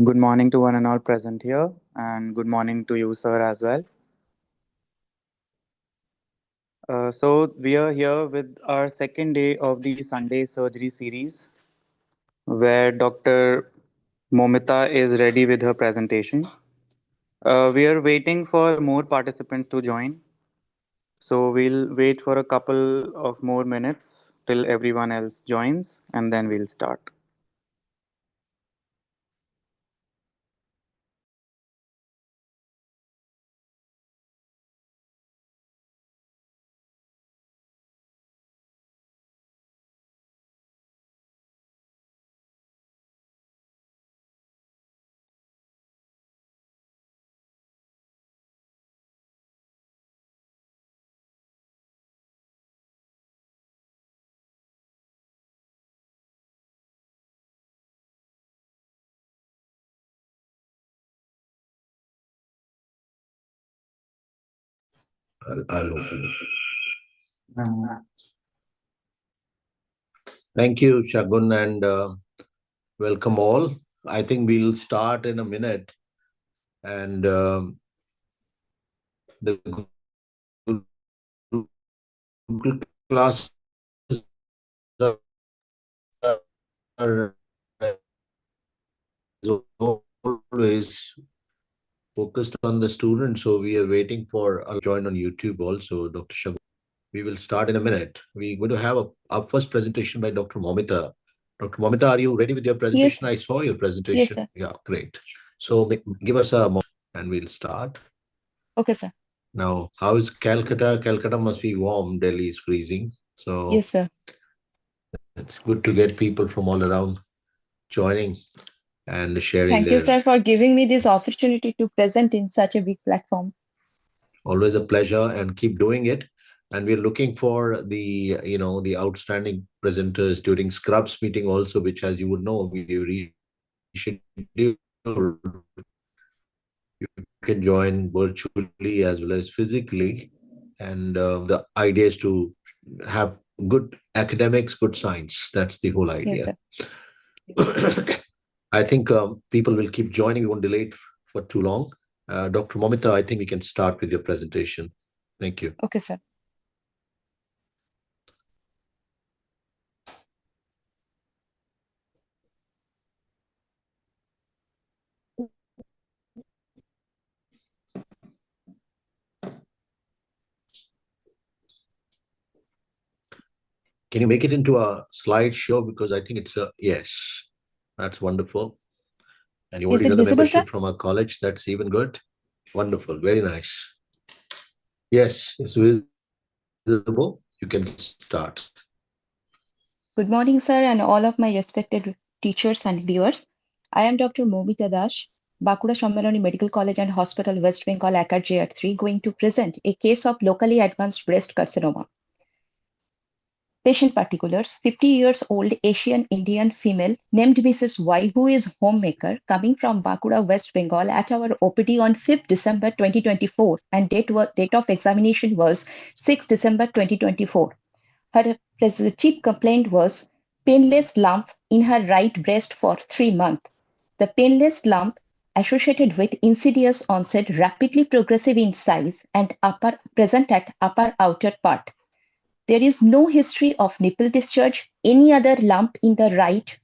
Good morning to one and all present here, and good morning to you, sir, as well. So, we are here with our second day of the Sunday surgery series, where Dr. Momita is ready with her presentation. We are waiting for more participants to join, so we'll wait for a couple of more minutes till everyone else joins, and then we'll start. I'll open it. Thank you, Shagun, and welcome all. I think we'll start in a minute, and the Google classes are always focused on the students, so we are waiting for a join on YouTube also, Dr. Shagun. We will start in a minute. We're going to have our first presentation by Dr. Momita. Dr. Momita, are you ready with your Yes, presentation? I saw your yes, presentation. sir. Yeah, great. So give us a moment and we'll start. Okay, sir. Now, how is Calcutta? Calcutta must be warm. Delhi is freezing. So Yes, sir. it's good to get people from all around joining and sharing Thank you, their. sir, for giving me this opportunity to present in such a big platform. Always a pleasure, and keep doing it. And we're looking for the outstanding presenters during Scrubs meeting also, which, as you would know, we rescheduled. You can join virtually as well as physically, and the idea is to have good academics, good science. That's the whole Yes, idea. sir. I think people will keep joining. We won't delay it for too long. Dr. Momita, I think we can start with your presentation. Thank you. Okay, sir. Can you make it into a slideshow? Because I think it's a yes. That's wonderful. And you Is already it got the visible, sir? membership from our college. That's even good. Wonderful. Very nice. Yes, it's visible. You can start. Good morning, sir, and all of my respected teachers and viewers. I am Dr. Momita Das, Bankura Sammeloni Medical College and Hospital, West Bengal, ACAR JR3, going to present a case of locally advanced breast carcinoma. Patient particulars: 50 years old Asian Indian female named Mrs. Y, who is homemaker, coming from Bankura, West Bengal at our OPD on 5th December 2024, and date of examination was 6 December 2024. Her chief complaint was painless lump in her right breast for 3 months. The painless lump associated with insidious onset, rapidly progressive in size, and present at upper outer part. There is no history of nipple discharge, any other lump in the right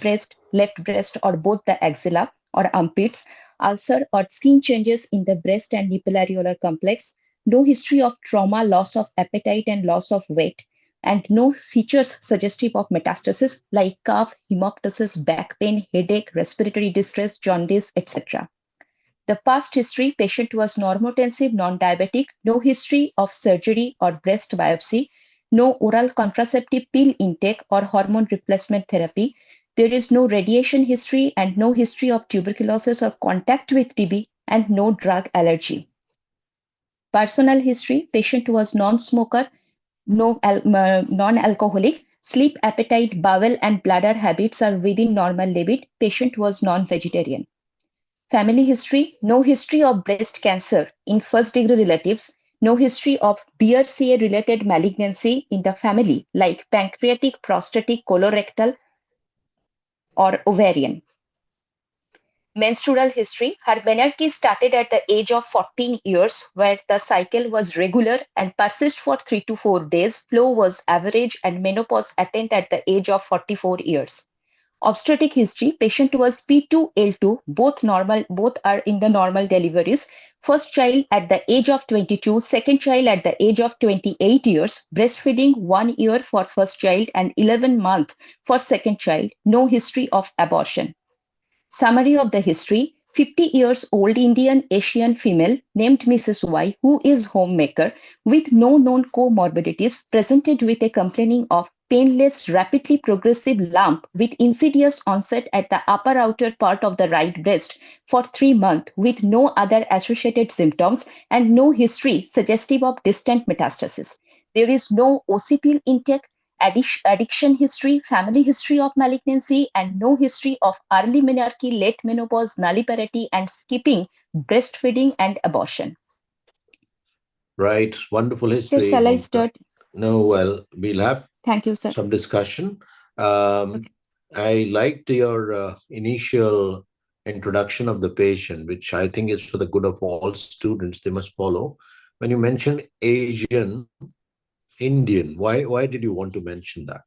breast, left breast, or both the axilla or armpits, ulcer or skin changes in the breast and nipple areolar complex, no history of trauma, loss of appetite, and loss of weight, and no features suggestive of metastasis like cough, hemoptysis, back pain, headache, respiratory distress, jaundice, etc. The past history: patient was normotensive, non-diabetic, no history of surgery or breast biopsy, no oral contraceptive pill intake or hormone replacement therapy. There is no radiation history and no history of tuberculosis or contact with TB, and no drug allergy. Personal history: patient was non-smoker, non-alcoholic, sleep, appetite, bowel, and bladder habits are within normal limit. Patient was non-vegetarian. Family history: no history of breast cancer in first degree relatives, no history of BRCA related malignancy in the family like pancreatic, prostatic, colorectal, or ovarian. Menstrual history. Her menarche started at the age of 14 years, where the cycle was regular and persist for 3 to 4 days. Flow was average and menopause attained at the age of 44 years. Obstetric history, patient was P2L2, both normal, both are in the normal deliveries. First child at the age of 22, second child at the age of 28 years, breastfeeding 1 year for first child and 11 months for second child, no history of abortion. Summary of the history. 50 years old Indian Asian female named Mrs. Y, who is homemaker with no known comorbidities, presented with a complaining of painless, rapidly progressive lump with insidious onset at the upper outer part of the right breast for 3 months with no other associated symptoms and no history suggestive of distant metastasis. There is no OCP intake, addiction history, family history of malignancy, and no history of early menarche, late menopause, nulliparity, and skipping, breastfeeding, and abortion. Right. Wonderful Sir, history, shall I Mamta. start? No, well, we'll have Thank you, sir. some discussion. Um, Okay. I liked your initial introduction of the patient, which I think is for the good of all students. They must follow. When you mentioned Asian, Indian, why did you want to mention that?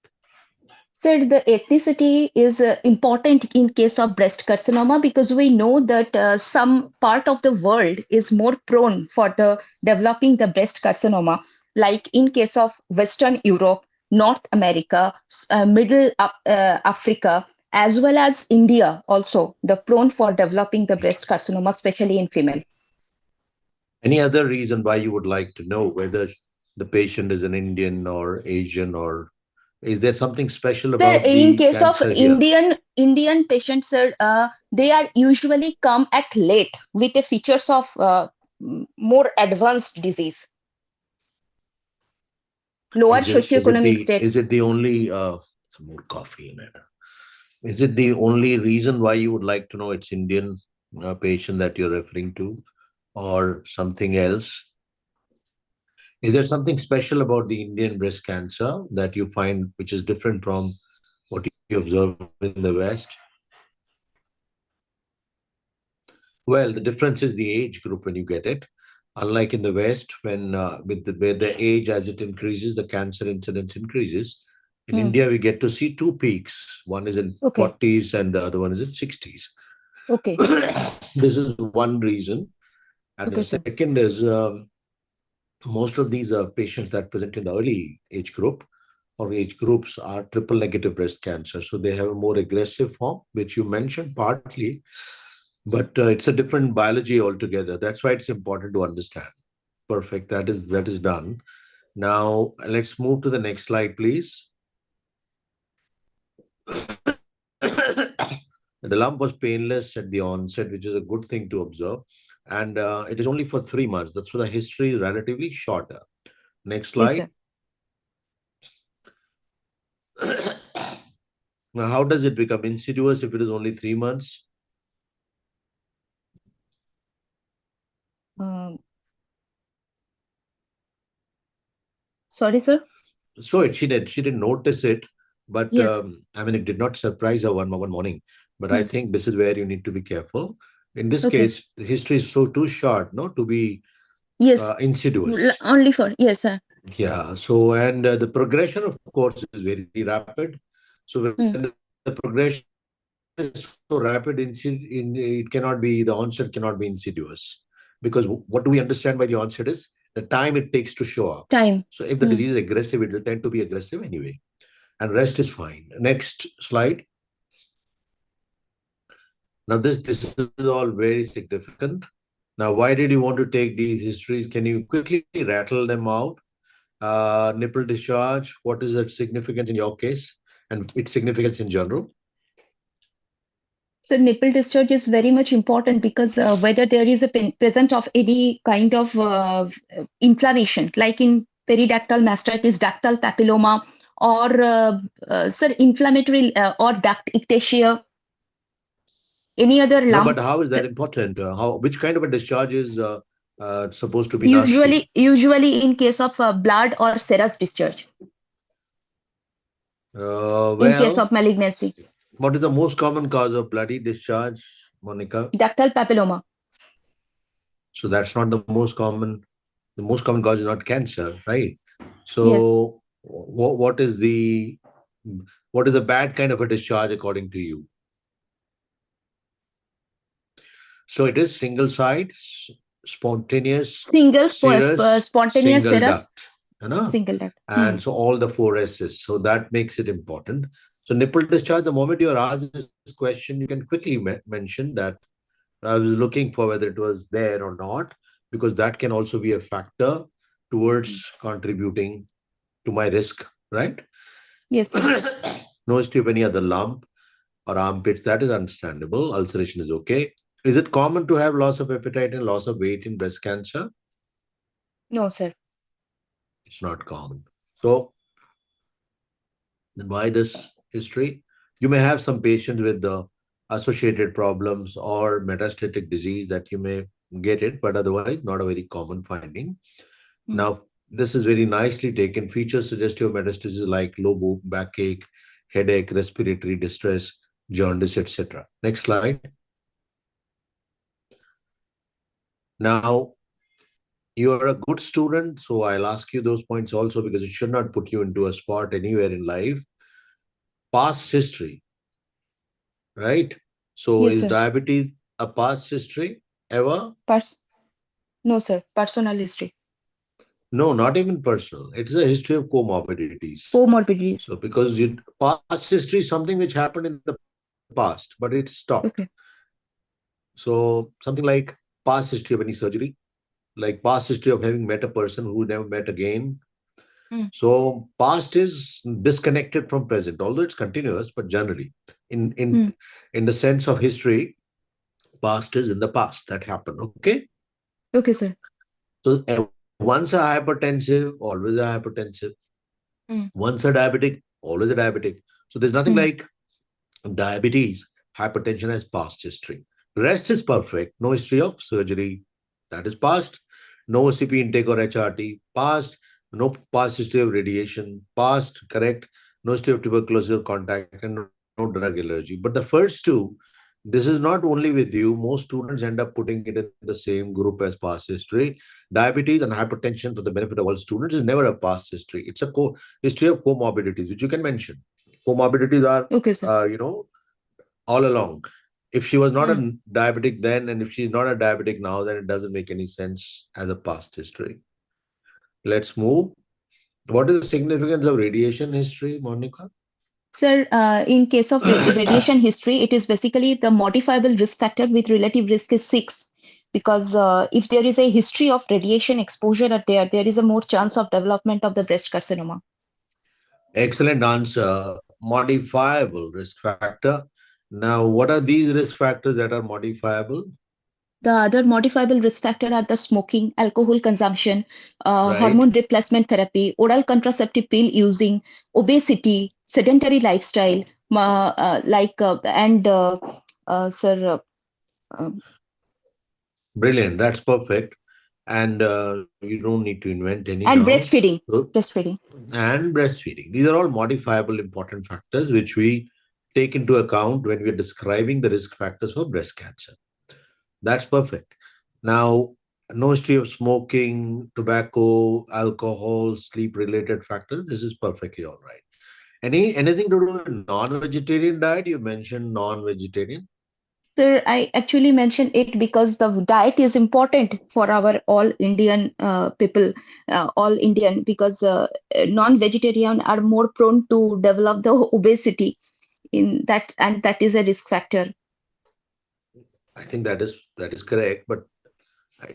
Sir, the ethnicity is important in case of breast carcinoma because we know that some part of the world is more prone for the developing the breast carcinoma, like in case of Western Europe, North America, Africa, as well as India also, the prone for developing the breast carcinoma, especially in female. Any other reason why you would like to know whether the patient is an Indian or Asian, or is there something special Sir, about in the case of cancer here? Indian patients, sir, they are usually come at late with the features of more advanced disease, lower socioeconomic state. Is it the only some more coffee in it? Is it the only reason why you would like to know it's Indian patient that you're referring to, or something else? Is there something special about the Indian breast cancer that you find which is different from what you observe in the West? Well, the difference is the age group when you get it. Unlike in the West, when where the age as it increases, the cancer incidence increases. In Hmm. India, we get to see two peaks. One is in Okay, 40s and the other one is in 60s. okay, This is one reason. And the okay, sir. second is most of these patients that present in the early age group or age groups are triple negative breast cancer. So they have a more aggressive form, which you mentioned partly, but it's a different biology altogether. That's why it's important to understand. Perfect. That is done. Now let's move to the next slide, please. The lump was painless at the onset, which is a good thing to observe. And it is only for 3 months. That's why the history is relatively shorter. Next Yes, slide. sir. Now, how does it become insidious if it is only 3 months? Um, sorry, sir. So she didn't notice it, but Yes, I mean, it did not surprise her one morning. But I hmm. think this is where you need to be careful. In this Okay. case, the history is so too short, no, to be Yes, insidious. only for yes, sir. Yeah. So, and the progression, of course, is very rapid. So when the Hmm. progression is so rapid, it cannot be, the onset cannot be insidious, because what do we understand by the onset is the time it takes to show up. So if Time. the disease is Hmm. aggressive, it will tend to be aggressive anyway, and rest is fine. Next slide. Now this is all very significant. Now, why did you want to take these histories? Can you quickly rattle them out? Nipple discharge, what is its significance in your case and its significance in general? So nipple discharge is very much important because whether there is a present of any kind of inflammation, like in peridactyl mastitis, dactyl papilloma, or sir, inflammatory or duct ectasia, any other No, but lump. how is that important? How, which kind of a discharge is supposed to be nasty? Usually in case of blood or serous discharge, in case Well, of malignancy. what is the most common cause of bloody discharge? Monica? Ductal papilloma. So that's not the most common cause is not cancer, right? Yes. So what is the bad kind of a discharge according to you? So it is single site, spontaneous, serous, Spontaneous single serous duct, you know, single duct. and so all the four S's. So that makes it important. So nipple discharge, the moment you are asked this question, you can quickly mention that I was looking for whether it was there or not, because that can also be a factor towards contributing to my risk, right? Yes, sir. No history of any other lump or armpits, that is understandable. Ulceration is okay. Is it common to have loss of appetite and loss of weight in breast cancer? No, sir. It's not common. So, then why this history? You may have some patients with the associated problems or metastatic disease that you may get it, but otherwise, not a very common finding. Mm. Now, this is very nicely taken. Features suggestive of metastasis like low backache, headache, respiratory distress, jaundice, etc. Next slide. Now, you are a good student, so I'll ask you those points also because it should not put you into a spot anywhere in life. Past history, right? So, Yes, is sir. diabetes a past history ever? Pers no, sir. Personal history. No, not even personal. It is a history of comorbidities. Comorbidities. So, because past history is something which happened in the past, but it stopped. Okay. So, something like past history of any surgery, like past history of having met a person who never met again. Mm. So, past is disconnected from present, although it's continuous, but generally, in in Mm. in the sense of history, past is in the past that happened. Okay. Okay, sir. So, once a hypertensive, always a hypertensive. Mm. Once a diabetic, always a diabetic. So, there's nothing Mm. like diabetes, hypertension as past history. Rest is perfect. No history of surgery. That is past. No OCP intake or HRT. Past. No past history of radiation. Past. Correct. No history of tuberculosis or contact and no drug allergy. But the first two, this is not only with you. Most students end up putting it in the same group as past history. Diabetes and hypertension, for the benefit of all students, is never a past history. It's a history of comorbidities, which you can mention. Comorbidities are, Okay, sir. all along. If she was not Mm. a diabetic then, and if she's not a diabetic now, then it doesn't make any sense as a past history. Let's move. What is the significance of radiation history, Monica? Sir, in case of radiation history, it is basically the modifiable risk factor with relative risk is 6. Because if there is a history of radiation exposure at there is a more chance of development of the breast carcinoma. Excellent answer. Modifiable risk factor. Now, what are these risk factors that are modifiable? The other modifiable risk factor are the smoking, alcohol consumption, Right? hormone replacement therapy, oral contraceptive pill using, obesity, sedentary lifestyle, sir, um, Brilliant. That's perfect. And you don't need to invent any now. and breastfeeding. So, Breastfeeding. and breastfeeding. These are all modifiable important factors which we take into account when we're describing the risk factors for breast cancer. That's perfect. Now, no history of smoking, tobacco, alcohol, sleep related factors. This is perfectly all right. Anything to do with non-vegetarian diet? You mentioned non-vegetarian. Sir, I actually mentioned it because the diet is important for our all Indian people, all Indian, because non-vegetarian are more prone to develop the obesity in that, and that is a risk factor. I think that is correct. But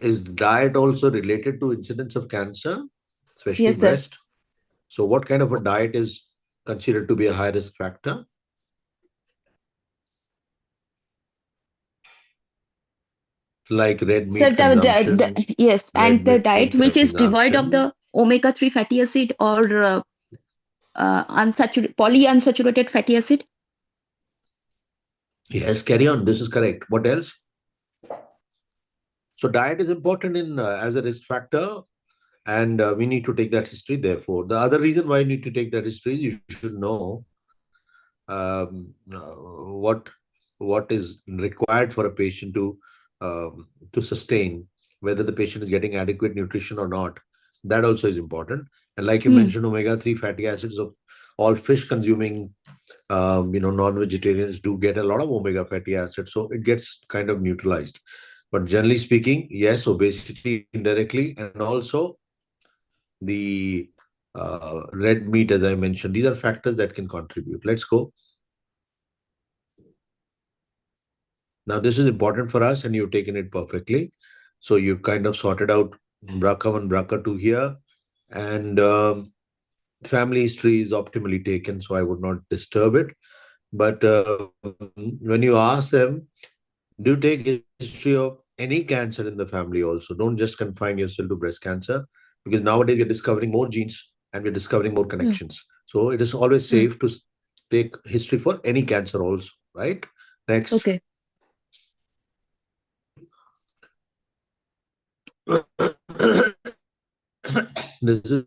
is diet also related to incidence of cancer, especially Yes, sir. breast? So, what kind of a diet is considered to be a high risk factor? Like red Sir, meat consumption, yes, and red the meat diet which is devoid of consumption. the omega-3 fatty acid or polyunsaturated fatty acid. Yes, carry on. This is correct. What else? So diet is important in as a risk factor, and we need to take that history. Therefore, the other reason why you need to take that history is you should know what what what is required for a patient to sustain, whether the patient is getting adequate nutrition or not. That also is important. And like you Hmm. mentioned, omega-3 fatty acids of all fish consuming non-vegetarians do get a lot of omega fatty acids, so it gets kind of neutralized. But generally speaking, yes, obesity indirectly, and also the red meat, as I mentioned, these are factors that can contribute. Let's go. Now, this is important for us, and you've taken it perfectly. So you've kind of sorted out BRCA1, BRCA2 here, and family history is optimally taken, so I would not disturb it. But when you ask them, do take history of any cancer in the family also. Don't just confine yourself to breast cancer, because nowadays we're discovering more genes and we're discovering more Hmm. connections. So it is always Hmm. safe to take history for any cancer also, right? Next. Okay. This is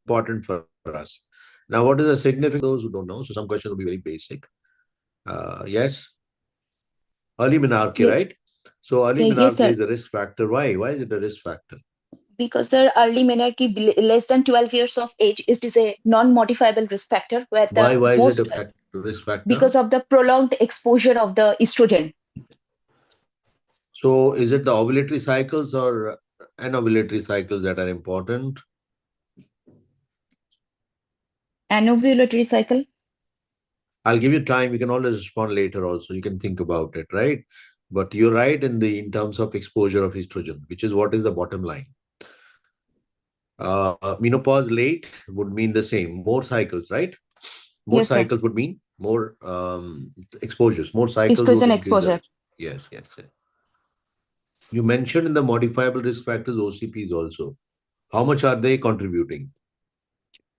important for us. Now, what is the significance those who don't know? So some questions will be very basic. Yes, early menarche, Yes. right? So early Yes, menarche sir. is a risk factor. Why? Why is it a risk factor? Because the early menarche less than 12 years of age, it is a non-modifiable risk factor where the Why is it a most risk factor? because of the prolonged exposure of the estrogen. So is it the ovulatory cycles or anovulatory cycles that are important? Anovulatory cycle. I'll give you time. You can always respond later also. You can think about it, right? But you're right in terms of exposure of estrogen, which is what is the bottom line. Menopause late would mean the same. More cycles, right? More Yes, sir. cycles would mean more exposures. More cycles would Estrogen increase the exposure. risk. Yes, yes, yes. You mentioned in the modifiable risk factors OCPs also. How much are they contributing?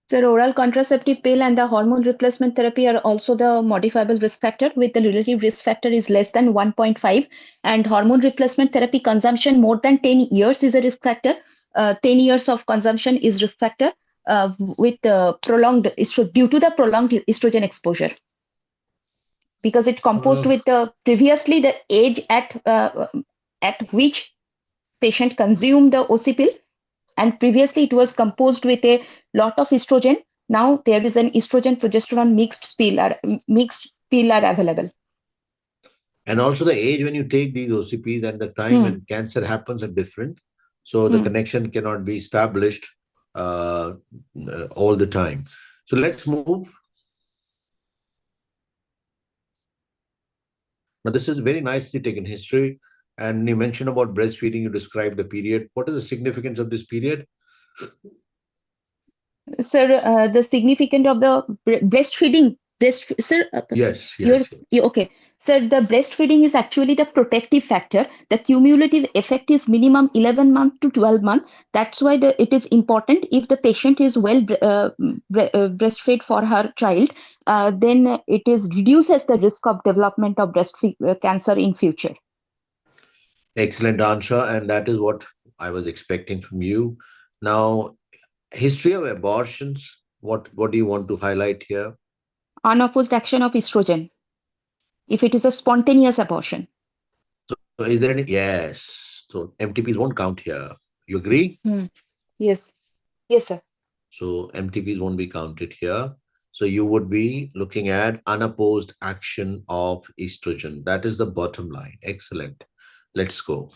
The oral contraceptive pill and the hormone replacement therapy are also the modifiable risk factor, with the relative risk factor is less than 1.5. And hormone replacement therapy consumption more than 10 years is a risk factor. 10 years of consumption is risk factor with prolonged due to the prolonged estrogen exposure, because it composed Uh, with the previously the age at which patient consumed the OC pill, and previously it was composed with a lot of estrogen. Now there is an estrogen progesterone mixed pill are available. and also the age when you take these OCPs and the time Hmm. when cancer happens are different. So the Hmm. connection cannot be established uh, all the time. So let's move. Now, this is very nicely taken history. And you mentioned about breastfeeding, you described the period. What is the significance of this period? Sir, the significance of the breastfeeding, sir, Yes, yes, yes. okay. Sir, the breastfeeding is actually the protective factor. The cumulative effect is minimum 11 month to 12 month. That's why it is important. If the patient is breastfed for her child, then it is reduces the risk of development of breast cancer in future. Excellent answer. And that is what I was expecting from you. Now, history of abortions. What do you want to highlight here? Unopposed action of estrogen, if it is a spontaneous abortion. So is there any? Yes. So MTPs won't count here. You agree? Hmm. Yes. Yes, sir. So MTPs won't be counted here. So you would be looking at unopposed action of estrogen. That is the bottom line. Excellent. Let's go.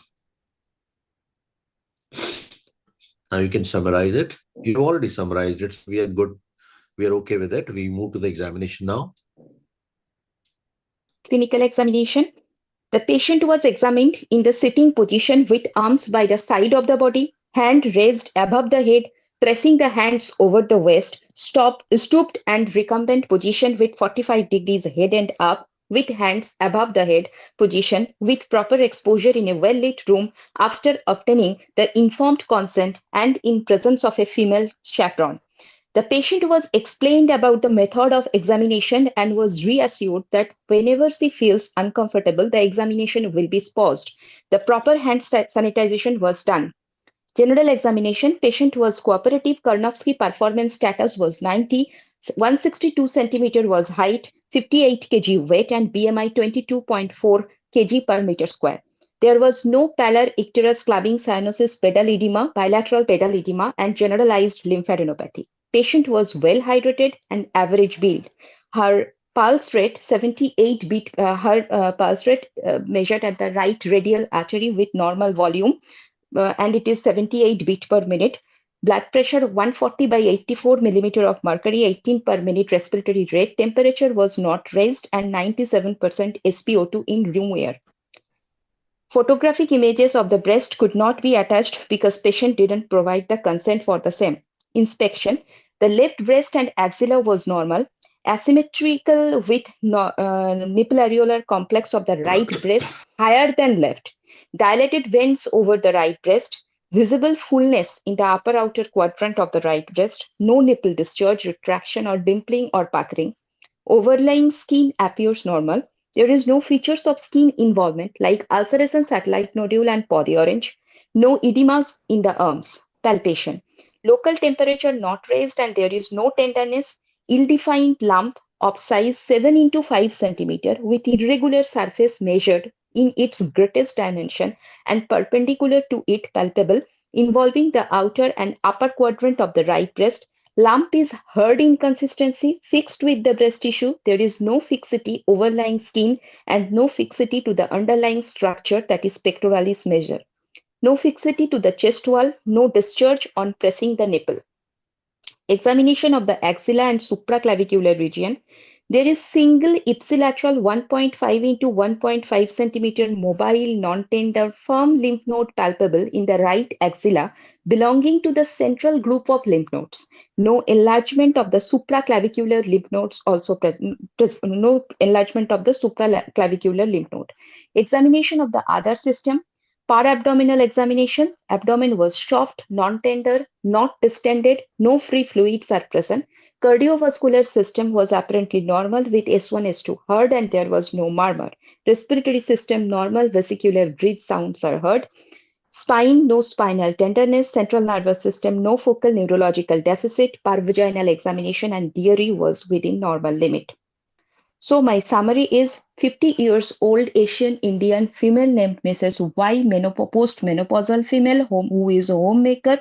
Now you can summarize it. You've already summarized it. So we are good. We are okay with it. We move to the examination now. Clinical examination. The patient was examined in the sitting position with arms by the side of the body, hand raised above the head, pressing the hands over the waist, stooped and recumbent position with 45 degrees head and up, with hands above the head position, with proper exposure in a well-lit room after obtaining the informed consent and in presence of a female chaperone. The patient was explained about the method of examination and was reassured that whenever she feels uncomfortable, the examination will be paused. The proper hand sanitization was done. General examination, patient was cooperative. Karnofsky performance status was 90. 162 centimeter was height. 58 kg weight, and BMI 22.4 kg per meter square. There was no pallor, icterus, clubbing, cyanosis, pedal edema, bilateral pedal edema, and generalized lymphadenopathy. Patient was well hydrated and average build. Her pulse rate 78 beat. Her pulse rate measured at the right radial artery with normal volume, and it is 78 beat per minute. Blood pressure 140 by 84 millimeter of mercury, 18 per minute respiratory rate. Temperature was not raised, and 97% SpO2 in room air. Photographic images of the breast could not be attached because patient didn't provide the consent for the same. Inspection. The left breast and axilla was normal. Asymmetrical with nipple areolar complex of the right breast higher than left. Dilated veins over the right breast. Visible fullness in the upper outer quadrant of the right breast. No nipple discharge, retraction or dimpling or puckering. Overlying skin appears normal. There is no features of skin involvement like ulceration, satellite nodule, and body orange. No edemas in the arms. Palpation. Local temperature not raised, and there is no tenderness. Ill-defined lump of size 7 into 5 centimeter with irregular surface measured in its greatest dimension and perpendicular to it palpable, involving the outer and upper quadrant of the right breast. Lump is hard in consistency, fixed with the breast tissue. There is no fixity overlying skin and no fixity to the underlying structure, that is pectoralis major. No fixity to the chest wall, no discharge on pressing the nipple. Examination of the axilla and supraclavicular region. There is single ipsilateral 1.5 into 1.5 centimeter mobile, non-tender, firm lymph node palpable in the right axilla belonging to the central group of lymph nodes. No enlargement of the supraclavicular lymph nodes also present. No enlargement of the supraclavicular lymph node. Examination of the other system. Parabdominal examination. Abdomen was soft, non-tender, not distended, no free fluids are present. Cardiovascular system was apparently normal with S1, S2 heard, and there was no murmur. Respiratory system normal, vesicular breath sounds are heard. Spine, no spinal tenderness. Central nervous system, no focal neurological deficit. Parvaginal examination and DRE was within normal limit. So my summary is 50 years old Asian Indian female named Mrs. Y, postmenopausal female who is a homemaker,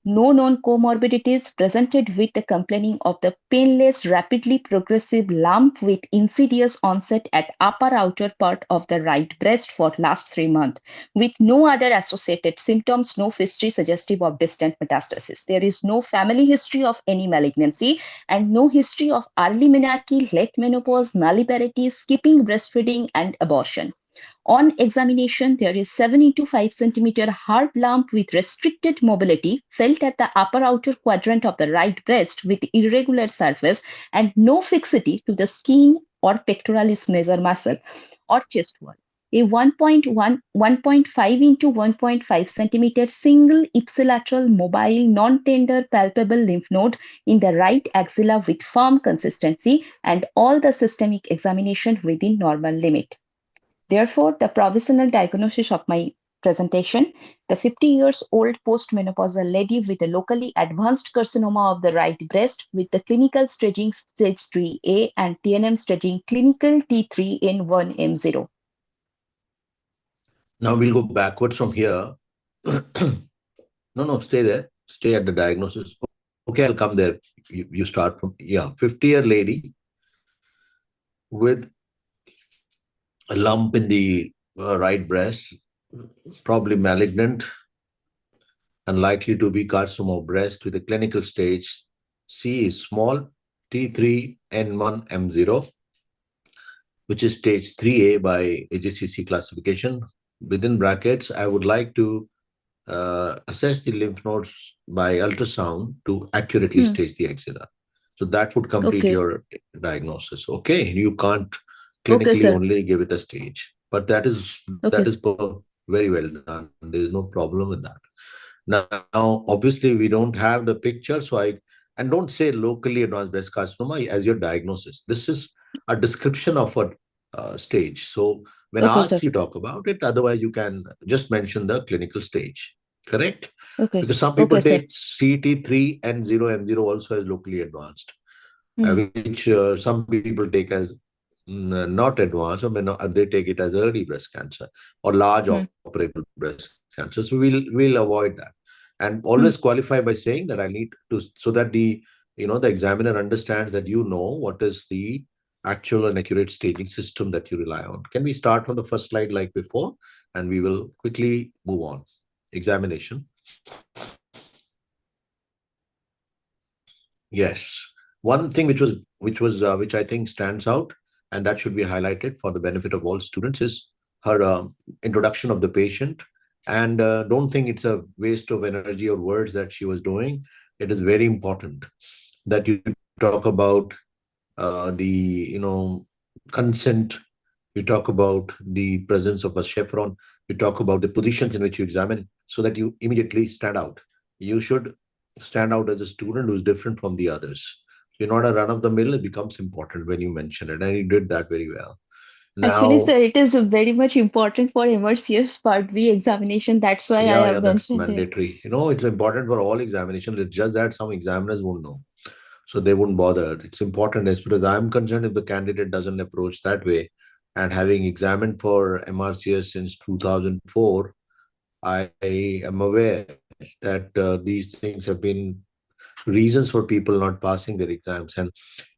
no known comorbidities, presented with the complaining of the painless, rapidly progressive lump with insidious onset at upper outer part of the right breast for last 3 months, with no other associated symptoms, no history suggestive of distant metastasis. There is no family history of any malignancy and no history of early menarche, late menopause, nulliparity, skipping breastfeeding, and abortion. On examination, there is 7 into 5 centimeter hard lump with restricted mobility felt at the upper outer quadrant of the right breast with irregular surface and no fixity to the skin or pectoralis major muscle or chest wall. A 1.5 into 1.5 centimeter single ipsilateral mobile non-tender palpable lymph node in the right axilla with firm consistency and all the systemic examination within normal limit. Therefore, the provisional diagnosis of my presentation, the 50 years old postmenopausal lady with a locally advanced carcinoma of the right breast with the clinical staging stage 3A and TNM staging clinical T3N1M0. Now we'll go backwards from here. No, stay there. Stay at the diagnosis. Okay, I'll come there. You start from, 50-year lady with a lump in the right breast, probably malignant and likely to be carcinoma of breast with a clinical stage. C is small, T3N1M0, which is stage 3A by AJCC classification. Within brackets, I would like to assess the lymph nodes by ultrasound to accurately stage the axilla. So that would complete your diagnosis. Okay, you can't clinically only give it a stage, but that is very well done. There is no problem with that. Now, obviously, we don't have the picture, so and don't say locally advanced breast carcinoma as your diagnosis. This is a description of a stage. So when asked, you talk about it. Otherwise, you can just mention the clinical stage. Correct? Because some people take CT3 and 0M0 also as locally advanced. Hmm. which some people take as not advanced, or may not, they take it as early breast cancer or large Hmm. operable breast cancer. So we'll avoid that, and always Hmm. qualify by saying that I need to, so that the examiner understands that you know what is the actual and accurate staging system that you rely on. Can we start from the first slide like before, and we will quickly move on. Examination. Yes. One thing which I think stands out, and that should be highlighted for the benefit of all students, is her introduction of the patient. And don't think it's a waste of energy or words that she was doing. It is very important that you talk about the consent. You talk about the presence of a chevron. You talk about the positions in which you examine, so that you immediately stand out. You should stand out as a student who's different from the others. You're not a run of the mill. It becomes important when you mention it, and you did that very well. Actually, Now, sir, it is very much important for MRCS Part B examination. That's why I yeah, have that's mentioned it. mandatory. It's important for all examinations. It's just that some examiners won't know, so they wouldn't bother. It's important as far as I'm concerned. If the candidate doesn't approach that way, and having examined for MRCS since 2004, I am aware that these things have been reasons for people not passing their exams. And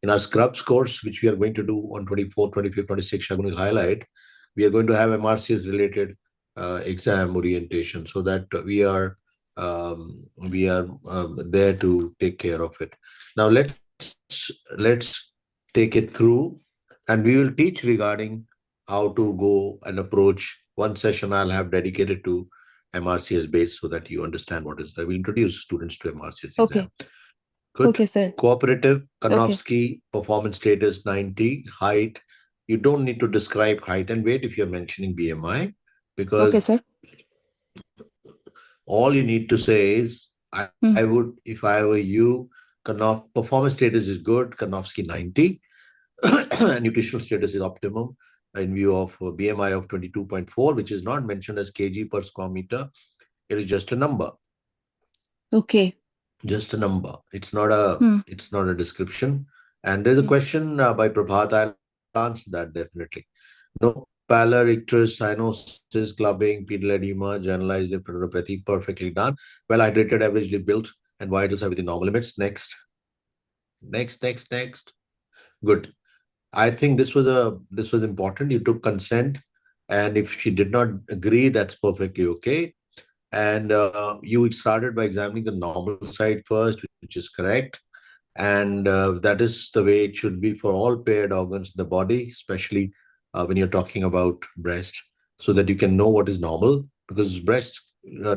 in our Scrubs course, which we are going to do on 24, 25, 26, I'm going to highlight, we are going to have MRCS related exam orientation, so that we are there to take care of it. Now let's take it through, and we will teach regarding how to go and approach. One session I'll have dedicated to MRCS base, so that you understand what is that. We introduce students to MRCS exam. Okay. Good. Okay, sir. Cooperative, Okay. Karnofsky, performance status 90, height. You don't need to describe height and weight if you're mentioning BMI, Okay, because sir. all you need to say is, I Hmm. would, if I were you, performance status is good, Karnofsky 90, and nutritional status is optimum in view of BMI of 22.4, which is not mentioned as kg per square meter. It is just a number. Okay. Just a number. It's not a Hmm. it's not a description. And there's a Hmm. question by Prabhat. I'll answer that definitely. No pallor, icterus, cyanosis, clubbing, pedal edema, generalized lymphadenopathy, perfectly done. Well hydrated, averagely built, and vitals are within normal limits. Next. Good. I think this was important. You took consent, and if she did not agree, that's perfectly okay. And you started by examining the normal side first, which is correct. And that is the way it should be for all paired organs in the body, especially when you're talking about breast, so that you can know what is normal, because breast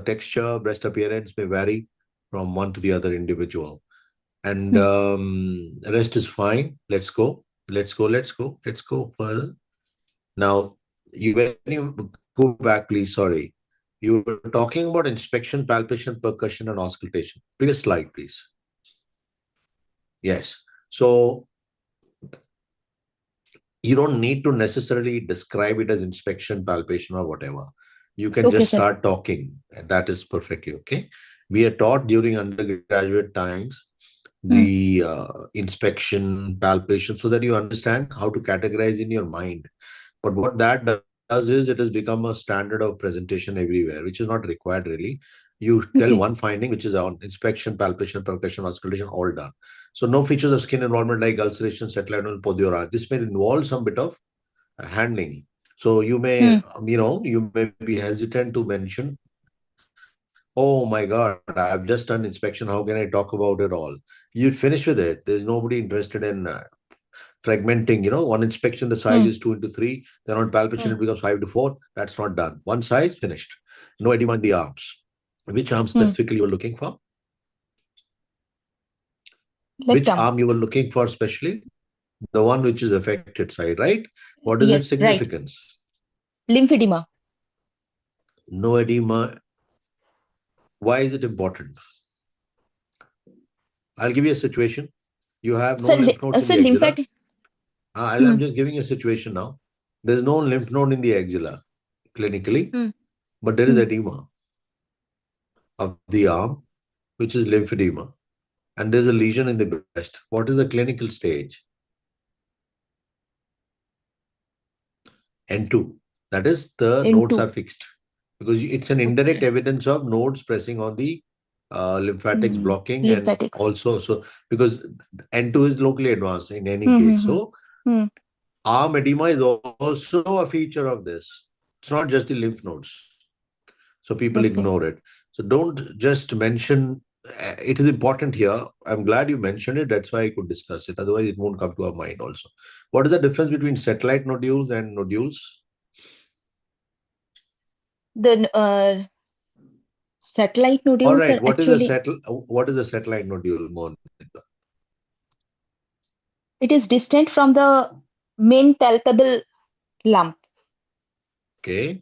texture, breast appearance may vary from one to the other individual. And Hmm. rest is fine. Let's go further. Now, when you go back, please, sorry. You were talking about inspection, palpation, percussion, and auscultation. Previous slide, please. Yes. So you don't need to necessarily describe it as inspection, palpation, or whatever. You can Okay, just sir. start talking, and that is perfectly okay. We are taught during undergraduate times Hmm. the inspection, palpation, so that you understand how to categorize in your mind. But what that does is it has become a standard of presentation everywhere, which is not required really. You tell one Okay. finding, which is on inspection, palpation, percussion, auscultation, all done. So no features of skin involvement like ulceration, satellite podura. This may involve some bit of handling. So you may, Hmm. you may be hesitant to mention, oh my God, I've just done inspection. How can I talk about it all? You'd finish with it. There's nobody interested in fragmenting. One inspection, the size is 2 Hmm. into 3. Then on palpation, it becomes Hmm. 5 to 4. That's not done. One size, finished. No edema in the arms. Which arm Hmm. specifically you were looking for? Left Which arm. arm you were looking for specially? The one which is affected side, right? What is its Yes, right. significance? Lymphedema. No edema. Why is it important? I'll give you a situation. You have no Sir, lymph nodes in sir, the axilla. lymphatic. I'm Hmm. just giving you a situation now. There's no lymph node in the axilla clinically, Hmm. but there is Hmm. edema of the arm, which is lymphedema. and there's a lesion in the breast. What is the clinical stage? N2. That is, the nodes Into. are fixed because it's an indirect Okay. evidence of nodes pressing on the lymphatics Hmm. blocking, and Lymphatics. also so because N2 is locally advanced in any Hmm. case. Hmm. So Hmm. arm edema is also a feature of this. It's not just the lymph nodes. So people Okay. ignore it. So don't just mention. It is important here. I'm glad you mentioned it. That's why I could discuss it. Otherwise, it won't come to our mind also. What is the difference between satellite nodules and nodules? The satellite All nodules right. are actually, What is a satellite nodule, Monica? it is distant from the main palpable lump. Okay.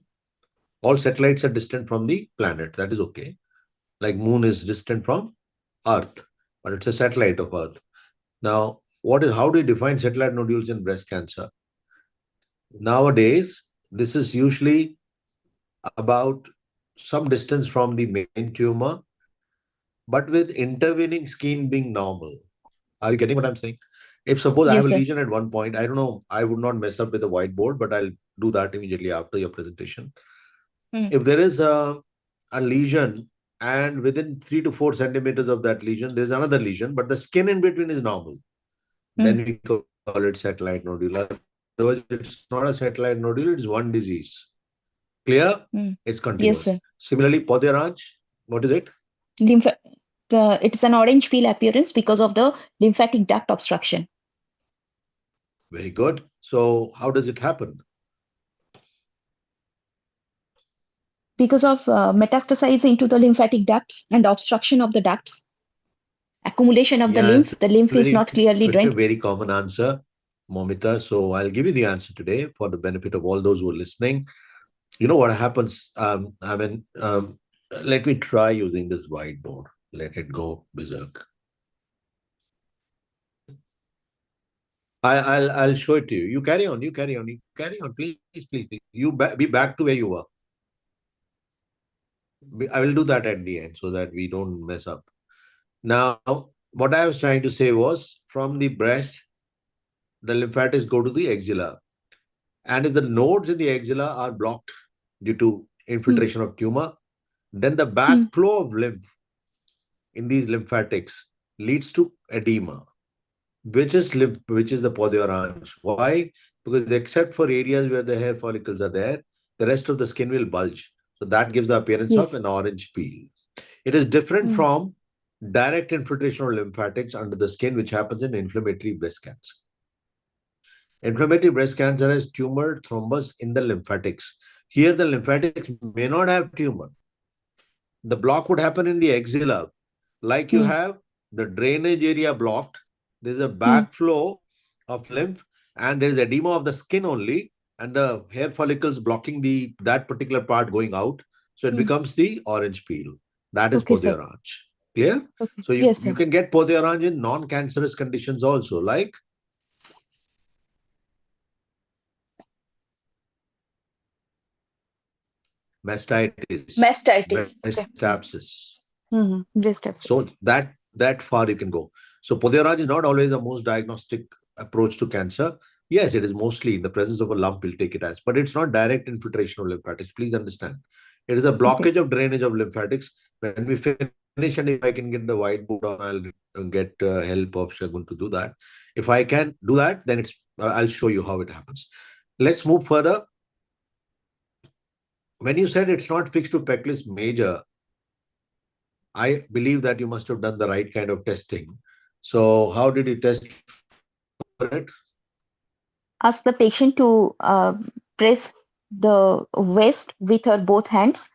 All satellites are distant from the planet. That is okay. Like Moon is distant from Earth, but it's a satellite of Earth. Now, how do you define satellite nodules in breast cancer? Nowadays, this is usually about some distance from the main tumor, but with intervening skin being normal. Are you getting what I'm saying? If suppose I have Yes, a sir. lesion at one point, I don't know, I would not mess up with the whiteboard, but I'll do that immediately after your presentation. Hmm. If there is a lesion and within 3 to 4 centimeters of that lesion, there's another lesion, but the skin in between is normal, Hmm. then we call it satellite nodule. Otherwise, it's not a satellite nodule, it's one disease. Clear? It's continuous. Hmm. Yes, Similarly, sir. Podyaranch, what is it? Lymph. It's an orange peel appearance because of the lymphatic duct obstruction. Very good. So, how does it happen? Because of metastasize into the lymphatic ducts and obstruction of the ducts, accumulation of Yeah, it's the a lymph is very, not clearly drained. very common answer, Momita. So, I'll give you the answer today for the benefit of all those who are listening. You know what happens? Let me try using this whiteboard. Let it go berserk. I'll show it to you. You carry on. You carry on. You carry on. Please, please, please. Be back to where you were. I will do that at the end so that we don't mess up. Now, what I was trying to say was from the breast, the lymphatics go to the axilla. And if the nodes in the axilla are blocked due to Hmm. infiltration of tumor, then the Hmm. backflow of lymph in these lymphatics leads to edema, which is the podiorange. Why? Because except for areas where the hair follicles are there, the rest of the skin will bulge. So that gives the appearance of Yes. an orange peel. It is different Hmm. from direct infiltration of lymphatics under the skin, which happens in inflammatory breast cancer. Inflammatory breast cancer has tumor thrombus in the lymphatics. Here, the lymphatics may not have tumor. The block would happen in the axilla. Like you Hmm. have the drainage area blocked, there's a Hmm. backflow of lymph, and there is edema of the skin only, and the hair follicles blocking that particular part going out. So it Hmm. becomes the orange peel. That is Okay, sir. podiorange. Clear? Okay. So Yes, you sir. can get podiorange in non-cancerous conditions also, like mastitis, Mastitis. breast Okay. abscess. Hmm. Breast So abscess. that far you can go. So Poderaj is not always the most diagnostic approach to cancer. Yes, it is mostly in the presence of a lump, we'll take it as, but it's not direct infiltration of lymphatics. Please understand. It is a Okay. blockage of drainage of lymphatics. When we finish, and if I can get the whiteboard on, I'll get help of Shagun to do that. If I can do that, then I'll show you how it happens. Let's move further. When you said it's not fixed to pectus major, I believe that you must have done the right kind of testing. So, how did you test for it? Ask the patient to press the waist with her both hands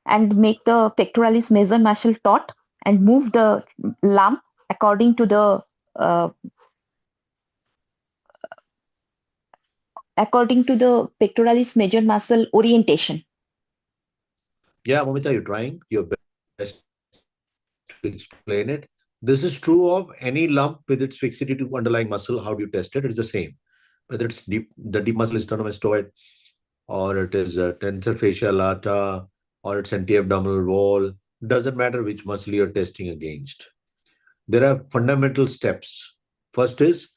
and make the pectoralis major muscle taut and move the lump according to the uh, pectoralis major muscle orientation. Yeah, Momita, you're trying your best to explain it. This is true of any lump with its fixity to underlying muscle. How do you test it? It's the same. Whether it's the deep muscle is sternomastoid, or it is tensor fascia lata, or it's anti-abdominal wall. Doesn't matter which muscle you're testing against. There are fundamental steps. First is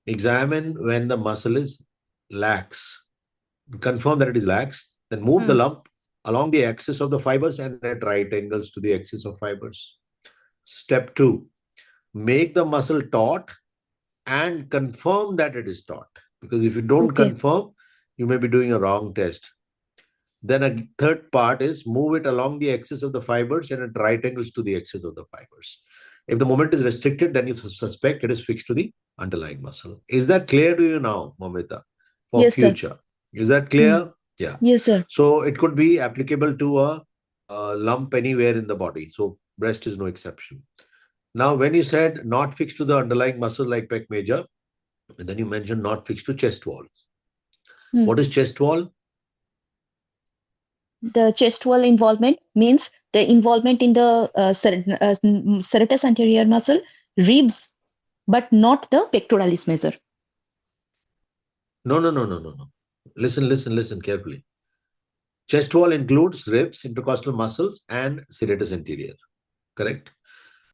examine when the muscle is lax. Confirm that it is lax. Then move the lump along the axis of the fibers and at right angles to the axis of fibers. Step two, make the muscle taut and confirm that it is taut. Because if you don't Okay. confirm, you may be doing a wrong test. Then a third part is move it along the axis of the fibers and at right angles to the axis of the fibers. If the movement is restricted, then you suspect it is fixed to the underlying muscle. Is that clear to you now, Momita, for Yes, sir. future? Is that Mm. clear? Yeah. Yes, sir. So it could be applicable to a lump anywhere in the body. So breast is no exception. Now, when you said not fixed to the underlying muscle like pec major, and then you mentioned not fixed to chest wall. Mm. What is chest wall? The chest wall involvement means the involvement in the serratus anterior muscle, ribs, but not the pectoralis major. No, no, no, no, no, no. Listen carefully. Chest wall includes ribs, intercostal muscles, and serratus anterior. Correct?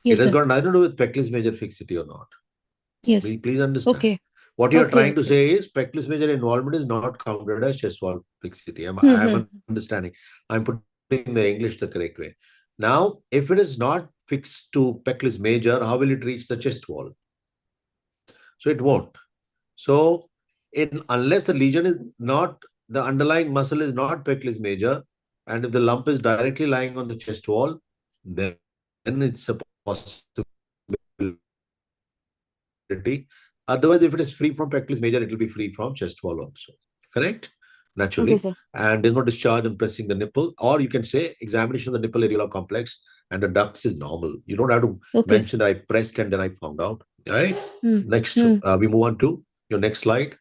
It Yes, has sir. got nothing to do with pectoralis major fixity or not. Yes. Please understand. Okay. What you are Okay. trying to Okay. say is pectoralis major involvement is not counted as chest wall fixity. I am Hmm. understanding. I'm putting the English the correct way. Now, if it is not fixed to pectoralis major, how will it reach the chest wall? So it won't. So, unless the lesion is not, the underlying muscle is not pectoralis major, and if the lump is directly lying on the chest wall, then it's a possibility. Otherwise, if it is free from pectoralis major, it will be free from chest wall also. Correct? Naturally. And there's no discharge on Okay, pressing sir. the nipple, or you can say examination of the nipple areola complex and the ducts is normal. You don't have to mention that I pressed Okay. and then I found out. Right? Next, Hmm. we move Hmm. on to your next slide.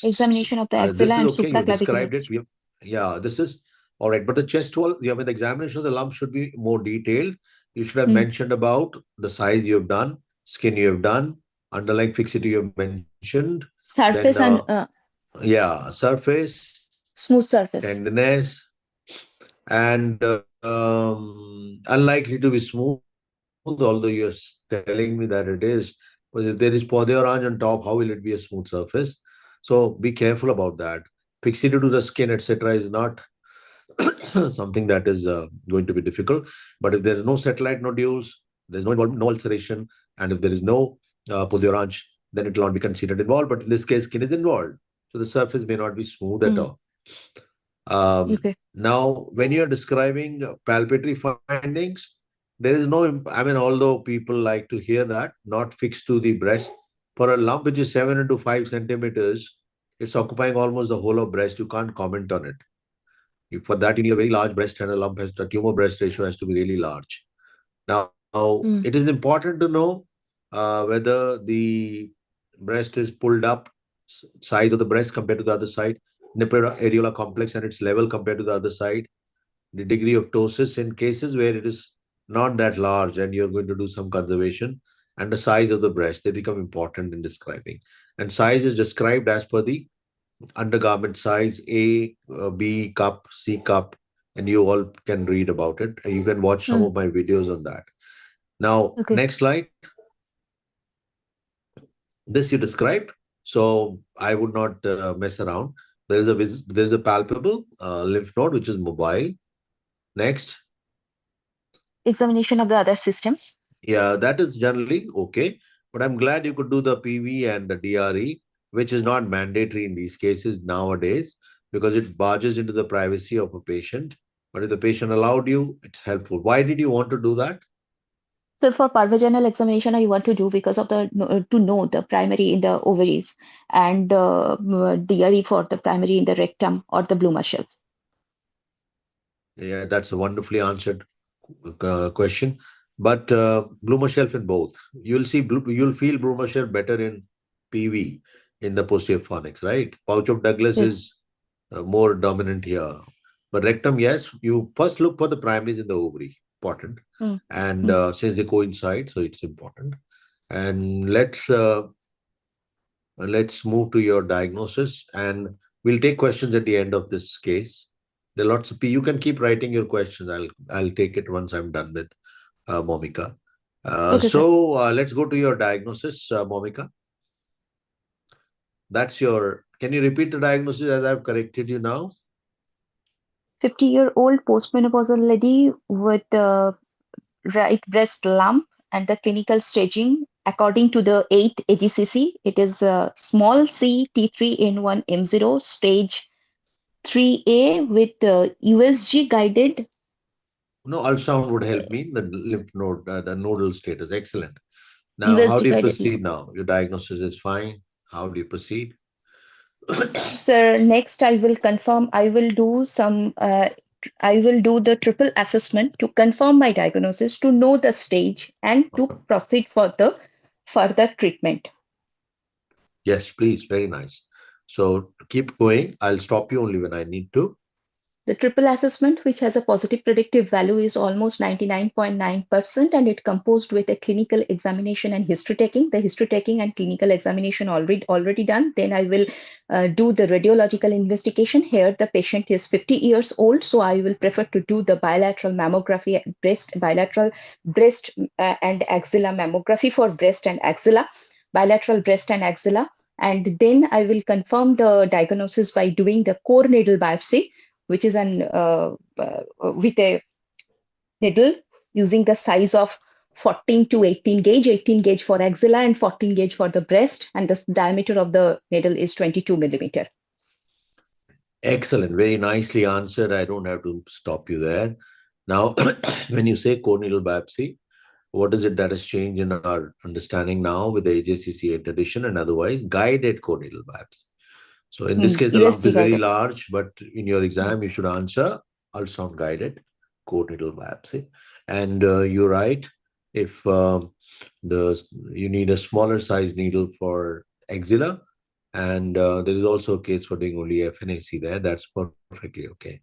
Examination of the This is axilla and okay. You described supraclavicular. it. Yeah, this is all right. But the chest wall, yeah, when the examination of the lump should be more detailed. You should have Hmm. mentioned about the size you have done, skin you have done, underlying fixity you have mentioned. Then, Surface and yeah, surface, smooth surface. tenderness, and unlikely to be smooth, although you're telling me that it is. But if there is pode orange on top, how will it be a smooth surface? So be careful about that. Fixity to the skin, etc., is not something that is going to be difficult. But if there is no satellite nodules, there's no involvement, no ulceration, and if there is no pode orange, then it will not be considered involved. But in this case, skin is involved. So the surface may not be smooth at Hmm. all. Um, Okay. Now, when you're describing palpatory findings, there is no, I mean, although people like to hear that, not fixed to the breast, for a lump which is 7 into 5 centimeters, it's occupying almost the whole of breast. You can't comment on it. For that, you need a very large breast, and a lump has the tumor breast ratio has to be really large. Now, it is Hmm. important to know whether the breast is pulled up, size of the breast compared to the other side, nipple areola complex and its level compared to the other side, the degree of ptosis in cases where it is not that large and you're going to do some conservation, and the size of the breast, they become important in describing. And size is described as per the undergarment size A, B cup, C cup, and you all can read about it. And you can watch some Hmm. of my videos on that. Now, Okay. next slide. This you described, so I would not mess around. There is a palpable lymph node which is mobile. Next, Examination of the other systems. yeah, that is generally okay. But I'm glad you could do the PV and the DRE, which is not mandatory in these cases nowadays because it barges into the privacy of a patient. But if the patient allowed you, it's helpful. Why did you want to do that? So for parvaginal examination, I want to do because of the to know the primary in the ovaries and DRE for the primary in the rectum or the Bloomer shelf. Yeah, that's a wonderfully answered question. But Bloomer shelf in both. You'll feel Bloomer shelf better in PV in the posterior fornix, right? Pouch of Douglas Yes. is more dominant here. But rectum, yes, you first look for the primaries in the ovary, important. Mm. And Mm. since they coincide, so it's important. And let's move to your diagnosis, and we'll take questions at the end of this case. There are lots of you can keep writing your questions. I'll take it once I'm done with Momika. Okay, sir. Let's go to your diagnosis, Momika. That's your. Can you repeat the diagnosis as I've corrected you now? 50-year-old postmenopausal lady with right breast lump, and the clinical staging according to the 8th AGCC, it is small c T3N1M0 stage 3A with USG guided. No, ultrasound would help me. The lymph node, the nodal status. Excellent. Now, how USG do you guided. proceed now? Your diagnosis is fine. How do you proceed? Sir, next I will confirm, I will do the triple assessment to confirm my diagnosis, to know the stage, and to proceed for the further treatment. Yes, please. Very nice. So keep going. I'll stop you only when I need to. The triple assessment, which has a positive predictive value, is almost 99.9%, and it composed with a clinical examination and history taking. The history taking and clinical examination already done. Then I will do the radiological investigation. Here, the patient is 50 years old, so I will prefer to do the bilateral mammography, bilateral breast and axilla mammography for breast and axilla, bilateral breast and axilla. And then I will confirm the diagnosis by doing the core needle biopsy, which is an with a needle using the size of 14 to 18 gauge, 18 gauge for axilla and 14 gauge for the breast, and the diameter of the needle is 22 millimeter. Excellent. Very nicely answered. I don't have to stop you there. Now, when you say corneal biopsy, what is it that has changed in our understanding now with the AJCC 8th edition and otherwise guided corneal biopsy? So in this case, the lump USG is very guided. large, but in your exam, you should answer ultrasound guided corneal biopsy. And you're right. If the you need a smaller size needle for axilla, and there is also a case for doing only FNAC there. That's perfectly okay.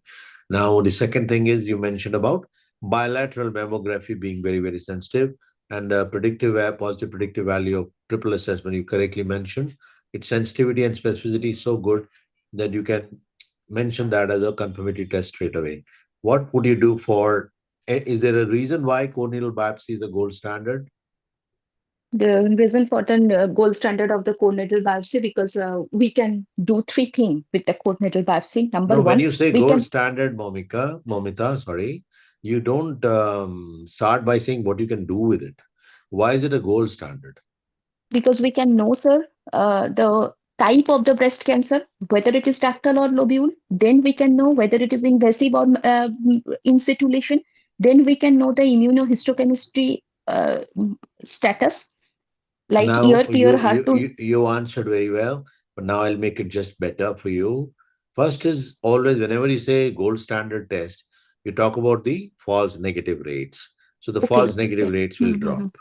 Now, the second thing is you mentioned about bilateral mammography being very, very sensitive and positive predictive value of triple assessment. You correctly mentioned its sensitivity and specificity is so good that you can mention that as a confirmatory test straight away. What would you do for? Is there a reason why corneal biopsy is the gold standard? The reason for the gold standard of the core needle biopsy, because we can do three things with the core needle biopsy. Number No, when one, you say we gold can, standard, Momita, sorry, you don't start by saying what you can do with it. Why is it a gold standard? because we can know, sir, the type of the breast cancer, whether it is ductal or lobule. Then we can know whether it is invasive or in situ lesion. Then we can know the immunohistochemistry status, like Now ear clear, heart to. you answered very well, but now I'll make it just better for you. First is always whenever you say gold standard test, you talk about the false negative rates. So the false Okay, negative okay. rates will drop,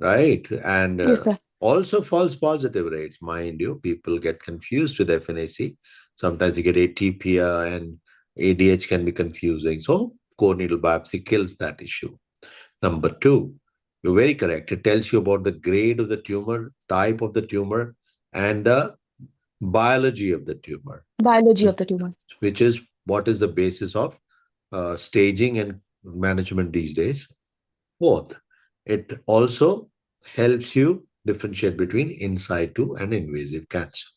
right? And Yes, sir. also false positive rates, mind you, people get confused with FNAC. Sometimes you get ATPia and ADH can be confusing. So core needle biopsy kills that issue. Number two, you're very correct. It tells you about the grade of the tumor, type of the tumor, and the biology of the tumor, Biology of the tumor. which is what is the basis of staging and management these days. Fourth, it also helps you differentiate between in situ and invasive cancer.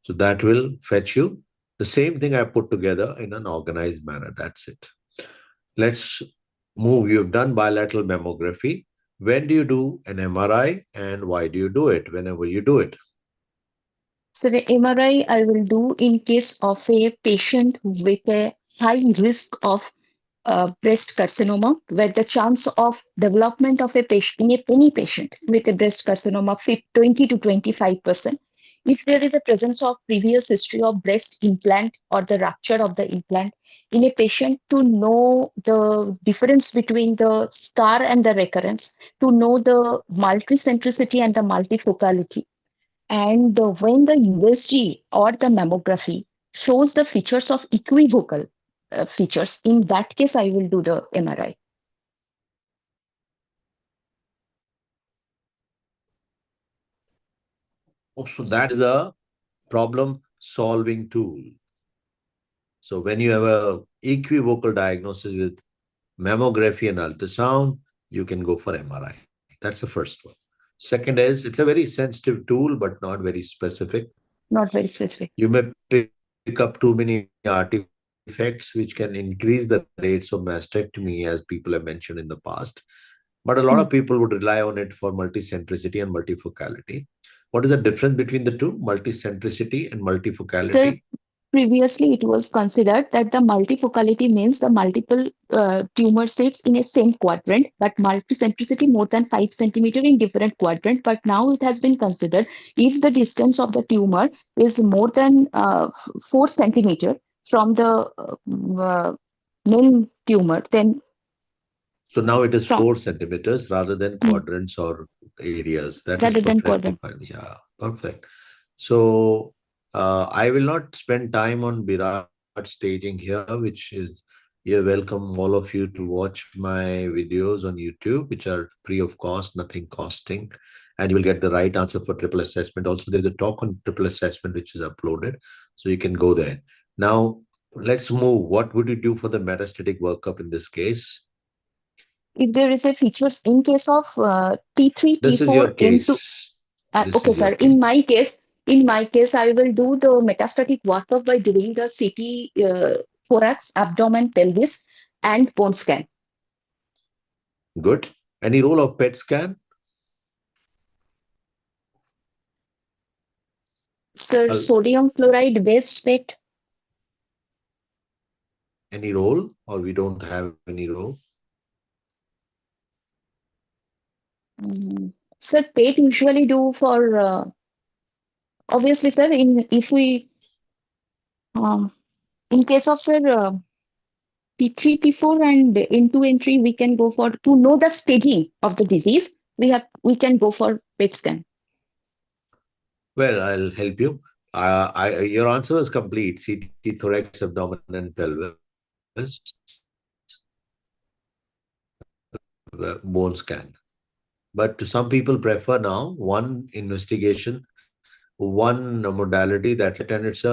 So that will fetch you the same thing I put together in an organized manner. That's it. Let's move. You've done bilateral mammography. When do you do an MRI and why do you do it whenever you do it? So the MRI I will do in case of a patient with a high risk of breast carcinoma, where the chance of development of a patient in any patient with a breast carcinoma 20 to 25%. If there is a presence of previous history of breast implant or the rupture of the implant in a patient, to know the difference between the scar and the recurrence, to know the multicentricity and the multifocality, and when the USG or the mammography shows the features of equivocal features, in that case, I will do the MRI. Oh, so that is a problem solving tool. So when you have a equivocal diagnosis with mammography and ultrasound, you can go for MRI. That's the first one. Second is it's a very sensitive tool, but not very specific. Not very specific. You may pick up too many artifacts which can increase the rates of mastectomy, as people have mentioned in the past. But a lot of people would rely on it for Hmm. multicentricity and multifocality. What is the difference between the two? Multicentricity and multifocality. Sir, previously it was considered that the multifocality means the multiple tumor sits in a same quadrant, but multicentricity more than 5 centimeter in different quadrant. But now it has been considered if the distance of the tumor is more than 4 centimeter from the main tumor, then So now it is from 4 centimeters rather than hmm, quadrants or areas. That is rather than perfectly quadrant. fine. Yeah, perfect. So I will not spend time on Virat staging here, which is you're welcome all of you to watch my videos on YouTube, which are free of cost, nothing costing, and you will get the right answer for triple assessment. Also, there is a talk on triple assessment which is uploaded, so you can go there. Now, let's move. What would you do for the metastatic workup in this case? If there is a features in case of T3, This is your T4, N2. case. This Okay, is your sir. case. In my case, I will do the metastatic workup by doing the CT, thorax, abdomen, pelvis, and bone scan. Good. Any role of PET scan? Sir, Uh, sodium fluoride based PET. any role, or we don't have any role? Sir, PET usually do for obviously, sir. In if we in case of sir T3, T4, and N2, N3, we can go for to know the staging of the disease. We can go for PET scan. Well, I'll help you. Your answer was complete. CT, thorax, abdomen, and pelvis, bone scan. But some people prefer now one investigation, one modality that and it's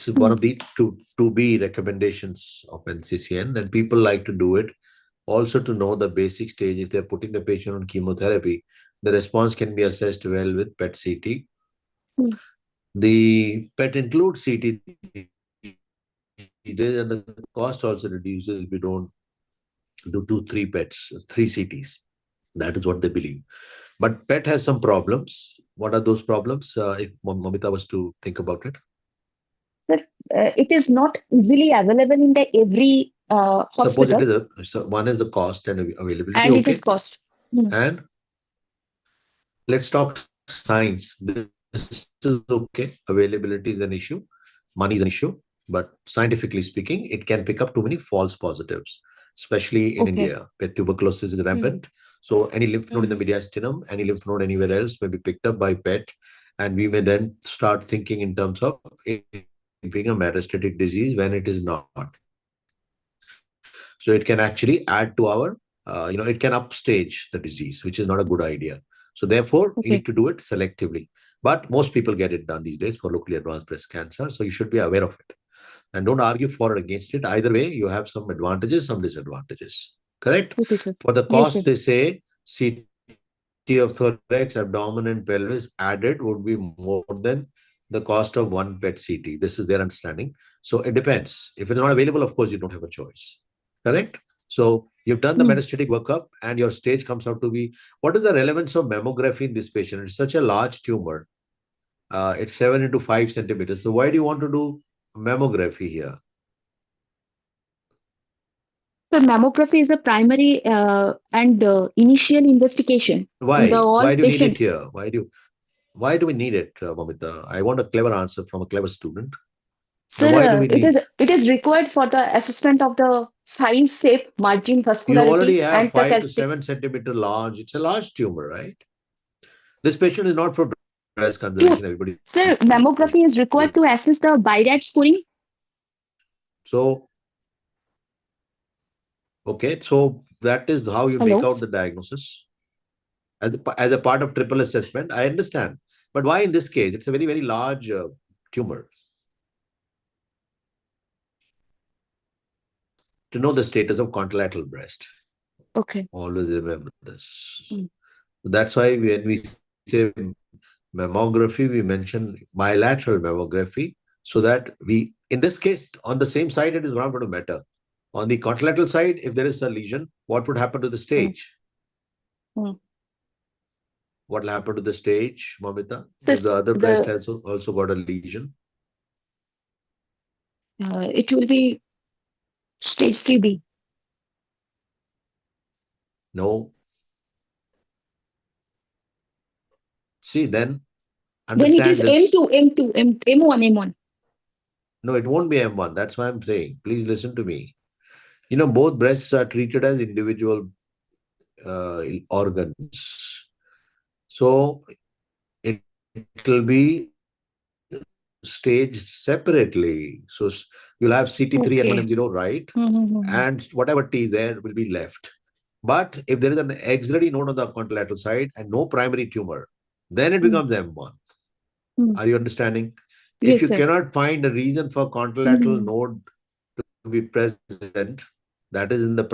one of Hmm. the two B recommendations of NCCN, and people like to do it also to know the basic stage. If they're putting the patient on chemotherapy, the response can be assessed well with PET CT. Hmm. The PET includes CT these days, and the cost also reduces if we don't do two, three PETs, three CTs. That is what they believe. But PET has some problems. What are those problems? If Mamita was to think about it, But it is not easily available in the every suppose it hospital, is so one is the cost and availability. and it is Okay, cost. Hmm. and let's talk science. This is okay. Availability is an issue. Money is an issue. But scientifically speaking, it can pick up too many false positives, especially in India, Okay. where tuberculosis is Hmm. rampant. So any lymph node in the Hmm. mediastinum, any lymph node anywhere else may be picked up by PET, and we may then start thinking in terms of it being a metastatic disease when it is not. So it can actually add to our, it can upstage the disease, which is not a good idea. So therefore, you need to do it selectively. Okay. But most people get it done these days for locally advanced breast cancer, so you should be aware of it. And don't argue for or against it. Either way, you have some advantages, some disadvantages. Correct? For the Okay, cost, sir. they say Yes, sir. CT of thorax, abdomen, and pelvis added would be more than the cost of one PET CT. This is their understanding. So it depends. If it is not available, of course, you don't have a choice. Correct? So you've done the metastatic workup, Hmm. and your stage comes out to be what is the relevance of mammography in this patient? It's such a large tumor. It's 7 into 5 centimeters. So why do you want to do mammography here? So mammography is a primary and initial investigation in the Why? all Why do you need it patient. here? Why do we need it, Mamita? I want a clever answer from a clever student. And Sir, why do we need? it is required for the assessment of the size, shape, margin, You already vascularity, have and the 5 to 7 centimeter large. It's a large tumor, right? This patient is not for breast conservation. Everybody to knows this. sir, mammography is required to assess the BIRAT scoring. So, okay, so that is how you make Hello. out the diagnosis as a part of triple assessment. I understand. But why in this case? It's a very, very large tumor. to know the status of contralateral breast. Okay. Always remember this. Mm. That's why when we say mammography, we mention bilateral mammography, so that in this case, on the same side, it is not going to matter. On the contralateral side, if there is a lesion, what would happen to the Mm. stage? Mm. What will happen to the stage, Mamita, if the This other breast the has also got a lesion? it will be stage 3B. No. See, then Then it is understand this. M2, M2, M1, M1. No, it won't be M1. That's why I'm saying. Please listen to me. Both breasts are treated as individual organs. So it will be staged separately. So you'll have CT3 and 1M0, right? Okay. And Mm-hmm. whatever T is there will be left. But if there is an auxiliary node on the contralateral side and no primary tumor, then it Mm. becomes M1. Mm. Are you understanding? If Yes, you sir. cannot find a reason for contralateral Mm-hmm. node to be present, that is in the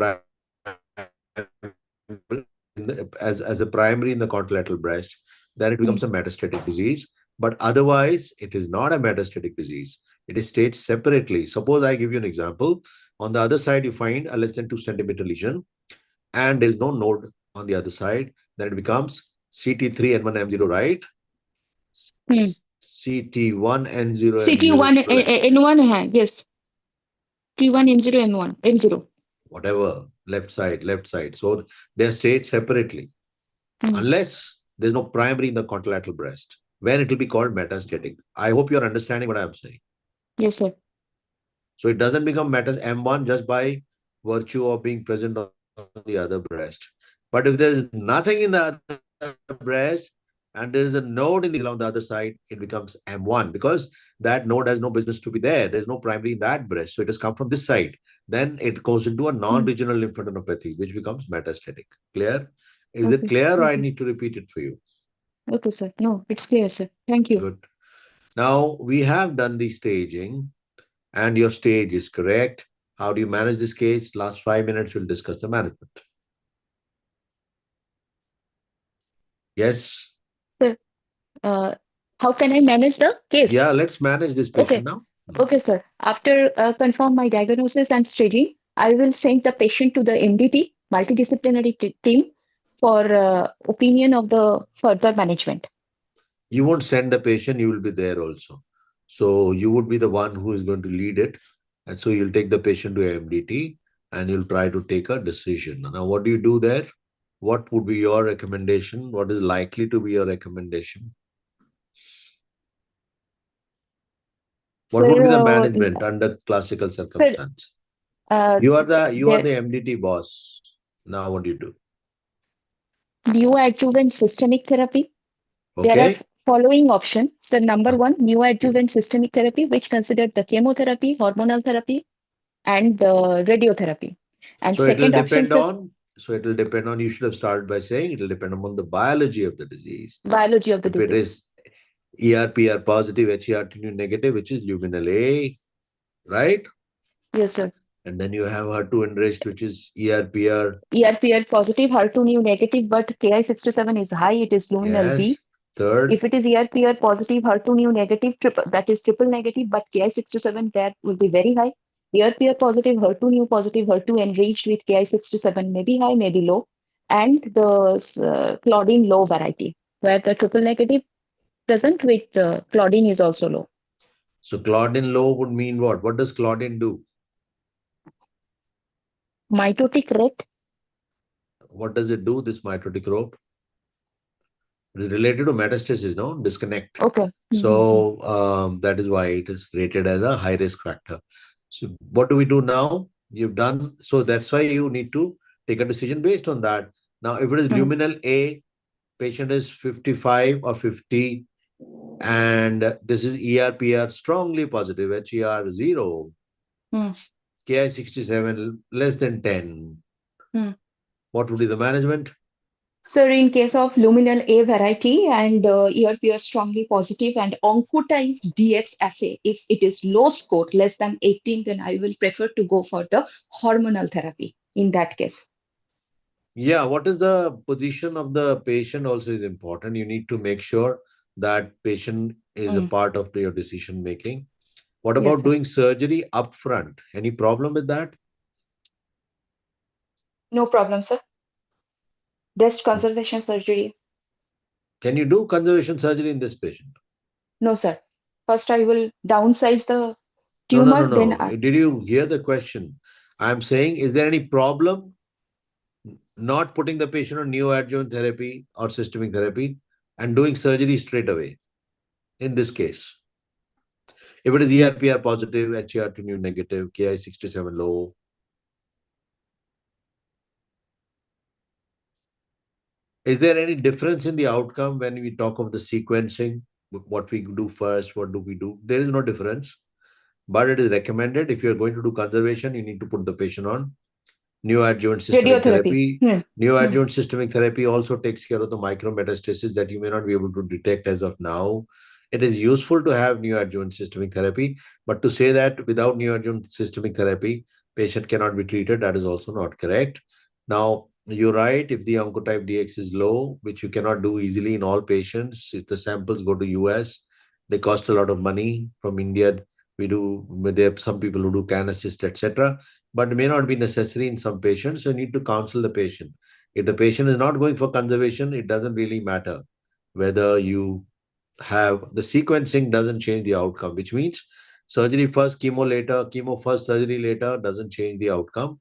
as a primary in the contralateral breast, then it becomes a metastatic Mm. disease. But otherwise, it is not a metastatic disease. It is staged separately. Suppose I give you an example. On the other side, you find a less than 2 centimeter lesion, and there is no node on the other side. Then it becomes CT3N1M0, right? Mm. CT1N0M0, CT1 correct. N1 है. Yes. T1 M0 M1 M0. Whatever, left side. So they are staged separately. Mm. Unless there's no primary in the contralateral breast, when it will be called metastatic. I hope you're understanding what I'm saying. Yes, sir. So it doesn't become metas M1 just by virtue of being present on the other breast. But if there's nothing in the other breast and there is a node in the contralateral on the other side, it becomes M1 because that node has no business to be there. There's no primary in that breast. So it has come from this side. Then it goes into a Mm. non-regional lymphadenopathy, which becomes metastatic. Clear? Is it Okay. clear or I Okay. need to repeat it for you? Okay, sir. No, it's clear, sir. Thank you. Good. Now we have done the staging and your stage is correct. How do you manage this case? Last 5 minutes, we'll discuss the management. Yes? Sir, how can I manage the case? Yeah, let's manage this Okay. patient now. Okay, sir. After confirm my diagnosis and staging, I will send the patient to the MDT, multidisciplinary team, for opinion of the further management. You won't send the patient, you will be there also. So you would be the one who is going to lead it. And so you'll take the patient to MDT and you'll try to take a decision. Now, what do you do there? What would be your recommendation? What is likely to be your recommendation? What would Sir, be the management under classical sir, circumstance? uh, You are there the MDT boss. Now what do you do? neoadjuvant systemic therapy. There are Okay? following options. So number one, Okay. neoadjuvant systemic therapy, which considered the chemotherapy, hormonal therapy, and radiotherapy. And So it will second option, depend sir, on, you should have started by saying it will depend upon the biology of the disease. biology of the If it disease. is ERPR positive, HER2 negative, which is luminal A, right? Yes, sir. And then you have HER2 enriched, which is ERPR. ERPR positive, HER2 neu negative, but Ki67 is high, it is luminal Yes. B. Third. If it is ERPR positive, HER2 neu negative, that is triple negative, but Ki67 that will be very high. ERPR positive, HER2 neu positive, HER2 enriched with Ki67 may be high, may be low. And the Claudine low variety, where the triple negative present with Claudine is also low. So Claudin low would mean what? What does Claudin do? Mitotic rate. What does it do, this mitotic rope? It is related to metastasis, no? Disconnect. Okay. So that is why it is rated as a high risk factor. So what do we do now? You've done, so that's why you need to take a decision based on that. Now, if it is Mm, luminal A, patient is 55 or 50, and this is ERPR strongly positive, HER 0, mm, Ki67 less than 10. mm. What would be the management? Sir, in case of luminal A variety and ERPR strongly positive and oncotype DX assay, if it is low score, less than 18, then I will prefer to go for the hormonal therapy in that case. Yeah, what is the position of the patient also is important. You need to make sure that patient is a Mm, part of your decision making. What yes, about sir. doing surgery upfront? Any problem with that? No problem, sir. Breast conservation surgery. Can you do conservation surgery in this patient? No, sir. First, I will downsize the No, no, no, tumor, then no. Did you hear the question? I'm saying, is there any problem not putting the patient on neoadjuvant therapy or systemic therapy and doing surgery straight away in this case? If it is ERPR positive, HER2 negative, Ki67 low, is there any difference in the outcome when we talk of the sequencing? What we do first, what do we do? There is no difference, but it is recommended if you're going to do conservation, you need to put the patient on neoadjuvant systemic radiotherapy. therapy. Neoadjuvant systemic therapy also takes care of the micrometastasis that you may not be able to detect as of now. It is useful to have neoadjuvant systemic therapy, but to say that without neoadjuvant systemic therapy, patient cannot be treated, that is also not correct. Now, you're right, if the oncotype DX is low, which you cannot do easily in all patients, if the samples go to US, they cost a lot of money. From India, we do, there are some people who do can assist, etc, but may not be necessary in some patients. So you need to counsel the patient. If the patient is not going for conservation, it doesn't really matter whether you have the sequencing doesn't change the outcome, which means surgery first, chemo later, chemo first, surgery later doesn't change the outcome.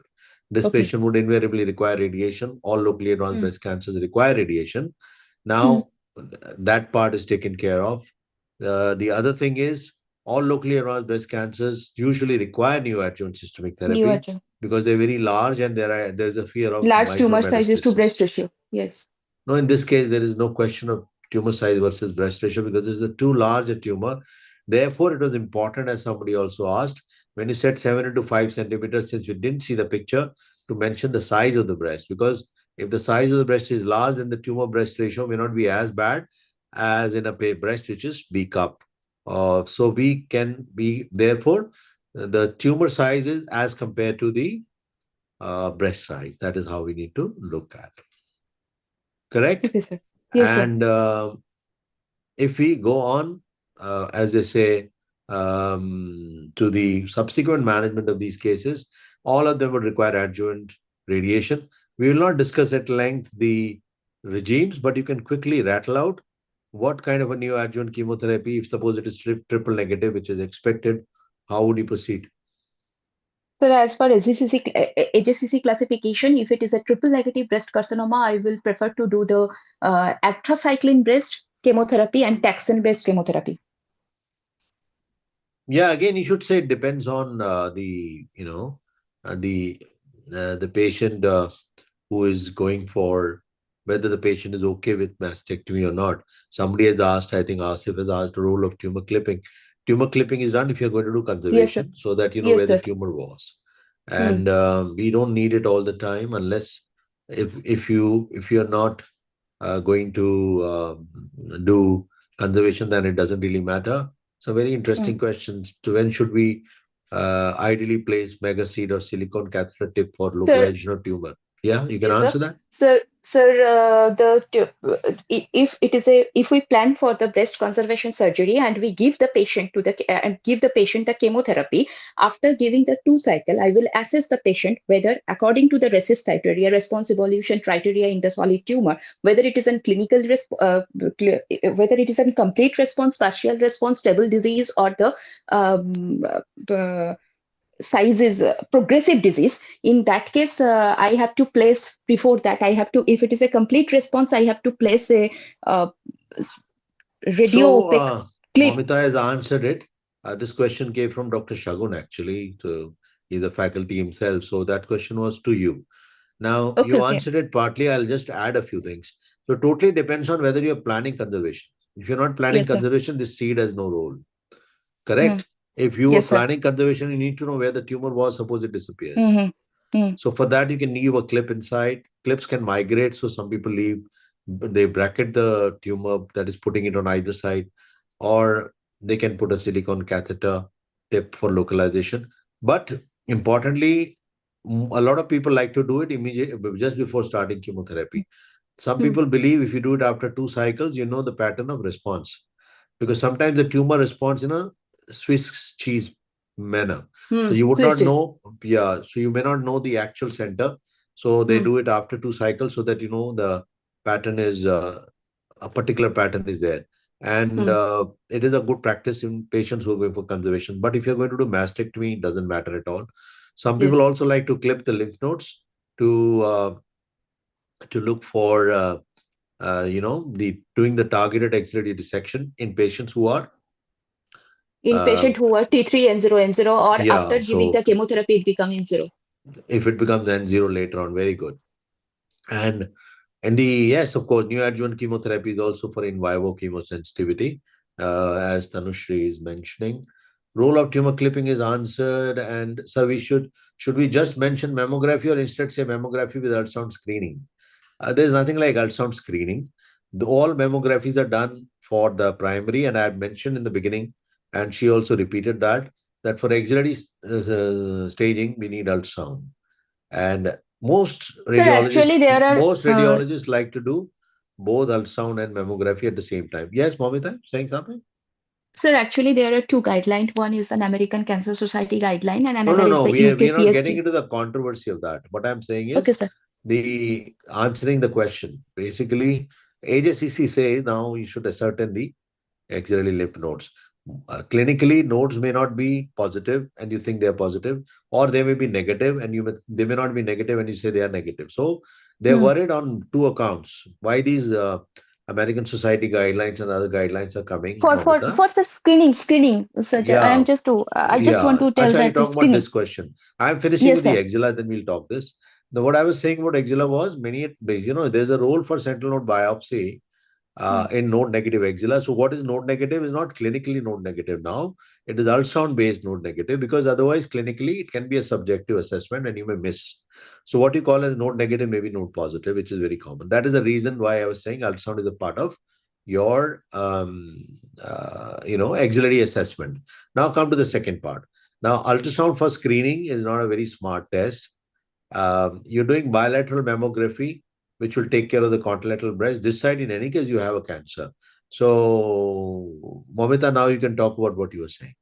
This Okay. patient would invariably require radiation. All locally advanced Mm, breast cancers require radiation. mm, Now, that part is taken care of. The other thing is all locally advanced breast cancers usually require neoadjuvant systemic therapy neoadjuvant. because they're very large and there's a fear of Large tumor sizes to micrometastasis. breast ratio. Yes. No, in this case, there is no question of tumor size versus breast ratio because this is a too large a tumor. Therefore, it was important, as somebody also asked, when you said 7 into 5 centimeters, since we didn't see the picture, to mention the size of the breast. Because if the size of the breast is large, then the tumor breast ratio may not be as bad as in a breast which is B cup. So we can be, therefore, the tumor size is as compared to the breast size. That is how we need to look at. Correct? Okay, sir. Yes, sir. And if we go on, as they say, to the subsequent management of these cases, all of them would require adjuvant radiation. We will not discuss at length the regimes, but you can quickly rattle out what kind of a neoadjuvant chemotherapy, if suppose it is triple negative, which is expected, how would you proceed? So as per AJCC classification, if it is a triple negative breast carcinoma, I will prefer to do the actracycline breast chemotherapy and taxane breast chemotherapy. Yeah, again, you should say it depends on uh, the the patient who is going for whether the patient is okay with mastectomy or not. Somebody has asked, I think Asif has asked the role of tumor clipping. Tumor clipping is done if you're going to do Yes, sir. conservation so that you know Yes, where the sir. tumor was. Hmm. And we don't need it all the time unless if you're not going to do conservation, then it doesn't really matter. So very Hmm. interesting questions. To when should we ideally place mega seed or silicone catheter tip for Sir, localization of tumor? Yeah, you can yes, sir. answer that. If it is if we plan for the breast conservation surgery and we give the patient to the and give the patient the chemotherapy, after giving the 2 cycle, I will assess the patient whether according to the RECIST criteria, response evolution criteria in the solid tumor, whether it is a whether it is a complete response, partial response, stable disease, or the um, uh, size is progressive disease. In that case, I have to place before that, I have to, if it is a complete response, I have to place a uh, radio So opaque clip. Momita has answered it. This question came from Dr. Shagun actually. To he's a faculty himself. So that question was to you. Now Okay, you okay. answered it partly. I'll just add a few things. So totally depends on whether you're planning conservation. If you're not planning Yes, sir. conservation, this seed has no role. Mm. Correct? If you were Yes, sir. planning conservation, you need to know where the tumor was, suppose it disappears. Mm-hmm. Mm. So for that, you can leave a clip inside. Clips can migrate, so some people leave they bracket the tumor, that is putting it on either side, or they can put a silicone catheter tip for localization. But importantly, a lot of people like to do it immediately just before starting chemotherapy. Some Hmm. people believe if you do it after 2 cycles, you know the pattern of response, because sometimes the tumor responds in a Swiss cheese manner. So Hmm. you would Swiss not cheese. know, yeah. So you may not know the actual center. So they Hmm. do it after 2 cycles so that you know the pattern is a particular pattern is there, and Hmm. it is a good practice in patients who are going for conservation. But if you're going to do mastectomy, it doesn't matter at all. Some people Yes. also like to clip the lymph nodes to look for the doing the targeted axillary dissection in patients who are In uh, patient who are T3 N0 M0 or yeah. after giving So the chemotherapy, it becomes N0. if it becomes N0 later on, very good. And yes, of course, neoadjuvant chemotherapy is also for in vivo chemosensitivity, as Tanushri is mentioning. Role of tumor clipping is answered, and so should we just mention mammography or instead say mammography with ultrasound screening? There's nothing like ultrasound screening. All mammographies are done for the primary, and I had mentioned in the beginning, and she also repeated that for axillary staging we need ultrasound. And Sir, actually, there are, most radiologists like to do both ultrasound and mammography at the same time. Yes, Momita, saying something? sir, actually, there are two guidelines. One is an American Cancer Society guideline, and No, another no, is no. the We UK are not getting PST. into the controversy of that. What I'm saying Okay, is sir. the answering the question. Basically, AJCC says now you should ascertain the axillary lymph nodes. Clinically, nodes may not be positive and you think they are positive, or they may be negative and they may not be negative and you say they are negative. So they're Hmm. worried on two accounts. Why these American Society guidelines and other guidelines are coming, Momita? For the screening, sir. Yeah, I just want yeah. to tell Acha, you that the talk about screening. this question. I'm finishing Yes, with the sir. axilla, then we'll talk this. Now, what I was saying about axilla was there's a role for sentinel node biopsy Hmm. in node negative axilla. So what is node negative is not clinically node negative now. It is ultrasound based node negative, because otherwise clinically it can be a subjective assessment and you may miss. So what you call as node negative may be node positive, which is very common. That is the reason why I was saying ultrasound is a part of your axillary assessment. Now come to the second part. Now ultrasound for screening is not a very smart test. You're doing bilateral mammography, which will take care of the contralateral breast. This side, in any case, you have a cancer. So, Momita, now you can talk about what you were saying.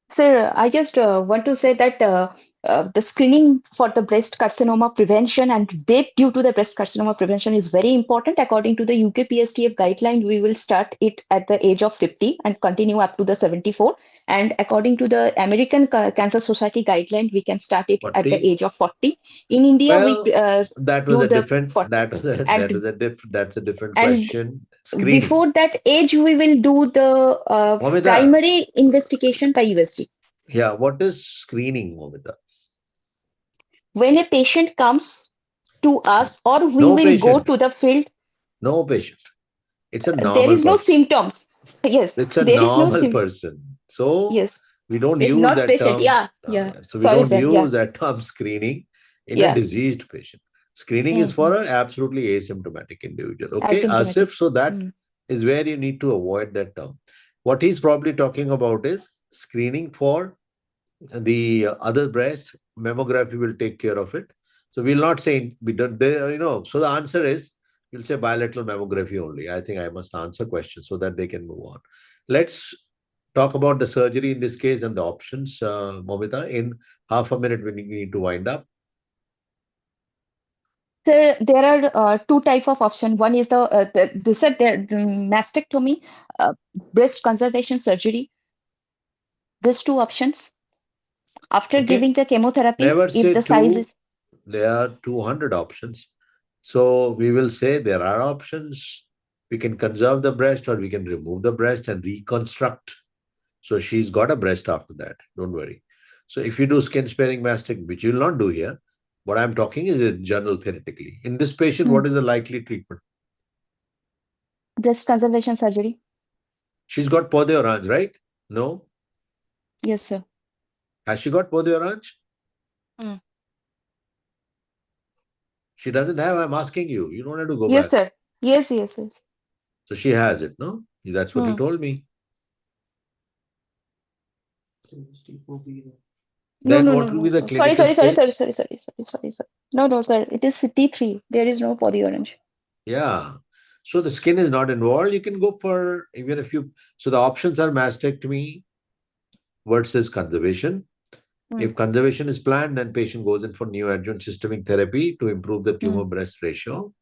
Sir, I just want to say that the screening for the breast carcinoma prevention and death due to the breast carcinoma prevention is very important. According to the UK PSTF guideline, we will start it at the age of 50 and continue up to the 74. And according to the American Cancer Society guideline, we can start it at the 40. age of 40. In India, we Well, that was do a the different 40. And that's a different and question. Screening. before that age, we will do the Momita, primary investigation by USG. yeah, what is screening, Momita? When a patient comes to us or we No will go patient. to the field, No patient. It's a there normal is no person. symptoms. Yes, It's a there is no normal sim. person. So Yes, we don't it's use not that patient. term. Yeah, yeah. So we Sorry, don't sir. Yeah, use that term screening in a yeah. diseased patient. Screening is Mm-hmm. for an absolutely asymptomatic individual. Okay, Asymptomatic. Asif. So that Mm. is where you need to avoid that term. What he's probably talking about is screening for the other breast. Mammography will take care of it. So we'll not say we don't. So the answer is you'll say bilateral mammography only. I think I must answer questions so that they can move on. Let's talk about the surgery in this case and the options, Momita. In half a minute, we need to wind up. There are two type of option. One is the mastectomy, breast conservation surgery. These two options. After Okay. giving the chemotherapy, Never if say the size two. is There are 200 options. So we will say there are options. We can conserve the breast or we can remove the breast and reconstruct. So she's got a breast after that. Don't worry. So if you do skin sparing mastectomy, which you will not do here, what I'm talking is in general theoretically. In this patient, hmm, what is the likely treatment? breast conservation surgery. She's got pode orange, right? No. Yes, sir. Has she got pode orange? Hmm. She doesn't have, I'm asking you. You don't have to go Yes, back. sir. Yes, yes, yes. So she has it, no? That's what you Hmm. told me. No, Then no, what no, will be no, the no. Sorry, clinical sorry, sorry, sorry, stage? sorry, sorry, sorry, sorry, sorry. No, no, sir. It is CT3. There is no polyorange. Yeah. So the skin is not involved. You can go for even if you. So the options are mastectomy versus conservation. Hmm. If conservation is planned, then patient goes in for neoadjuvant systemic therapy to improve the Hmm. tumor breast ratio.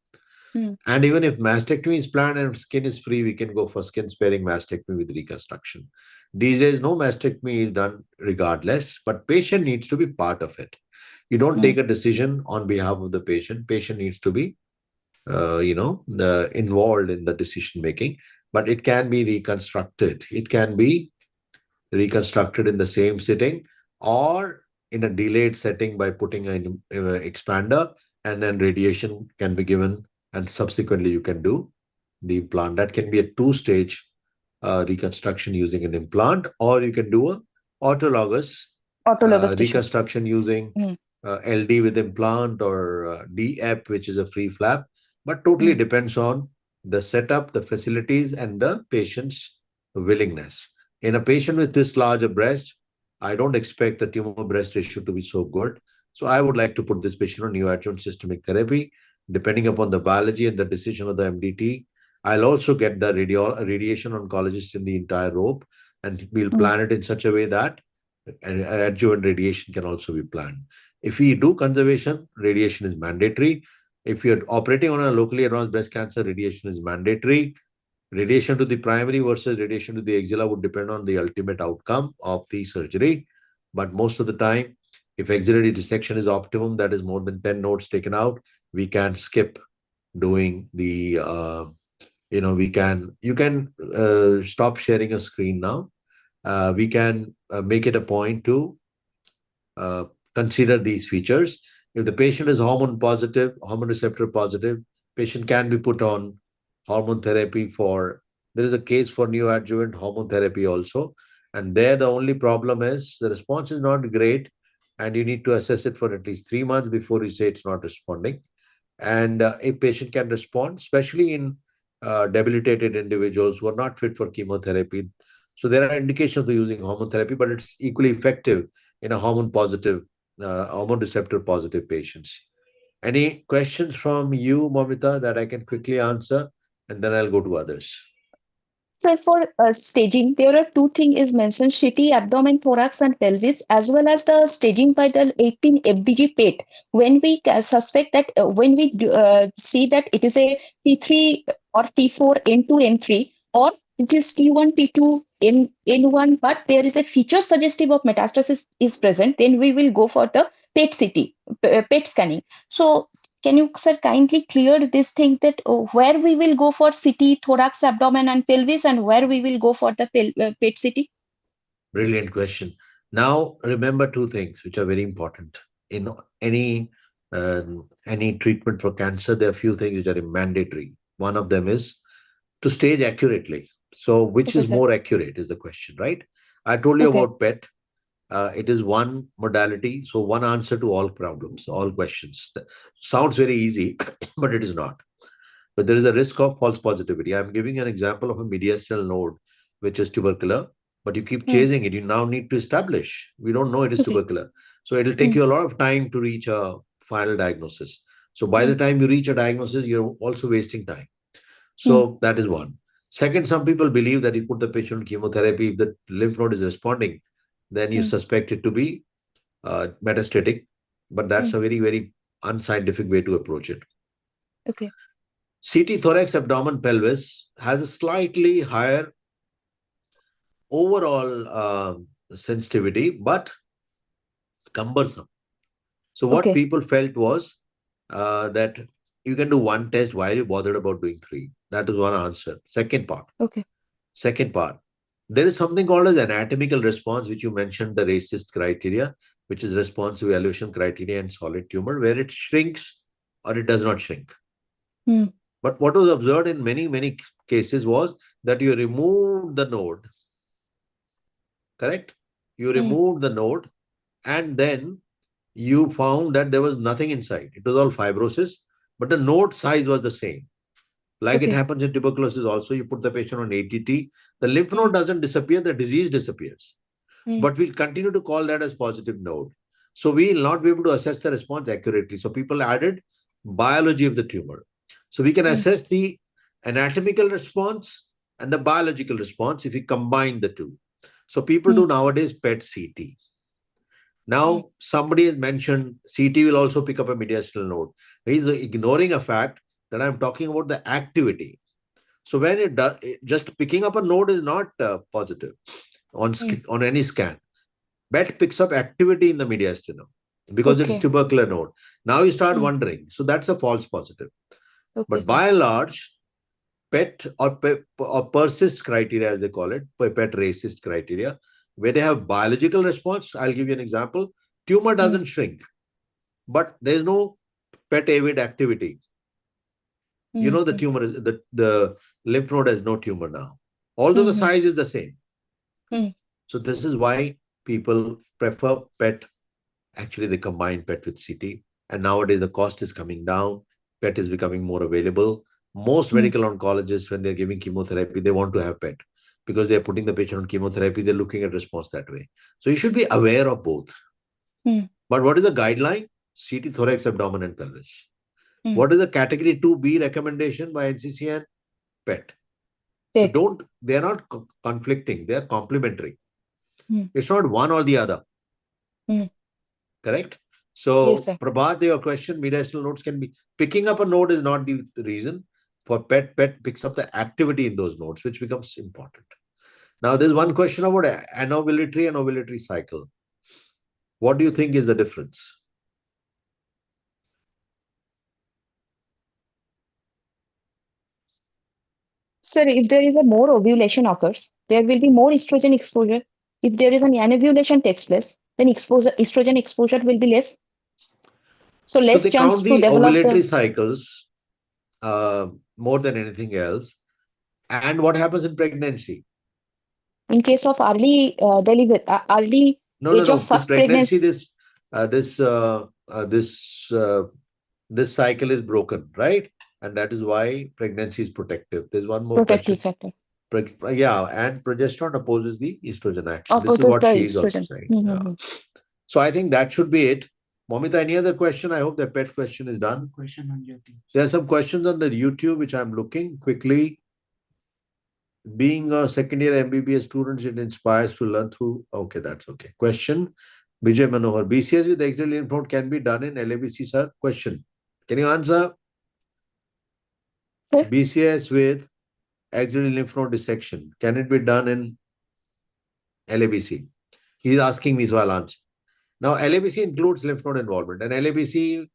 Hmm. And even if mastectomy is planned and skin is free, we can go for skin sparing mastectomy with reconstruction. These days, no mastectomy is done regardless, but patient needs to be part of it. You don't Hmm. take a decision on behalf of the patient. Patient needs to be, involved in the decision making. But it can be reconstructed. It can be reconstructed in the same sitting or in a delayed setting by putting an expander, and then radiation can be given, and subsequently you can do the implant. That can be a two-stage reconstruction using an implant, or you can do a autologous Autologous tissue. reconstruction using Hmm. LD with implant or DF, which is a free flap. But totally Hmm. depends on the setup, the facilities, and the patient's willingness. In a patient with this large a breast, I don't expect the tumor breast ratio to be so good. So I would like to put this patient on neoadjuvant systemic therapy. Depending upon the biology and the decision of the MDT, I'll also get the radiation oncologist in the entire rope, and we'll Hmm. plan it in such a way that adjuvant radiation can also be planned. If we do conservation, radiation is mandatory. If you're operating on a locally advanced breast cancer, radiation is mandatory. Radiation to the primary versus radiation to the axilla would depend on the ultimate outcome of the surgery. But most of the time, if axillary dissection is optimum, that is more than 10 nodes taken out, we can skip doing the, you can stop sharing a screen now. We can make it a point to uh, consider these features. If the patient is hormone positive, hormone receptor positive, patient can be put on hormone therapy for, there is a case for neoadjuvant hormone therapy also. And there the only problem is the response is not great, and you need to assess it for at least 3 months before you say it's not responding. And a patient can respond, especially in debilitated individuals who are not fit for chemotherapy. So there are indications of using hormone therapy, but it's equally effective in a hormone positive, hormone receptor positive patients. Any questions from you, Momita, that I can quickly answer, and then I'll go to others. So for staging, there are two things is mentioned: shitty abdomen, thorax, and pelvis, as well as the staging by the 18 FDG PET. When we suspect that, when we see that it is a T3 or T4 N2 N3, or it is T1 T2 N1, but there is a feature suggestive of metastasis is present, then we will go for the PET scanning. So can you, sir, kindly clear this thing that where we will go for CT, thorax, abdomen, and pelvis, and where we will go for the PET CT? Brilliant question. Now, remember two things which are very important in any any treatment for cancer. There are few things which are mandatory. One of them is to stage accurately. So, which Okay, is sir. more accurate is the question, right? I told you Okay. about PET. It is one modality, so one answer to all problems, all questions. Sounds very easy, but it is not. But there is a risk of false positivity. I'm giving an example of a mediastinal node, which is tubercular, but you keep Hmm. chasing it. You now need to establish. We don't know it is Okay. tubercular. So it'll take Hmm. you a lot of time to reach a final diagnosis. So by Hmm. the time you reach a diagnosis, you're also wasting time. Hmm. So that is one. Second, some people believe that you put the patient on chemotherapy, if the lymph node is responding, then you Hmm. suspect it to be metastatic. But Hmm. that's a very, very unscientific way to approach it. Okay. CT thorax abdomen pelvis has a slightly higher overall sensitivity, but cumbersome. So what Okay. people felt was that you can do one test. Why are you bothered about doing three? That is one answer. Second part. Okay. Second part. There is something called as anatomical response, which you mentioned, the racist criteria, which is response evaluation criteria in solid tumor, where it shrinks or it does not shrink. Hmm. But what was observed in many, many cases was that you removed the node, correct? You Hmm. removed the node, and then you found that there was nothing inside. It was all fibrosis. but the node size was the same. Like it Okay. happens in tuberculosis also, you put the patient on ATT, the lymph node Mm, doesn't disappear, the disease disappears. mm, But we'll continue to call that as positive node. So we will not be able to assess the response accurately. So people added biology of the tumor. So we can mm, assess the anatomical response and the biological response if we combine the two. So people mm, do nowadays PET CT. mm, Now, somebody has mentioned CT will also pick up a mediastinal node. He's ignoring a fact that I'm talking about the activity. So when it does, just picking up a node is not positive mm. on any scan. PET picks up activity in the mediastinum because it's Okay. tubercular node. Now you start Mm, wondering. So that's a false positive. okay, But sir. by and large, PET or persist criteria, as they call it, PET racist criteria, where they have biological response. I'll give you an example. Tumor Mm, doesn't shrink, but there's no PET avid activity. You mm, know the mm, tumor is the lymph node has no tumor now, although the mm, size is the same. mm, So this is why people prefer PET. Actually, they combine PET with CT, and nowadays the cost is coming down. PET is becoming more available. Most mm, medical oncologists, when they're giving chemotherapy, they want to have PET because they're putting the patient on chemotherapy. They're looking at response that way. So you should be aware of both. mm, But what is the guideline? CT thorax, abdomen, and pelvis. mm. What is the category 2B recommendation by NCCN? PET. So Great. don't, they're not conflicting, they're complementary. Mm, It's not one or the other, mm. correct? Yes, So, sir. Prabhat, your question, mediastinal nodes can be picking up a node is not the reason. For PET, PET picks up the activity in those nodes, which becomes important. Now, there's one question about anovulatory and ovulatory cycle. What do you think is the difference? Sir, if there is a more ovulation occurs, there will be more estrogen exposure. If there is an anovulation takes place, then estrogen exposure will be less. So So, less they chance count to the develop ovulatory the, cycles more than anything else. And what happens in pregnancy? in case of early No, no, age no. of In first pregnancy, pregnancy, uh, this uh, uh, this uh, this cycle is broken, right? And that is why pregnancy is protective. There's one more protective question. factor Yeah, and progesterone opposes the estrogen action. This is opposes what the she is also estrogen. saying. Yeah. Mm-hmm. So I think that should be it. Momita, any other question? I hope the pet question is done. Question on YouTube. There are some questions on the YouTube which I'm looking quickly. Being a second year MBBS student, it inspires to learn through. Okay, that's okay. Question. Vijay Manohar. BCS with axial lymph node can be done in LABC, sir? Question. Can you answer? Sir, BCS with axial lymph node dissection. Can it be done in LABC? He's asking me, so I'll answer. Now, LABC includes lymph node involvement, and LABC,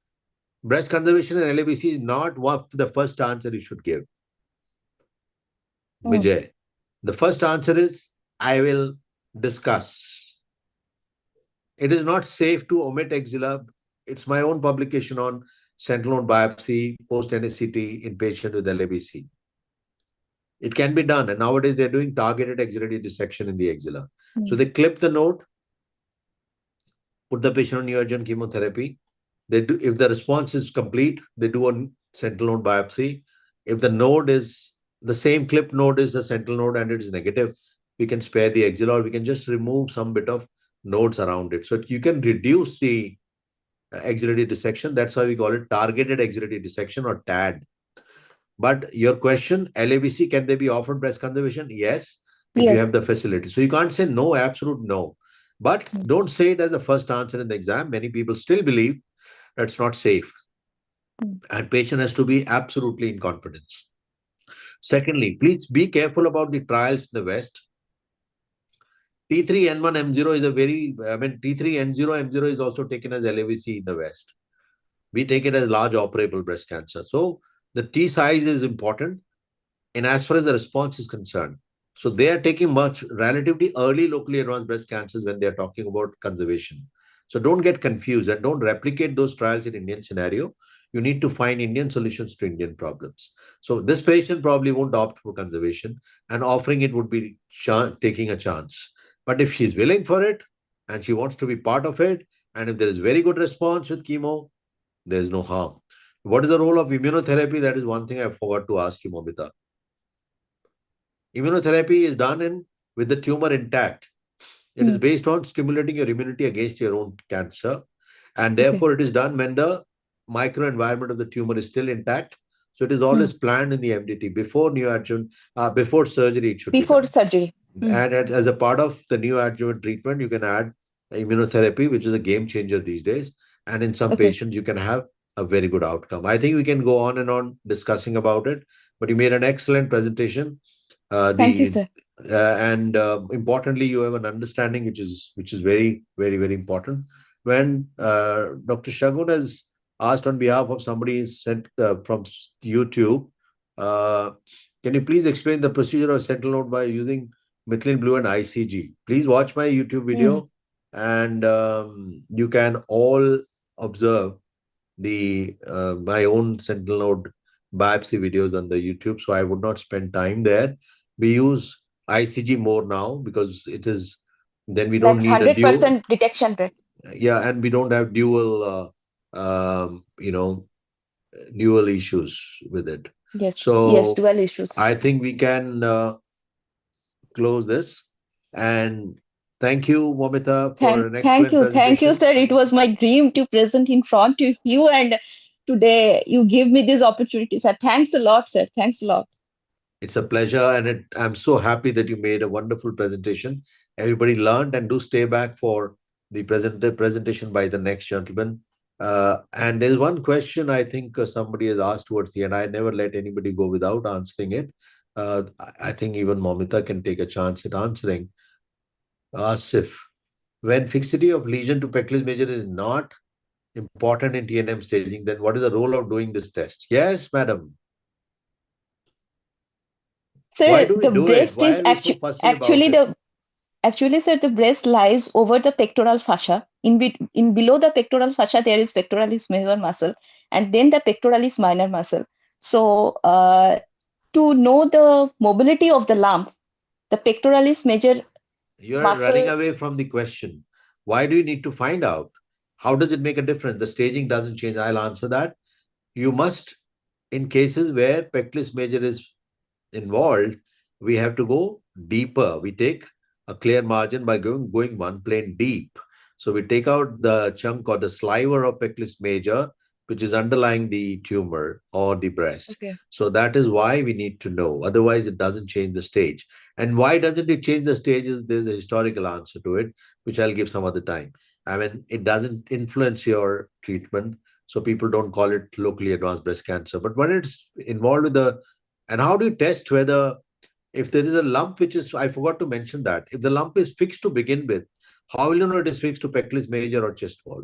breast conservation and LABC is not what the first answer you should give, mm, Vijay. The first answer is I will discuss. It is not safe to omit axilla. It's my own publication on sentinel node biopsy post NSCT in patient with LABC. It can be done, and nowadays they're doing targeted axillary dissection in the axilla. So mm, they clip the node, put the patient on neoadjuvant chemotherapy. They do, if the response is complete, they do a sentinel node biopsy. If the node is the same clip node is the sentinel node and it is negative, we can spare the axilla or we can just remove some bit of nodes around it. So you can reduce the axillary dissection. That's why we call it targeted axillary dissection or TAD. But your question, LABC, can they be offered breast conservation? Yes, if you have yes. the facility. So you can't say no, absolute no. But Mm, don't say it as the first answer in the exam. Many people still believe that's not safe. mm, And patient has to be absolutely in confidence. Secondly, please be careful about the trials in the West. T3N1 M0 is a very, I mean, T3N0 M0 is also taken as LAVC in the West. We take it as large operable breast cancer. So the T size is important. And as far as the response is concerned, so they are taking much relatively early locally advanced breast cancers when they're talking about conservation. So don't get confused and don't replicate those trials in Indian scenario. You need to find Indian solutions to Indian problems. So this patient probably won't opt for conservation, and offering it would be taking a chance. But if she's willing for it and she wants to be part of it, and if there is very good response with chemo, there's no harm. What is the role of immunotherapy? That is one thing I forgot to ask you, Momita. Immunotherapy is done in with the tumor intact. It is Hmm. based on stimulating your immunity against your own cancer, and Okay. therefore it is done when the microenvironment of the tumor is still intact. So it is Hmm. always planned in the MDT before neoadjuvant, before surgery. It should be Before done. surgery. Hmm. And as a part of the neoadjuvant treatment, you can add immunotherapy, which is a game changer these days. And in some Okay. patients, you can have a very good outcome. I think we can go on and on discussing about it, but you made an excellent presentation. Thank you, The sir. and Importantly, you have an understanding which is very very very important. When Dr. Shagun has asked on behalf of somebody sent from YouTube, uh, can you please explain the procedure of sentinel node by using methylene blue and ICG? Please watch my YouTube Hmm. video, and you can all observe the my own sentinel node biopsy videos on the YouTube. So I would not spend time there. We use ICG more now because it is then we don't That's need a dual, 100% detection rate. yeah, and we don't have dual dual issues with it. Yes. Yes. So Dual issues. I think we can close this. And thank you, Momita, for an Thank excellent you. Thank you, presentation. sir. It was my dream to present in front of you, and today you give me this opportunity, sir. Thanks a lot, sir. Thanks a lot. It's a pleasure, and I'm so happy that you made a wonderful presentation. Everybody learned, and do stay back for the presentation by the next gentleman. And there's one question I think somebody has asked towards the end. I never let anybody go without answering it. I think even Momita can take a chance at answering. Asif, when fixity of lesion to Peckley's major is not important in TNM staging, then what is the role of doing this test? Yes, madam. Why Sir, do we the do it? breast Why is are we so fussy about actually it? the actually, sir, the breast lies over the pectoral fascia. In below the pectoral fascia, there is pectoralis major muscle, and then the pectoralis minor muscle. So, to know the mobility of the lump, the pectoralis major You're running muscle. away from the question. Why do you need to find out? How does it make a difference? The staging doesn't change. I'll answer that. You must, in cases where pectoralis major is involved, we have to go deeper. We take a clear margin by going one plane deep. So we take out the chunk or the sliver of pectoralis major, which is underlying the tumor or the breast. Okay. So that is why we need to know. Otherwise, it doesn't change the stage. And why doesn't it change the stages? There's a historical answer to it, which I'll give some other time. I mean, it doesn't influence your treatment. So people don't call it locally advanced breast cancer. But when it's involved with the and how do you test whether if there is a lump which is, I forgot to mention that, if the lump is fixed to begin with, how will you know it is fixed to pectoralis major or chest wall?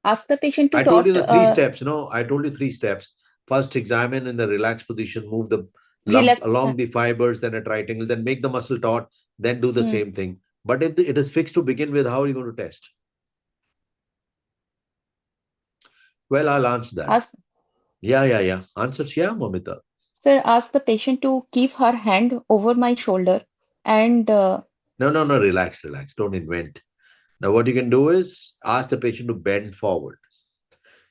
Ask the patient to I told you dot the three steps, I told you three steps. First, examine in the relaxed position, move the lump relax. along the fibers, then a triangle, then make the muscle taut, then do the Hmm. same thing. But if it is fixed to begin with, how are you going to test? Well, I'll answer that. Ask Yeah. Answers, yeah, Momita. Sir, ask the patient to keep her hand over my shoulder and No, relax. Don't invent. Now, what you can do is ask the patient to bend forward.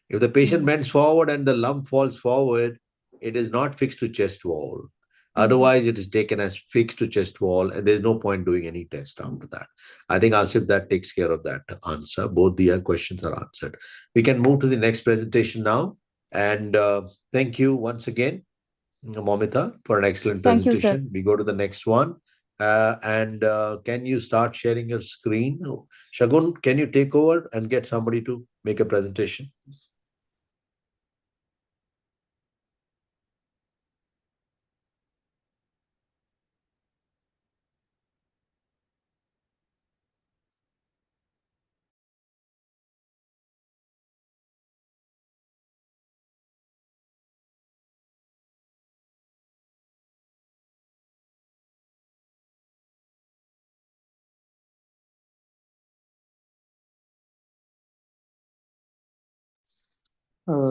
If the patient hmm, bends forward and the lump falls forward, it is not fixed to chest wall. hmm. Otherwise, it is taken as fixed to chest wall, and there's no point doing any test after that. I think Asif that takes care of that answer. Both the questions are answered. We can move to the next presentation now. And thank you once again, Momita, for an excellent Thank you, sir. presentation. We go to the next one. And can you start sharing your screen? Shagun, can you take over and get somebody to make a presentation?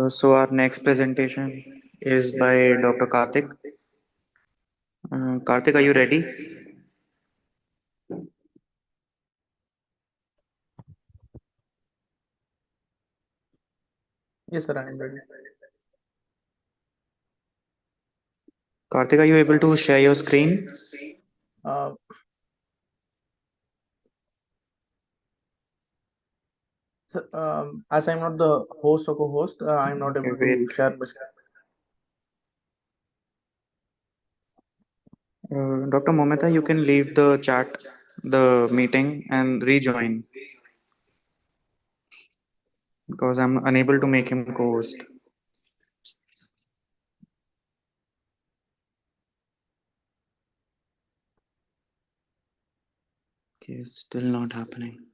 So our next presentation is by Dr. Karthik. Karthik, are you ready? Yes, sir, I am ready. Karthik, are you able to share your screen? Uh, so, as I'm not the host or co-host, I'm not Okay, able wait. to share my screen. Dr. Momita, you can leave the chat, the meeting, and rejoin because I'm unable to make him co-host. Okay, still not happening.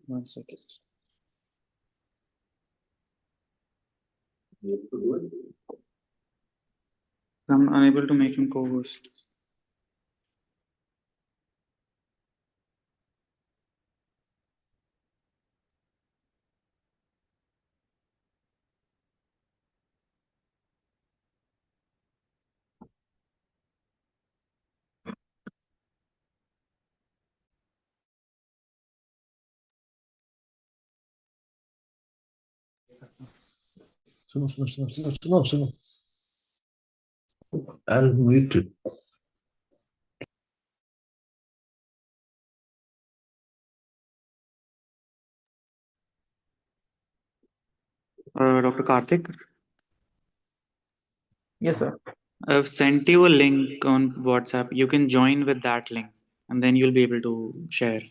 One second. I'm unable to make him co-host. Suno. I'll mute it. Dr. Karthik, Yes, sir. I've sent you a link on WhatsApp. You can join with that link and then you'll be able to share.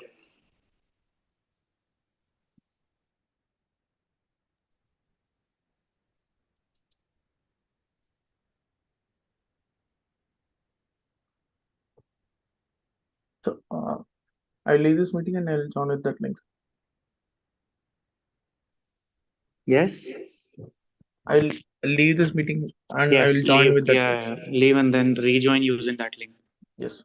So, I'll leave this meeting and I'll join with that link. Yes? I'll leave this meeting and I Yes, will join leave. with that link. Yeah, leave and then rejoin using that link. Yes.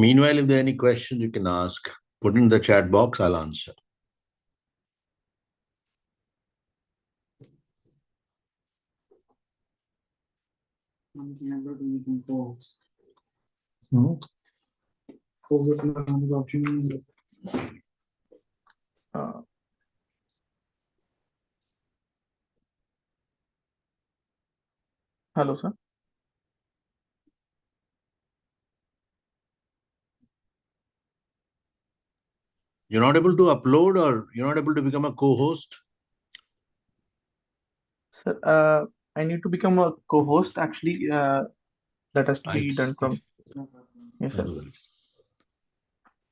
Meanwhile, if there are any questions, you can ask. Put in the chat box, I'll answer. Hmm? Uh, Hello, sir. You're not able to upload or you're not able to become a co-host? Sir, I need to become a co-host. Actually, that has to I be done from. Yes, sir.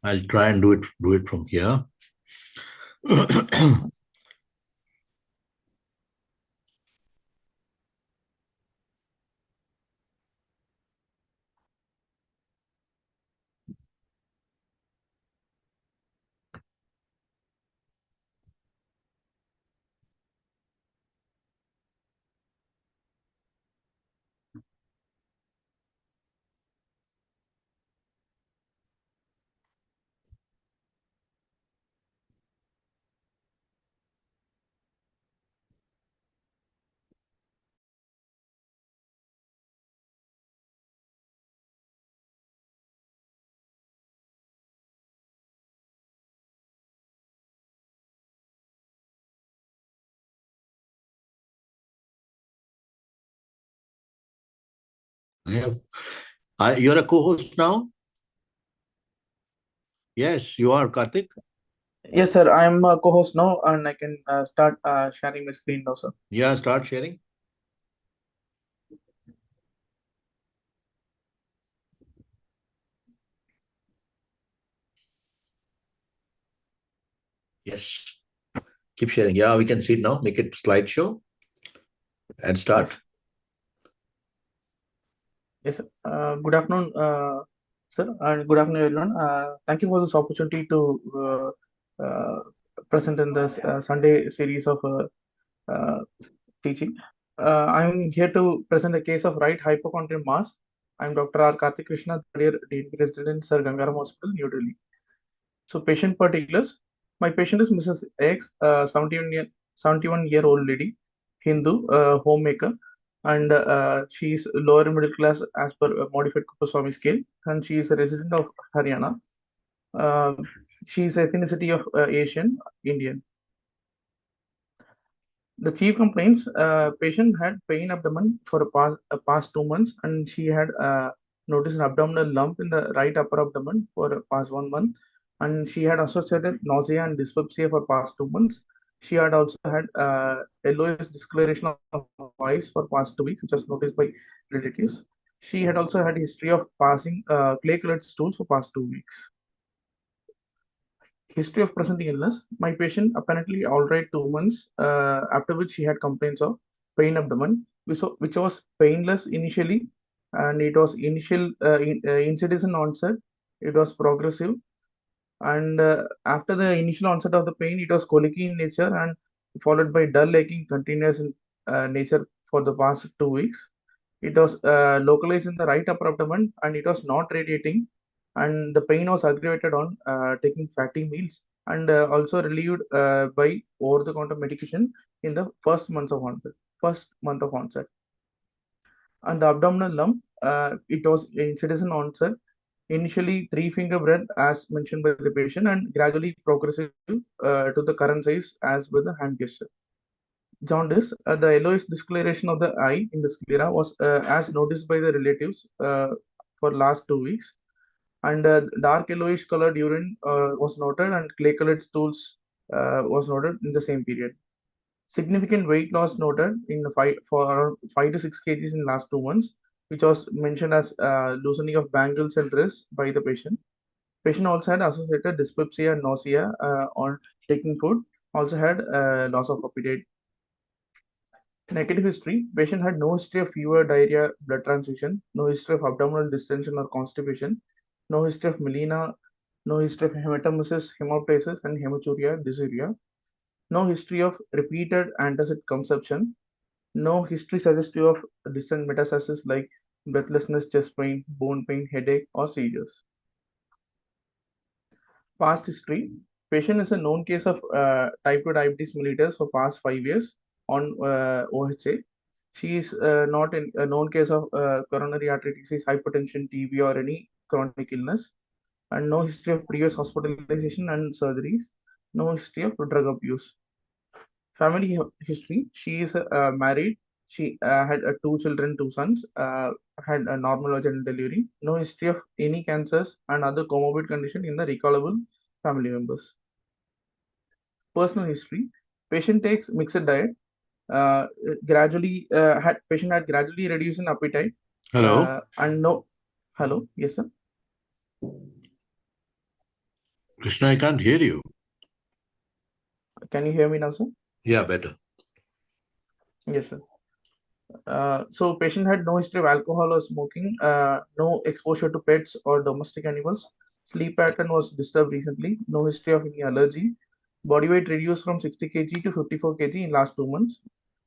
I'll try and do it from here. Yeah. You're a co-host now? Yes, you are, Karthik. Yes, sir. I am a co-host now, and I can start sharing my screen now, sir. Yeah, start sharing. Yes. Keep sharing. Yeah, we can see it now. Make it slideshow and Yes, start. yes. Sir. Good afternoon, sir, and good afternoon, everyone. Thank you for this opportunity to present in this Sunday series of uh, teaching. I'm here to present a case of right hypochondrial mass. I'm Dr. R. Karthik Krishna, third year Dean Resident, Sir Gangaram Hospital, New Delhi. So patient particulars. My patient is Mrs. X, 71-year-old lady, Hindu, homemaker, and she is lower middle class as per modified Kuppaswamy scale, and she is a resident of Haryana. Uh, she is ethnicity of Asian Indian. The chief complaints: patient had pain abdomen for past 2 months, and she had noticed an abdominal lump in the right upper abdomen for past 1 month, and she had associated nausea and dyspepsia for past 2 months. She had also had yellowish discoloration of eyes for past 2 weeks, which was noticed by relatives. She had also had history of passing clay-colored stools for past 2 weeks. History of presenting illness. My patient apparently all right 2 months, after which she had complaints of pain abdomen, which was painless initially, and it was incision onset. It was progressive, and after the initial onset of the pain, it was colicky in nature and followed by dull aching continuous in nature for the past 2 weeks. It was localized in the right upper abdomen and it was not radiating, and the pain was aggravated on taking fatty meals and also relieved by over-the-counter medication in the first month of onset. And the abdominal lump, it was incision onset, initially three-finger breadth as mentioned by the patient, and gradually progressive to the current size as with the hand gesture. Jaundice, the yellowish discoloration of the eye in the sclera was as noticed by the relatives for last 2 weeks, and dark yellowish colored urine was noted, and clay colored stools was noted in the same period. Significant weight loss noted in the for around 5 to 6 kgs in last 2 months, which was mentioned as loosening of bangles and wrists by the patient. Patient also had associated dyspepsia and nausea on taking food. Also had loss of appetite. Negative history: patient had no history of fever, diarrhea, blood transfusion, no history of abdominal distension or constipation, no history of melena, no history of hematemesis, hemoptysis, and hematuria, dysuria, no history of repeated antacid consumption, no history suggestive of distant metastasis like breathlessness, chest pain, bone pain, headache, or seizures. Past history: patient is a known case of type 2 diabetes mellitus for past 5 years on OHA. She is not in a known case of coronary artery disease, hypertension, TB, or any chronic illness, and no history of previous hospitalization and surgeries, no history of drug abuse. Family history: she is married. She had two children, two sons, had a normal vaginal delivery, no history of any cancers and other comorbid condition in the recallable family members. Personal history: patient takes mixed diet, gradually had patient had gradually reduced in appetite, Hello. and no. Hello, yes sir. Krishna, I can't hear you. Can you hear me now, sir? Yeah, better. Yes sir. So patient had no history of alcohol or smoking, no exposure to pets or domestic animals. Sleep pattern was disturbed recently. No history of any allergy. Body weight reduced from 60 kg to 54 kg in last 2 months.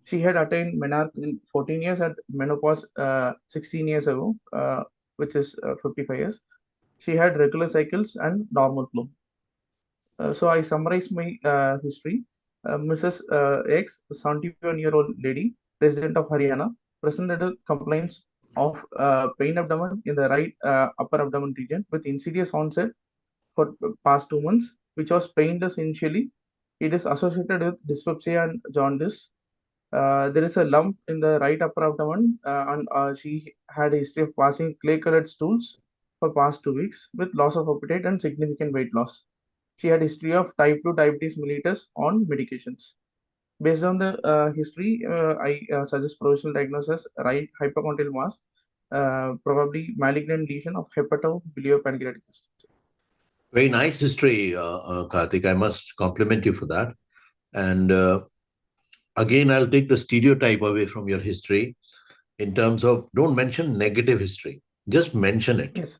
She had attained menarche in 14 years at menopause 16 years ago, which is 55 years. She had regular cycles and normal flow. So I summarize my history. Mrs. X, 71-year-old lady, resident of Haryana, presented complaints of pain abdomen in the right upper abdomen region with insidious onset for past 2 months, which was painless initially. It is associated with dyspepsia and jaundice. There is a lump in the right upper abdomen, and she had a history of passing clay-colored stools for past 2 weeks with loss of appetite and significant weight loss. She had history of type 2 diabetes mellitus on medications. Based on the history, I suggest provisional diagnosis: right hypochondrial mass, probably malignant lesion of hepatobiliopancreatic system. Very nice history, Karthik. I must compliment you for that. And again, I'll take the stereotype away from your history in terms of don't mention negative history, just mention it. Yes,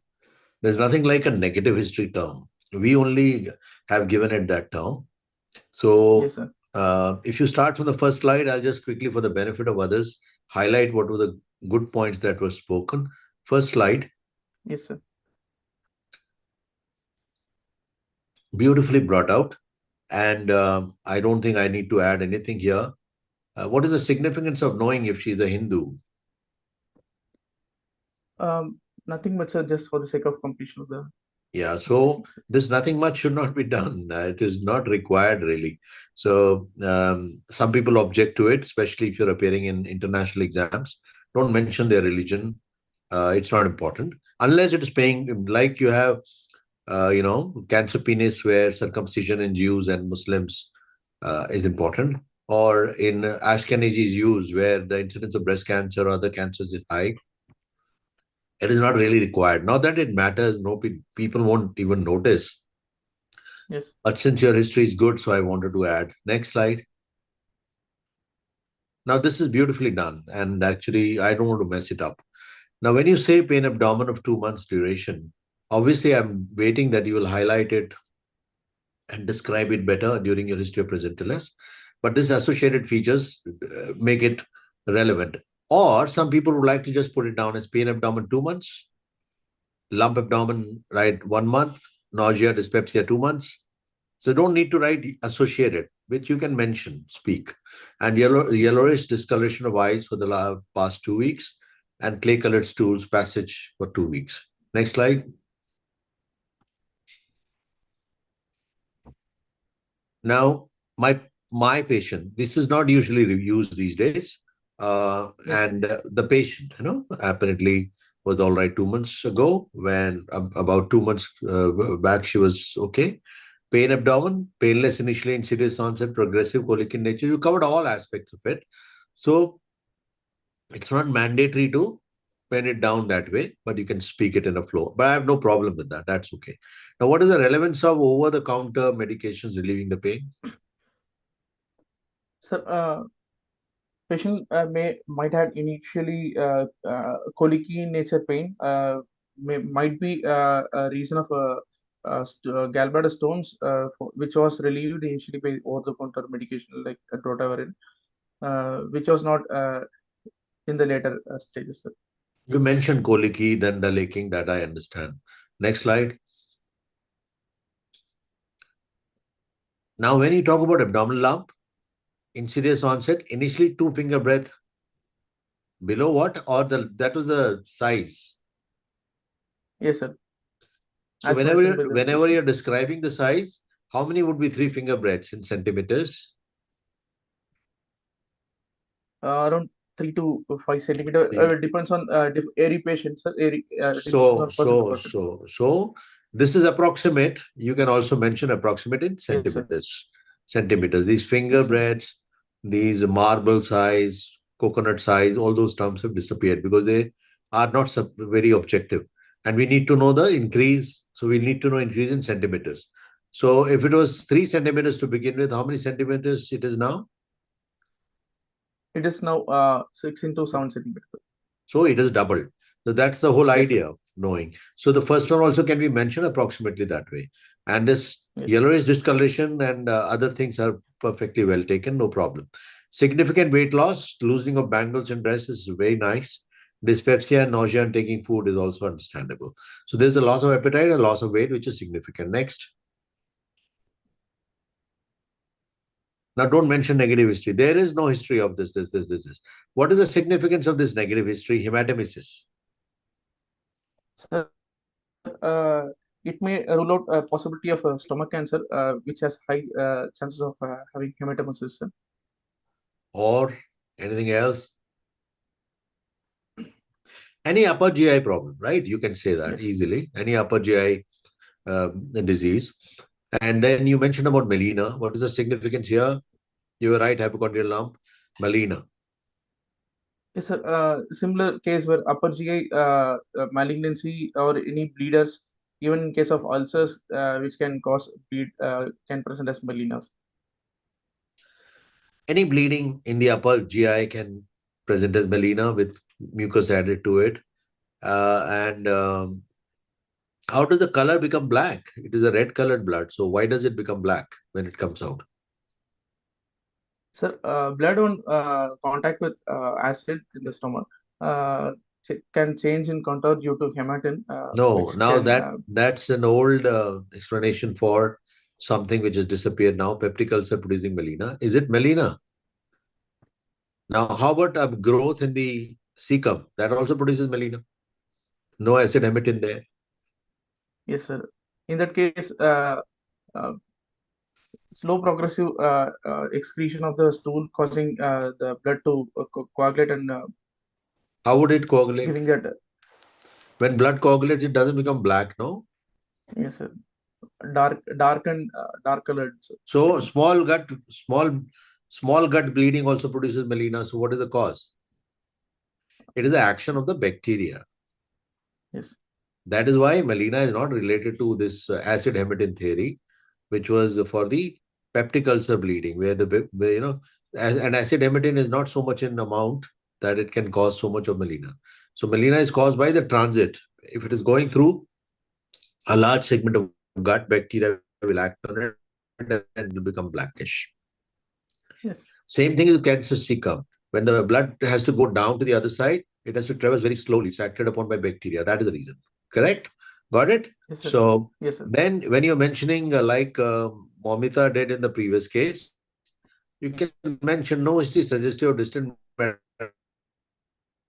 There's nothing like a negative history term. We only have given it that term. So, yes, sir. if you start from the first slide, I'll just quickly, for the benefit of others, highlight what were the good points that were spoken. First slide, Yes, sir. beautifully brought out. And I don't think I need to add anything here. What is the significance of knowing if she's a Hindu? Nothing much, sir, just for the sake of completion of the Yeah, so presentation, sir. this nothing much should not be done. It is not required really. So some people object to it, especially if you're appearing in international exams. Don't mention their religion. It's not important unless it is paying, like you have, cancer penis where circumcision in Jews and Muslims is important, or in Ashkenazis use where the incidence of breast cancer or other cancers is high. It is not really required. Not that it matters. No people won't even notice. Yes, But since your history is good, so I wanted to add. Next slide. Now this is beautifully done, and actually I don't want to mess it up. Now, when you say pain abdomen of 2 months duration, obviously I'm waiting that you will highlight it and describe it better during your history of presentalist. But this associated features make it relevant. Or some people would like to just put it down as pain abdomen 2 months, lump abdomen, right, 1 month, nausea, dyspepsia 2 months. So don't need to write associated, which you can mention, speak. And yes, sir. yellowish discoloration of eyes for the past 2 weeks, and clay-colored stools passage for 2 weeks. Next slide. Now, my patient, this is not usually used these days, Yes, and the patient, apparently was all right 2 months ago. When about 2 months back, she was okay. Pain abdomen, painless initially, insidious onset, progressive, colic in nature. You covered all aspects of it. So it's not mandatory to pen it down that way, but you can speak it in a flow. But I have no problem with that. That's okay. Now, what is the relevance of over-the-counter medications relieving the pain? sir. Patient might have initially colicky in nature pain. Might be a reason of gallbladder stones, which was relieved initially by over-the-counter medication like rotavirine, which was not in the later stages, sir. You mentioned colicky, then the leaking, that I understand. Next slide. Now, when you talk about abdominal lump, insidious onset, initially 2 finger breadth below what? Or that was the size. Yes, sir. So As whenever mentioned by you're, the whenever patient, you're describing the size, how many would be 3 finger breadths in centimeters? around 3 to 5 centimeter. Depends on every patient, sir. Depends So, on person to so, person. so, so this is approximate. You can also mention approximate in Yes, sir. centimeters. Centimeters. These finger Yes, sir. breadths, these marble size, coconut size, all those terms have disappeared because they are not very objective. And we need to know the increase. So we need to know increase in centimeters. So if it was 3 centimeters to begin with, how many centimeters it is now? It is now 6 into 7 centimeters. So it is doubled. So that's the whole Yes, sir. idea of knowing. So the first one also can be mentioned approximately that way. And this Yes, sir. yellowish discoloration and other things are perfectly well taken, no problem. Significant weight loss, loosening of bangles and dress is very nice. Dyspepsia, nausea, and taking food is also understandable. So there's a loss of appetite, a loss of weight, which is significant. Next. Now, don't mention negative history. There is no history of this. What is the significance of this negative history? Hematemesis. Sir, it may rule out a possibility of stomach cancer, which has high chances of having hematemesis, sir. Or anything else? Any upper GI problem, right? You can say that Yes. easily. Any upper GI disease. And then you mentioned about melena. What is the significance here? You were right, hypochondrial lump, melena. Yes, sir. Similar case where upper GI malignancy or any bleeders, even in case of ulcers, which can cause bleed, can present as melinas. Any bleeding in the upper GI can present as melena with mucus added to it. And how does the color become black? It is a red colored blood. So why does it become black when it comes out? Sir, blood on contact with acid in the stomach can change in contour due to hematin, No, which now can that's an old explanation for something which has disappeared now. Peptic ulcer producing melena. Is it melena? Now, how about growth in the cecum? That also produces melena. No acid hematin there. yes, sir. In that case, uh, slow progressive excretion of the stool causing the blood to coagulate and How would it coagulate? giving that When blood coagulates, it doesn't become black, no? yes, sir. Dark and dark colored So segments. small gut bleeding also produces melena. So what is the cause? It is the action of the bacteria. Yes, That is why melena is not related to this acid hematin theory, which was for the peptic ulcer bleeding, where an acid hematin is not so much in amount that it can cause so much of melena. So melena is caused by the transit. If it is going through a large segment of gut, bacteria will act on it and it will become blackish. yes, Same thing is cancer cecum. When the blood has to go down to the other side, it has to traverse very slowly. It's acted upon by bacteria. That is the reason. Correct? Got it? yes, sir. So Yes, sir. then when you're mentioning Momita did in the previous case, you can mention no history suggestive of distant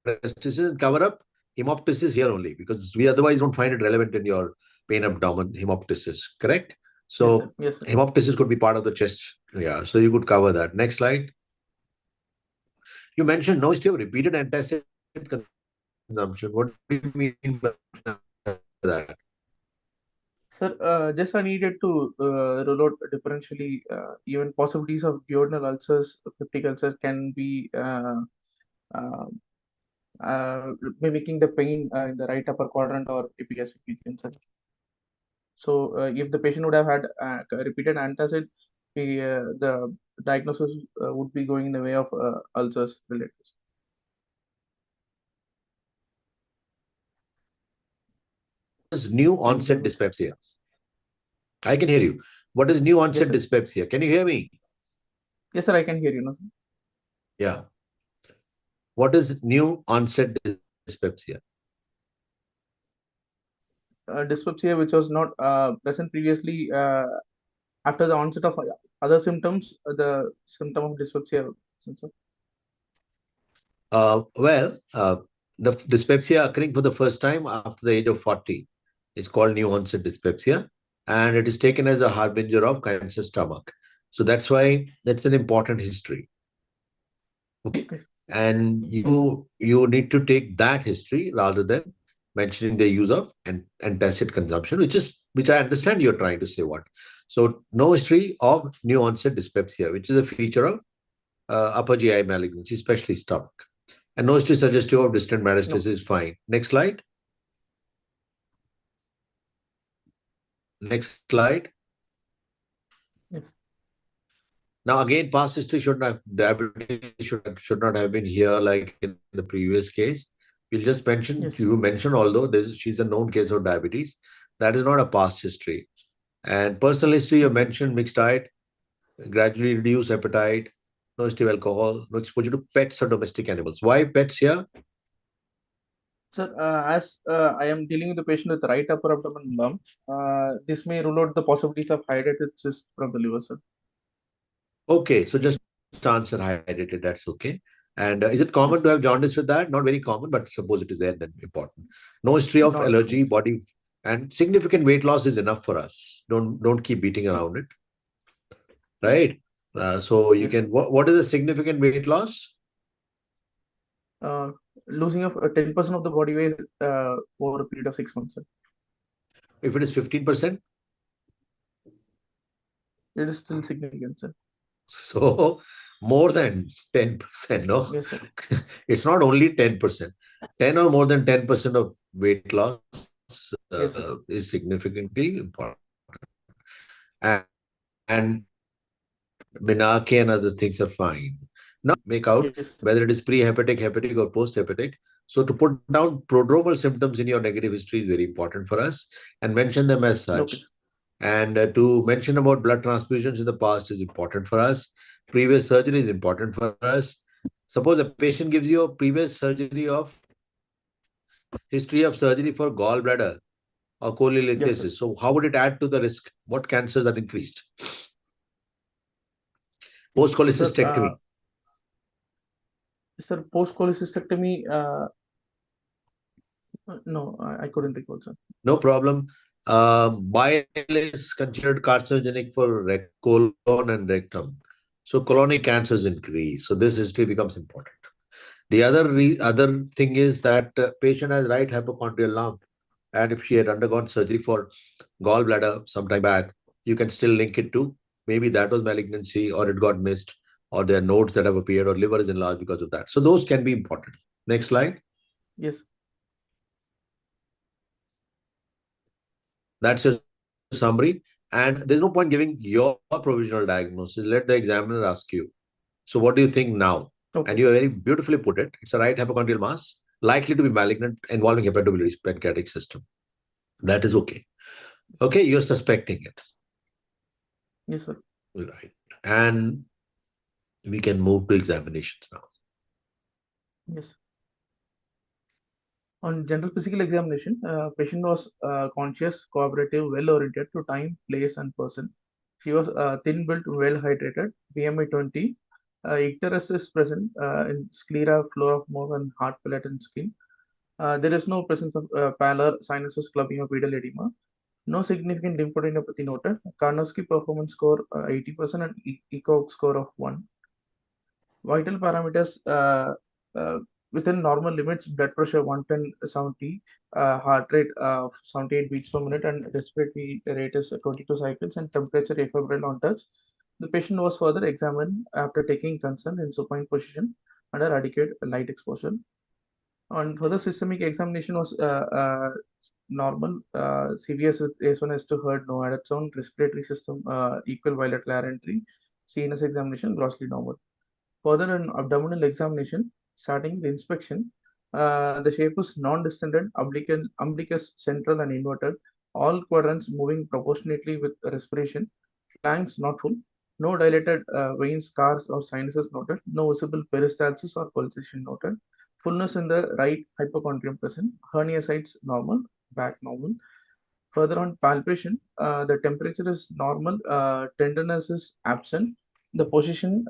metastasis and cover up hemoptysis here only because we otherwise don't find it relevant in your pain abdomen hemoptysis. Correct? So hemoptysis could Yes, be sir. part of Yes, the sir. chest. Yeah, so you could cover that. Next slide. You mentioned no history of repeated antacid consumption. What do you mean by that? Sir, just I needed to rule out differentially. Even possibilities of duodenal ulcers, peptic ulcers can be uh, uh, mimicking the pain in the right upper quadrant or epigastric region, sir. So, if the patient would have had repeated antacid, the diagnosis would be going in the way of ulcers related. What is new Thank onset you. dyspepsia? I can hear you. What is new Yes, onset sir. dyspepsia? Can you hear me? Yes, sir. I can hear you now, sir. Yeah. What is new onset dyspepsia? Dyspepsia, which was not present previously, after the onset of other symptoms, the symptom of dyspepsia. Sir. Well, the dyspepsia occurring for the first time after the age of 40 is called new onset dyspepsia, and it is taken as a harbinger of cancer stomach. So that's why that's an important history. Okay. Okay. And Yes, sir. you need to take that history rather than mentioning the use of antacid consumption, which I understand you're trying to say what. So no history of new onset dyspepsia, which is a feature of upper GI malignancy, especially stomach. And no history suggestive of distant No. metastasis is fine. Next slide. Next slide. Yes. Now again, past history should not diabetes should not have been here like in the previous case. We'll just mention Yes. you mentioned although she's a known case of diabetes, that is not a past history. And personal history you Yes. mentioned mixed diet, gradually reduced appetite, no history of alcohol, no exposure to pets or domestic animals. Why pets here? Sir, as I am dealing with the patient with right upper abdomen lump, this may rule out the possibilities of hydrated cyst from the liver, sir. Okay, so just answer hydrated, that's okay. And is it common to have Yes. jaundice with that? Not very common, but suppose it is there, then important. No history of Not allergy, yes. body, and significant weight loss is enough for us. Don't keep beating around it, right? So you Yes, sir. can. What is a significant weight loss? Uh, Losing of 10% of the body weight over a period of 6 months, sir. If it is 15%, It is still significant, sir. So more than 10%, no? Yes, sir. It's not only 10%. 10 or more than 10% of weight loss is Yes, sir. significantly important. And menarche and other things are fine. Now we have to make out Yes, sir. whether it is pre-hepatic, hepatic, or post-hepatic. So to put down prodromal symptoms in your negative history is very important for us and mention them as Okay, such. And to mention about blood transfusions in the past is important for us. Previous surgery is important for us. Suppose a patient gives you a previous surgery of history of surgery for gallbladder or sir. cholelithiasis. Yes, So sir. how would it add to the risk? What cancers are increased? Post Sir, cholecystectomy. sir, post cholecystectomy. No, I couldn't recall, sir. No problem. Bile is considered carcinogenic for colon and rectum. So colonic cancers increase. So this history becomes important. The other thing is that patient has right hypochondrial lump, and if she had undergone surgery for gallbladder sometime back, you can still link it to maybe that was malignancy or it got missed or there are nodes that have appeared or liver is enlarged because of that. So those can be important. Next slide. Yes, That's your summary. And there's no point giving your provisional diagnosis. Let the examiner ask you. So what do you think now? And you okay. have very beautifully put it. It's a right hypochondrial mass, likely to be malignant, involving hepatobiliary pancreatic system. That is okay. Okay, you're suspecting it. Yes, sir. Right. And we can move to examinations now. Yes. On general physical examination, patient was conscious, cooperative, well-oriented to time, place, and person. She was thin-built, well-hydrated, BMI 20. Icterus is present in sclera, floor of mouth, and heart, palate, and skin. There is no presence of pallor, sinuses, clubbing, or pedal edema. No significant lymphadenopathy noted. Karnowski performance score 80% and ECOG score of 1. Vital parameters within normal limits: blood pressure 110/70, heart rate 78 beats per minute, and respiratory rate is 22 cycles, and temperature ephemeral on touch. The patient was further examined after taking consent in supine position under adequate light exposure. On further systemic examination was normal, CVS with S1 S2 heard no added sound, respiratory system equal bilateral entry, CNS examination grossly normal. Further, an abdominal examination, starting the inspection, the shape is non-distended, umbilicus central and inverted, all quadrants moving proportionately with respiration, flanks not full, no dilated veins, scars, or sinuses noted, no visible peristalsis or pulsation noted, fullness in the right hypochondrium present, hernia sites normal, back normal. Further on palpation, the temperature is normal, tenderness is absent, the position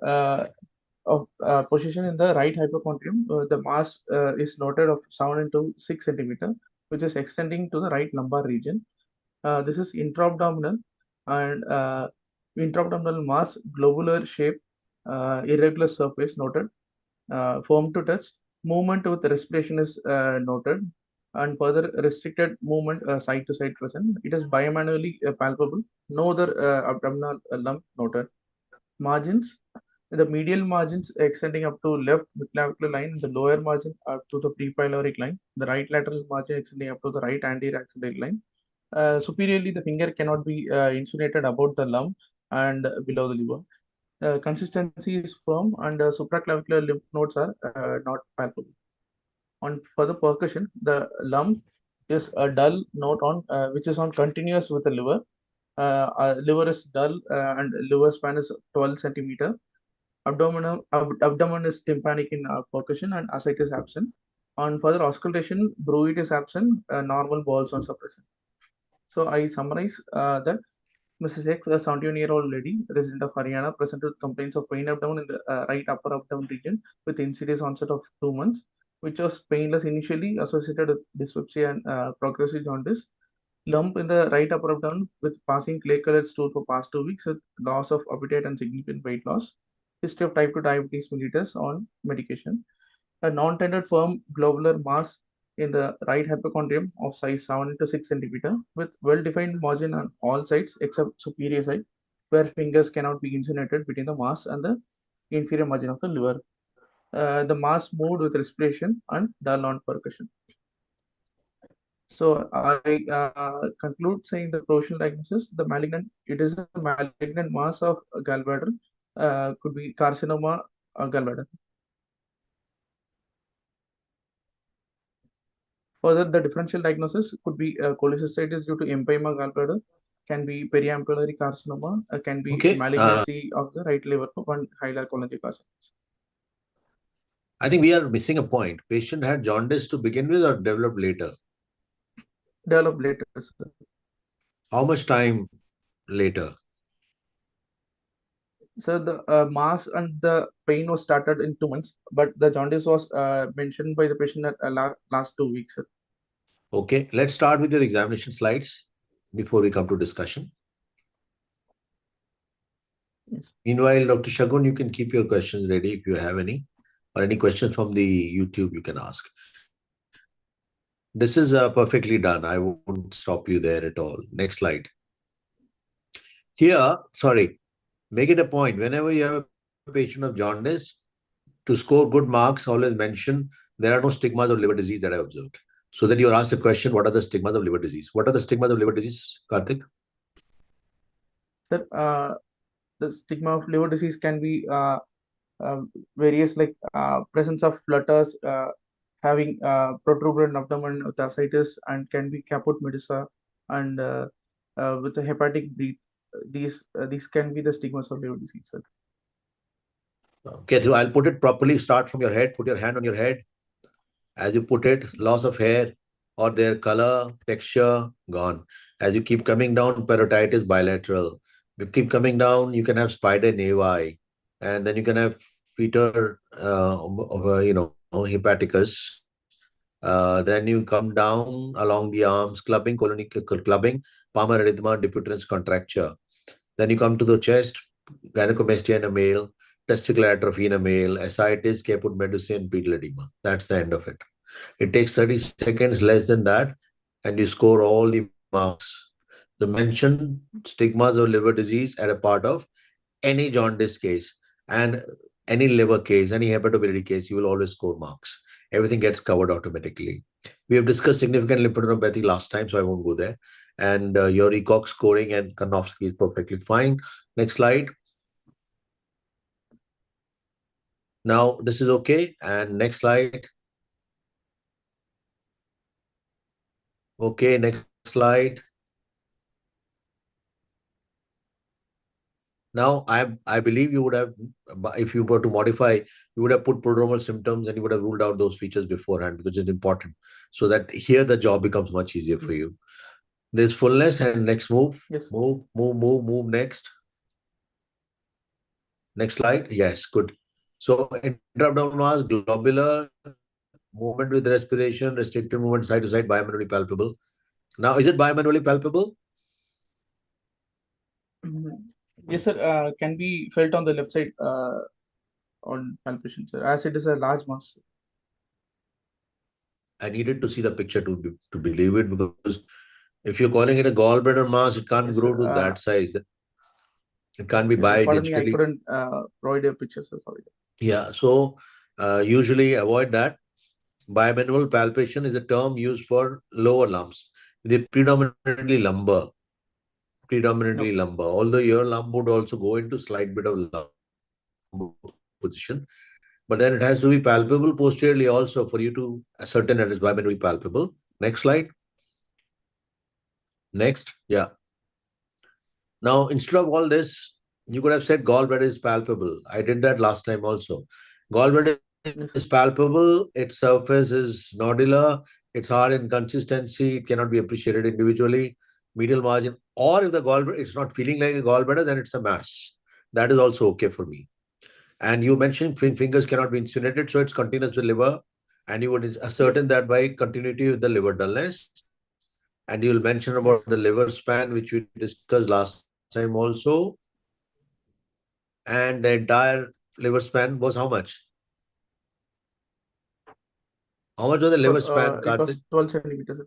in the right hypochondrium, the mass is noted of 7 into 6 centimeter, which is extending to the right lumbar region. This is intra-abdominal and intra-abdominal mass, globular shape, irregular surface noted, firm to touch. Movement with respiration is noted, and further restricted movement side to side present. It is bimanually palpable. No other abdominal lump noted. Margins, the medial margins extending up to left midclavicular line, the lower margin up to the prepyloric line, the right lateral margin extending up to the right anterior axillary line. Superiorly, the finger cannot be insulated about the lump and below the liver. Consistency is firm, and supraclavicular lymph nodes are not palpable. On further percussion, the lump is a dull node on which is on continuous with the liver. Liver is dull and liver span is 12 centimeter. Abdomen is tympanic in percussion and ascites is absent. On further auscultation, bruit is absent. Normal balls are suppressant. So I summarize that Mrs. X, a 71-year-old lady, resident of Haryana, presented with complaints of pain abdomen in the right upper abdomen region with insidious onset of 2 months, which was painless initially, associated with dyspepsia and progressive jaundice. Lump in the right upper abdomen with passing clay-colored stool for past 2 weeks with loss of appetite and significant weight loss. History of type 2 diabetes mellitus on medication. A non-tended firm globular mass in the right hypochondrium of size 7 to 6 centimeter with well-defined margin on all sides except superior side. where fingers cannot be insinuated between the mass and the inferior margin of the liver. The mass moved with respiration and dull on percussion. So I conclude saying the provisional diagnosis, it is a malignant mass of gallbladder, could be carcinoma gallbladder. Further, the differential diagnosis could be cholecystitis due to empyema gallbladder, can be periampullary carcinoma, can be Okay. malignancy of the right liver and hilar cholangiocarcinoma. I think we are missing a point. Patient had jaundice to begin with or developed later? Developed later, sir. How much time later? So the mass and the pain was started in 2 months, but the jaundice was mentioned by the patient at last 2 weeks, sir. Okay, let's start with your examination slides before we come to discussion. Yes. Meanwhile, Dr. Shagun, you can keep your questions ready if you have any, or any questions from the YouTube you can ask. This is perfectly done. I won't stop you there at all. Next slide. Here, sorry, make it a point. Whenever you have a patient of jaundice, to score good marks, always mention there are no stigmas of liver disease that I observed. So that you're asked a question, what are the stigmas of liver disease? What are the stigmas of liver disease, Karthik? Sir, the stigma of liver disease can be various, like presence of flutters, having protuberant abdomen with ascites, and can be caput medusa, and with a hepatic bleed. These can be the stigmas of liver disease, sir. Okay, so I'll put it properly. Start from your head. Put your hand on your head. As you put it, loss of hair or their color, texture, gone. As you keep coming down, parotitis bilateral. You keep coming down, you can have spider nevi, and then you can have fetor, hepaticus. Then you come down along the arms, clubbing, clubbing, palmar erythema, deputrans contracture. Then you come to the chest, gynecomastia in a male, testicular atrophy in a male, ascites, caput medusae, and pedal edema. That's the end of it. It takes 30 seconds, less than that, and you score all the marks. The mentioned stigmas of liver disease are a part of any jaundice case and any liver case, any hepatobiliary case, you will always score marks. Everything gets covered automatically. We have discussed significant lymphadenopathy last time, so I won't go there. And your ECOG scoring and Karnofsky is perfectly fine. Next slide. Now, this is okay. And next slide. Okay, next slide. Now, I believe you would have, if you were to modify, you would have put prodromal symptoms and you would have ruled out those features beforehand because it's important. So that here the job becomes much easier for you. There's fullness and next move. Yes. Move next. Next slide. Yes, good. So intra-abdominal mass, globular, movement with respiration, restricted movement side to side, bimanually palpable. Now, is it bimanually palpable? Yes, sir. Can be felt on the left side on palpation, sir, as it is a large mass. I needed to see the picture to believe it, because if you're calling it a gallbladder mass, it can't Yes, grow sir. to that size. It can't be Yes, sir. Pardon me, I digitally. couldn't provide a picture, sir. Sorry. Yeah, so usually avoid that. Bimanual palpation is a term used for lower lumps. They're predominantly lumbar. Okay. Although your lump would also go into slight bit of lumbar position, but then it has to be palpable posteriorly also for you to ascertain that it's bimanually palpable. Next slide. Next. Yeah. Now, instead of all this, you could have said gallbladder is palpable. I did that last time also. Gallbladder is Yes. palpable. Its surface is nodular. It's hard in consistency. It cannot be appreciated individually. Medial margin. Or if the gallbladder it's not feeling like a gallbladder, then it's a mass. That is also okay for me. And you mentioned fingers cannot be insinuated, so it's continuous with liver. And you would ascertain that by continuity with the liver dullness. And you will mention about Yes. the liver span, which we discussed last time also. And the entire liver span was how much? How much was the liver span, It Karthik? was 12 centimeters, sir.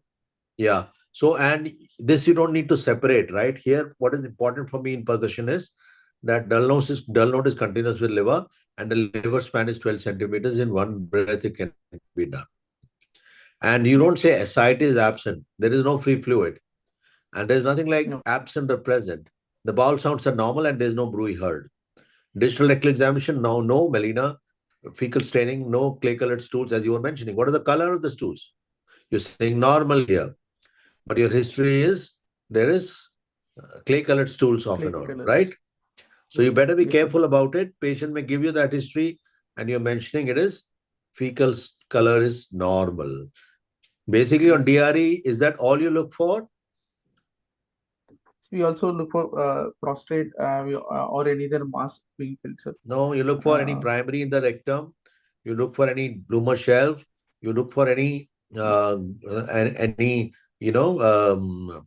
Yeah. So, and this you don't need to separate, right? Here, what is important for me in percussion is that dull note is continuous with liver, and the liver span is 12 centimeters. In one breath, it can be done. And you don't say ascites is absent. There is no free fluid. And there's nothing like No. absent or present. The bowel sounds are normal and there's no bruit heard. Digital rectal examination, now no melena, fecal staining, no clay-colored stools, as you were mentioning. What is the color of the stools? You're saying normal here, but your history is there is clay-colored stools off Clay and on, color. right? So you Yes. better be Yes, sir. careful about it. Patient may give you that history, and you're mentioning it is fecal color is normal. Basically, on Yes. DRE, is that all you look for? We also look for prostate or any other mass being filled, sir. No, you look for any primary in the rectum. You look for any bloomer shelf. You look for any any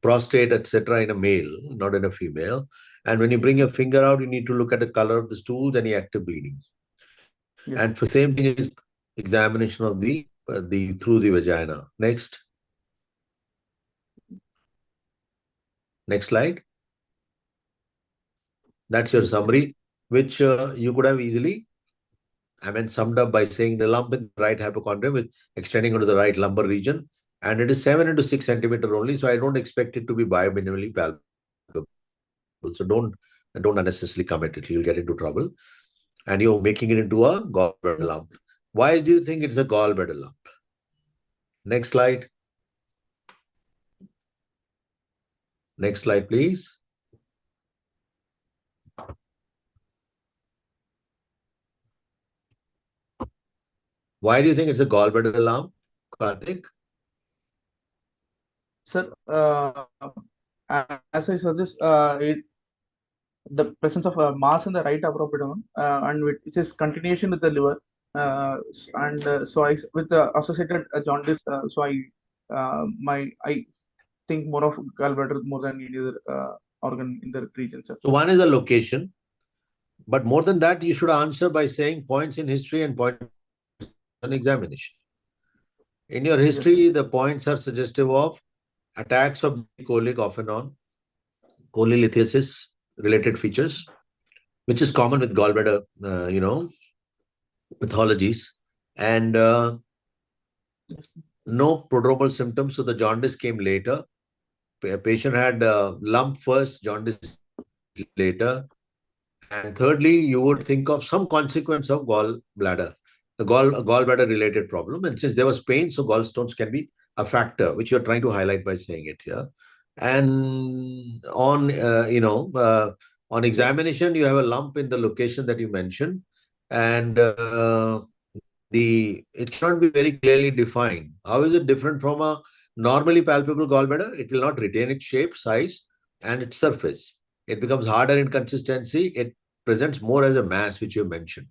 prostate, etc. in a male, not in a female. And when you Yes, bring sir. your finger out, you need to look at the color of the stools, any active bleeding. Yes. And for same thing is examination of the through the vagina. Next slide. That's your Yes. Yes. summary, which you could have easily, I mean, summed up by saying the lump in the right hypochondrium is extending into the right lumbar region, and it is 7 into 6 centimeter only. So I don't expect it to be biominimally palpable. So don't unnecessarily commit it. You'll get into trouble, and you're making it into a gallbladder lump. Why do you think it's a gallbladder lump? Next slide. Next slide, please. Why do you think it's a gallbladder lump, Karthik? Sir, as I suggest, the presence of mass in the right upper abdomen and which is continuation with the liver, and so I with the associated jaundice. So I think more of gallbladder more than any other organ in the region, sir. So one is a location, but more than that, you should answer by saying points in history and points on examination. In your history, Yes, the sir. points are suggestive of attacks of the colic off and on, cholelithiasis related features, which is common with gallbladder, pathologies, and Yes, no prodromal symptoms. So the jaundice came later. Patient had lump first, jaundice later. And thirdly, you would think of some yes, consequence of gallbladder, gallbladder related problem. And since there was pain, so gallstones can be a factor, which you're trying to highlight by saying it here. And on examination, you have a lump in the location that you mentioned, and it cannot be very clearly defined. How is it different from a normally palpable gallbladder? It will not retain its shape, size, and its surface. It becomes harder in consistency. It presents more as a mass, which you mentioned.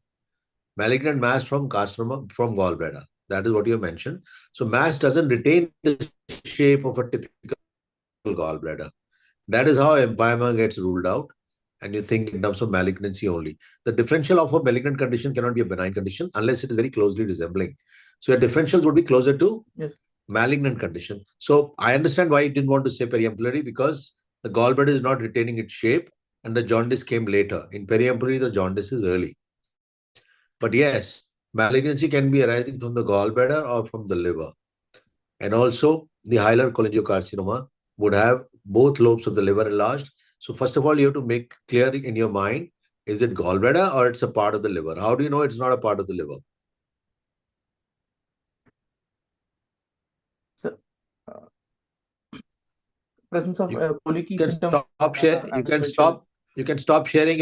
Malignant mass from carcinoma from gallbladder. That is what you mentioned. So mass doesn't retain the shape of a typical gallbladder. That is how empyema gets ruled out, and you think in terms of malignancy only. The differential of a malignant condition cannot be a benign condition unless it is very closely resembling. So your differentials would be closer to yes, malignant condition. So I understand why you didn't want to say periampullary, because the gallbladder is not retaining its shape and the jaundice came later. In periampullary, the jaundice is early. But yes, malignancy can be arising from the gallbladder or from the liver. And also, the hilar cholangiocarcinoma would have both lobes of the liver enlarged. So first of all, you have to make clear in your mind, is it gallbladder or it's a part of the liver? How do you know it's not a part of the liver? sir. Uh, presence of You can colicky stop symptoms, share. as mentioned. You can stop sharing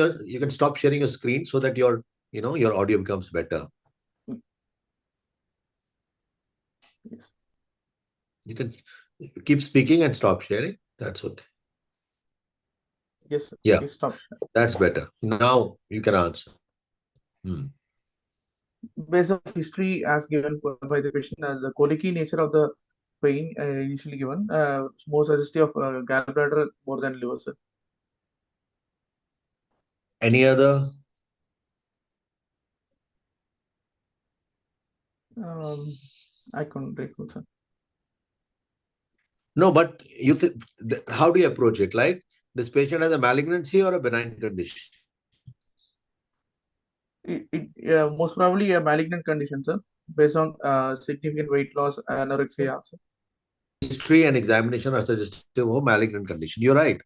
your screen so that your audio becomes better. Mm, yes, You can keep speaking and stop sharing. That's okay. yes, sir. Yeah, Yes, stop. that's better. Now you can answer. Based on history as given by the patient, the colicky nature of the pain initially given, more suggestive of gallbladder more than liver, sir. Any other? Um, I couldn't recall, sir. No, but how do you approach it? Like this patient has a malignancy or a benign condition? Most probably a malignant condition, sir, based on significant weight loss, anorexia. Sir. History and examination are suggestive of a malignant condition. You're right.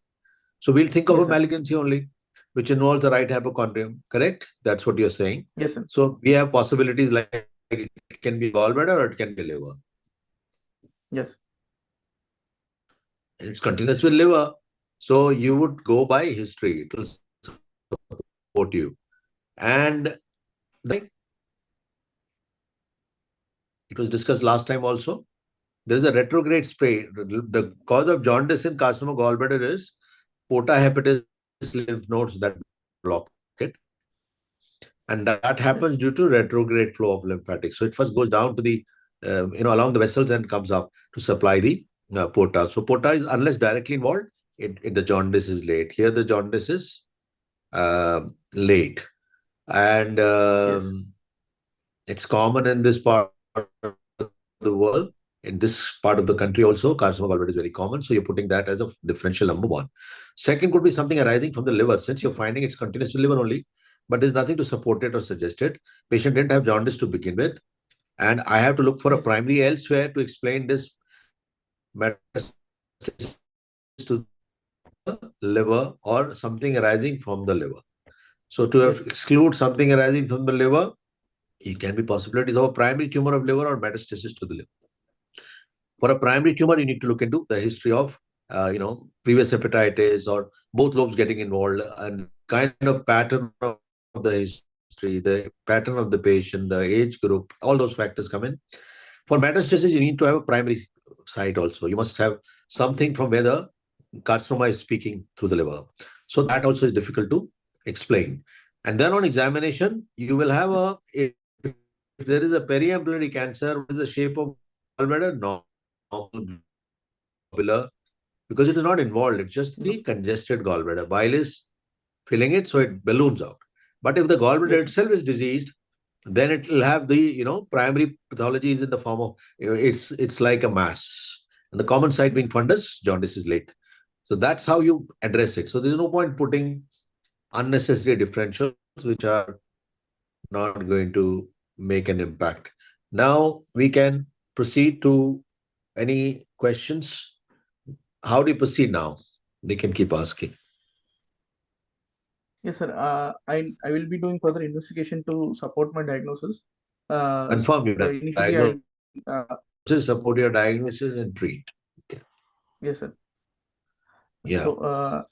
So we'll think of Yes, a sir. malignancy only, which involves the right hypochondrium. Correct? That's what you're saying. Yes, sir. So we have possibilities like it can be gallbladder or it can be liver. Yes. And it's continuous with liver. So you would go by history. It will support you. And it was discussed last time also. There is a retrograde spray. The cause of jaundice in carcinoma gallbladder is porta hepatis lymph nodes that block it. And that happens due to retrograde flow of lymphatics. So it first goes down to the, along the vessels and comes up to supply the porta. So porta is, unless directly involved, the jaundice is late. Here the jaundice is late. And Yes. it's common in this part of the world. In this part of the country also, carcinoma gallbladder is very common. So you're putting that as a differential number one. Second could be something arising from the liver. Since you're finding it's continuous with liver only, but there's nothing to support it or suggest it. Patient didn't have jaundice to begin with. And I have to look for a Yes. primary elsewhere to explain this metastasis to the liver or something arising from the liver. So to Yes. exclude something arising from the liver, it can be possibilities of a primary tumor of liver or metastasis to the liver. For a primary tumor, you need to look into the history of, previous hepatitis or both lobes getting involved and kind of pattern of the history, the pattern of the patient, the age group, all those factors come in. For metastasis, you need to have a primary site also. You must have something from where the carcinoma is speaking through the liver. So that also is difficult to explain. And then on examination, you will have if there is a periampullary cancer, what is the shape of gallbladder? Normal globular, because it is not involved. It's just the congested gallbladder. Bile is filling it, so it balloons out. But if the gallbladder Yes. itself is diseased, then it will have the primary pathology is in the form of it's like a mass, and the common site being fundus, jaundice is late. So that's how you address it. So there's no point putting unnecessary differentials which are not going to make an impact. Now we can proceed to any questions. How do you proceed now? We can keep asking. Yes, sir. I will be doing further investigation to support my diagnosis. Confirm your Initially, diagnosis, support your diagnosis, and treat. Okay. yes, sir. Yeah. So,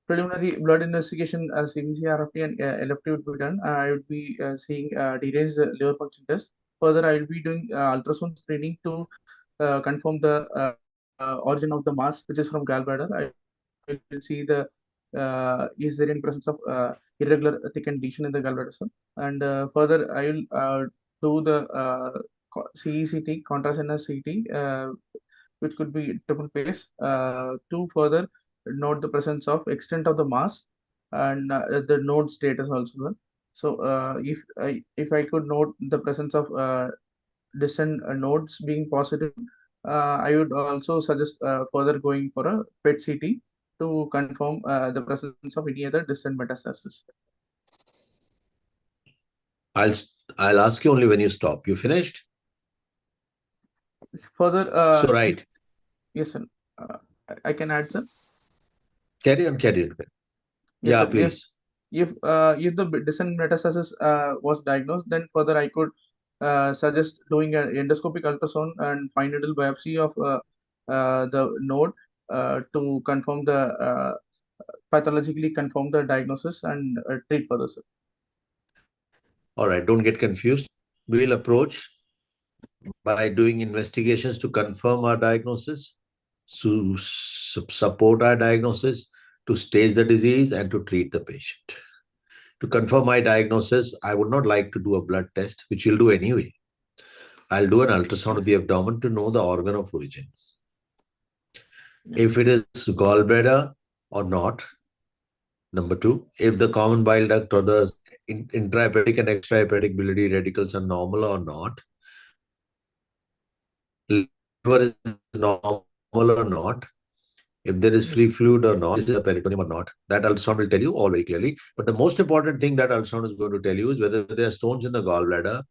preliminary blood investigation, CBC, RFT, and LFT would be done. I would be seeing deranged liver function test. Further, I will be doing ultrasound screening to confirm the origin of the mass, which is from gallbladder. I will see the is there any presence of irregular thickened lesion in the gallbladder, sir. And further, I will do the CECT, contrast CT, which could be triple phase, to further note the presence of extent of the mass and the node status also. So if I could note the presence of distant nodes being positive, I would also suggest further going for a PET CT to confirm the presence of any other distant metastasis. I'll I'll ask you only when you stop. You finished? Further, So right. yes, sir. I can add, sir. Carry on. Yes, Yeah, sir. please. If the distant metastasis was diagnosed, then further I could suggest doing an endoscopic ultrasound and fine needle biopsy of the node to confirm the pathologically confirm the diagnosis and treat further, sir. All right. Don't get confused. We'll approach by doing investigations to confirm our diagnosis, to support our diagnosis, to stage the disease, and to treat the patient. To confirm my diagnosis, I would not like to do a blood test, which you'll do anyway. I'll do an ultrasound of the abdomen to know the organ of origin. If it is gallbladder or not. Number two, if the common bile duct or the intrahepatic and extrahepatic biliary radicals are normal or not. Liver is normal normal or not, if there is free fluid or not, this is a peritoneum or not. That ultrasound will tell you all very clearly. But the most important thing that ultrasound is going to tell you is whether there are stones in the gallbladder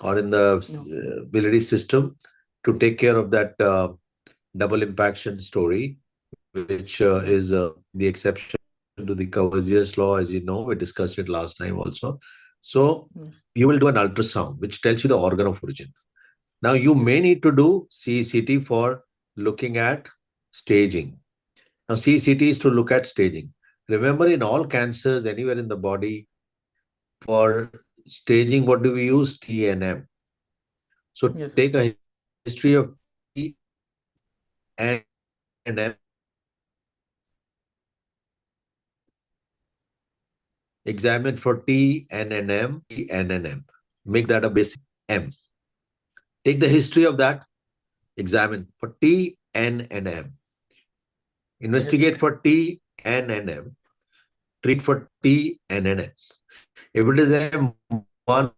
or in the biliary system to take care of that double impaction story, which is the exception to the Cavazier's law, as you know. We discussed it last time also. So you will do an ultrasound, which tells you the organ of origin. Now, you may need to do CECT for looking at staging. Now, CECT is to look at staging. Remember, in all cancers anywhere in the body, for staging, what do we use? TNM. So take a history of TNM. Examine for TNNM, TNNM. Make that a basic M. Take the history of that. Examine for TNNM. Investigate for TNNM. Treat for TNNM. If it is M1 on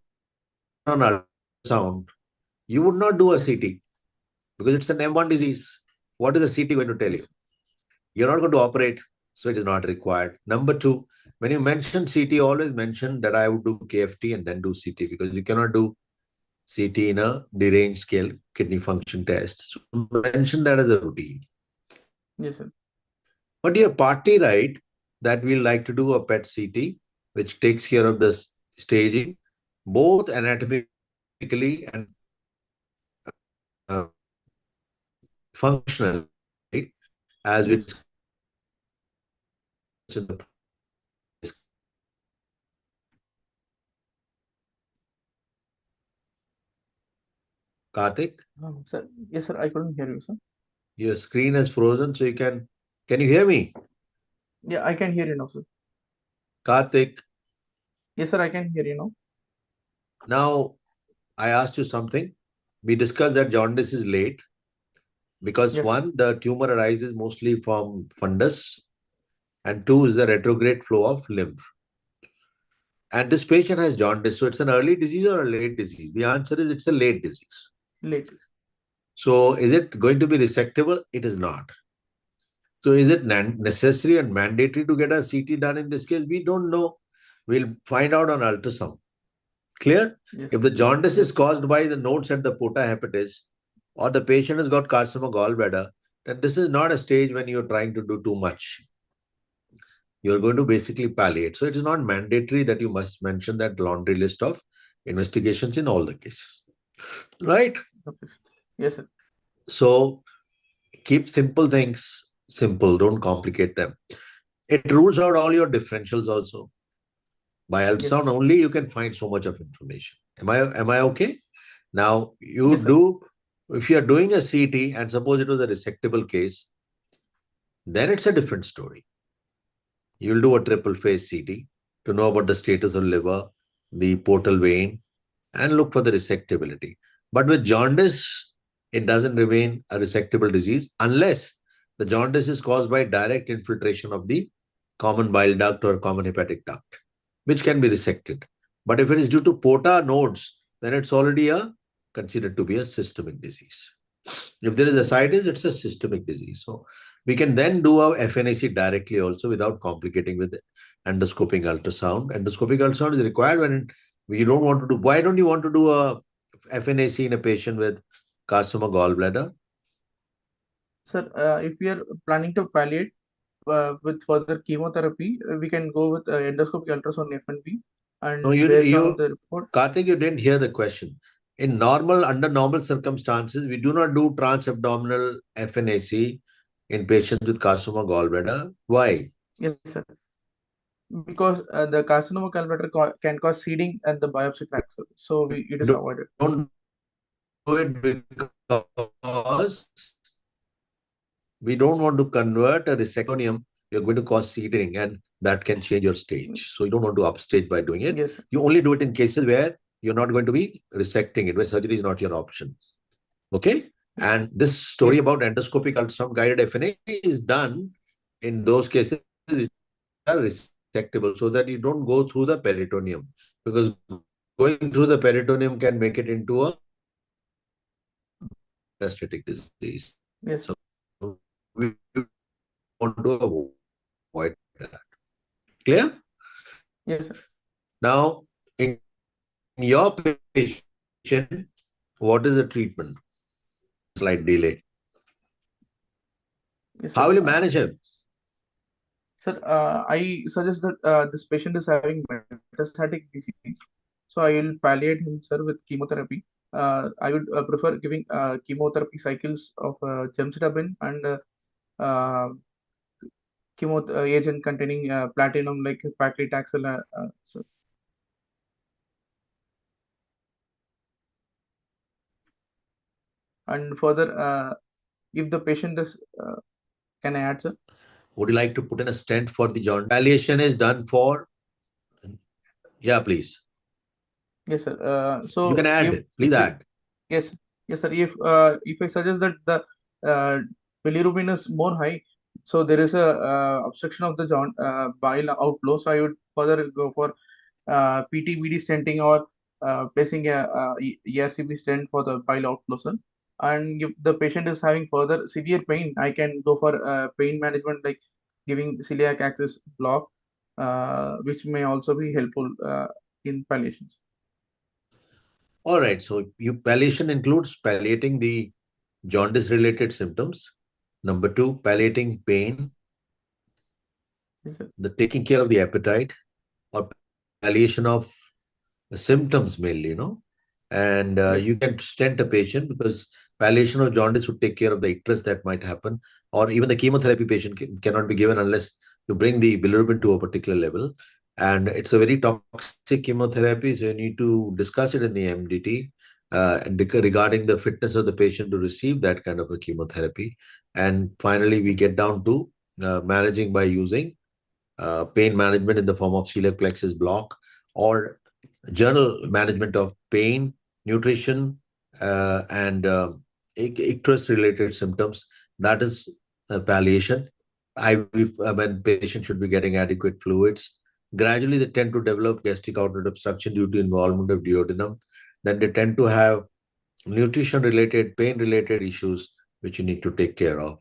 ultrasound, you would not do a CT because it's an M1 disease. What is the CT going to tell you? You're not going to operate, so it is not required. Number two, when you mention CT, always mention that I would do KFT and then do CT, because you cannot do CT in a deranged scale kidney function test. So mention that as a routine. Yes, sir. But you're partly right that we like to do a PET CT, which takes care of the staging, both anatomically and functionally, as we discussed in the Karthik, Sir, yes, sir. I couldn't hear you, sir. your screen has frozen, so can you hear me? Yeah, I can hear you now, sir. Karthik, Yes, sir. I can hear you now. now I asked you something. We discussed that jaundice is late because Yes, one, the tumor arises mostly from fundus, and two is the retrograde flow of lymph. And this patient has jaundice, so it's an early disease or a late disease? The answer is it's a late disease. late. So is it going to be resectable? It is not. So is it necessary and mandatory to get a CT done in this case? We don't know. We'll find out on ultrasound. Clear? Yes, If the jaundice is yes, caused by the nodes at the porta hepatis, or the patient has got carcinoma gallbladder, then this is not a stage when you're trying to do too much. You're going to basically palliate. So it is not mandatory that you must mention that laundry list of investigations in all the cases. Right? okay. Yes, sir. So keep simple things simple, don't complicate them. It rules out all your differentials also. By Yes, ultrasound only, you can find so much of information. Am I okay? Now, you yes, sir. do, if you are doing a CT and suppose it was a resectable case, then it's a different story. You'll do a triple phase CT to know about the status of liver, the portal vein, and look for the resectability. But with jaundice, it doesn't remain a resectable disease unless the jaundice is caused by direct infiltration of the common bile duct or common hepatic duct, which can be resected. But if it is due to porta nodes, then it's already considered to be a systemic disease. If there is ascites, it's a systemic disease. So we can then do a FNAC directly also without complicating with endoscopic ultrasound. Endoscopic ultrasound is required when we don't want to do. Why don't you want to do a FNAC in a patient with carcinoma gallbladder? Sir, if we are planning to palliate with further chemotherapy, we can go with endoscopic ultrasound FNB, No, and based on the report. Karthik, you didn't hear the question. Under normal circumstances, we do not do transabdominal FNAC in patients with carcinoma gallbladder. Why? Yes, sir. Because the carcinoma gallbladder can cause seeding and the biopsy fracture, so it is avoided. Don't do it because we don't want to convert a resectonium. You're going to cause seeding, and that can change your stage. So you don't want to upstage by doing it. Yes, sir. You only do it in cases where you're not going to be resecting it, where surgery is not your option. Okay? And this story Yes, about endoscopic ultrasound guided FNA is done in those cases which are resectable so that you don't go through the peritoneum. Because going through the peritoneum can make it into a metastatic disease. yes. So we want to avoid that. Clear? Yes, sir. Now, in your patient, what is the treatment? Slight delay. Yes, How sir. will you manage him? Sir, I suggest that this patient is having metastatic disease, so I will palliate him, sir, with chemotherapy. I would prefer giving chemotherapy cycles of gemcitabine and chemo agent containing platinum like paclitaxel. So, and further, if the patient is, can I add, sir? Would you like to put in a stent for the jaundice? Palliation is done for, yeah, please. Yes, sir. You can So add, please if we, add. yes, yes, sir. If I suggest that the uh, bilirubin is more high, so there is a obstruction of the bile outflow. So I would further go for PTBD stenting or placing a, ERCP stent for the bile outflow, sir. And if the patient is having further severe pain, I can go for pain management like giving celiac axis block, which may also be helpful in palliations. All right. So you palliation includes palliating the jaundice related symptoms. Number two, palliating pain, Yes, sir. the taking care of the appetite, or palliation of symptoms mainly. And you Yes, can stent a patient because palliation of jaundice would take care of the icterus that might happen, or even the chemotherapy patient cannot be given unless you bring the bilirubin to a particular level. And it's a very toxic chemotherapy, so you need to discuss it in the MDT regarding the fitness of the patient to receive that kind of a chemotherapy. And finally, we get down to managing by using pain management in the form of celiac plexus block or general management of pain, nutrition, and icterus related symptoms. That is palliation. When patients should be getting adequate fluids. Gradually, they tend to develop gastric outlet obstruction due to involvement of duodenum. Then they tend to have nutrition related, pain related issues, which you need to take care of.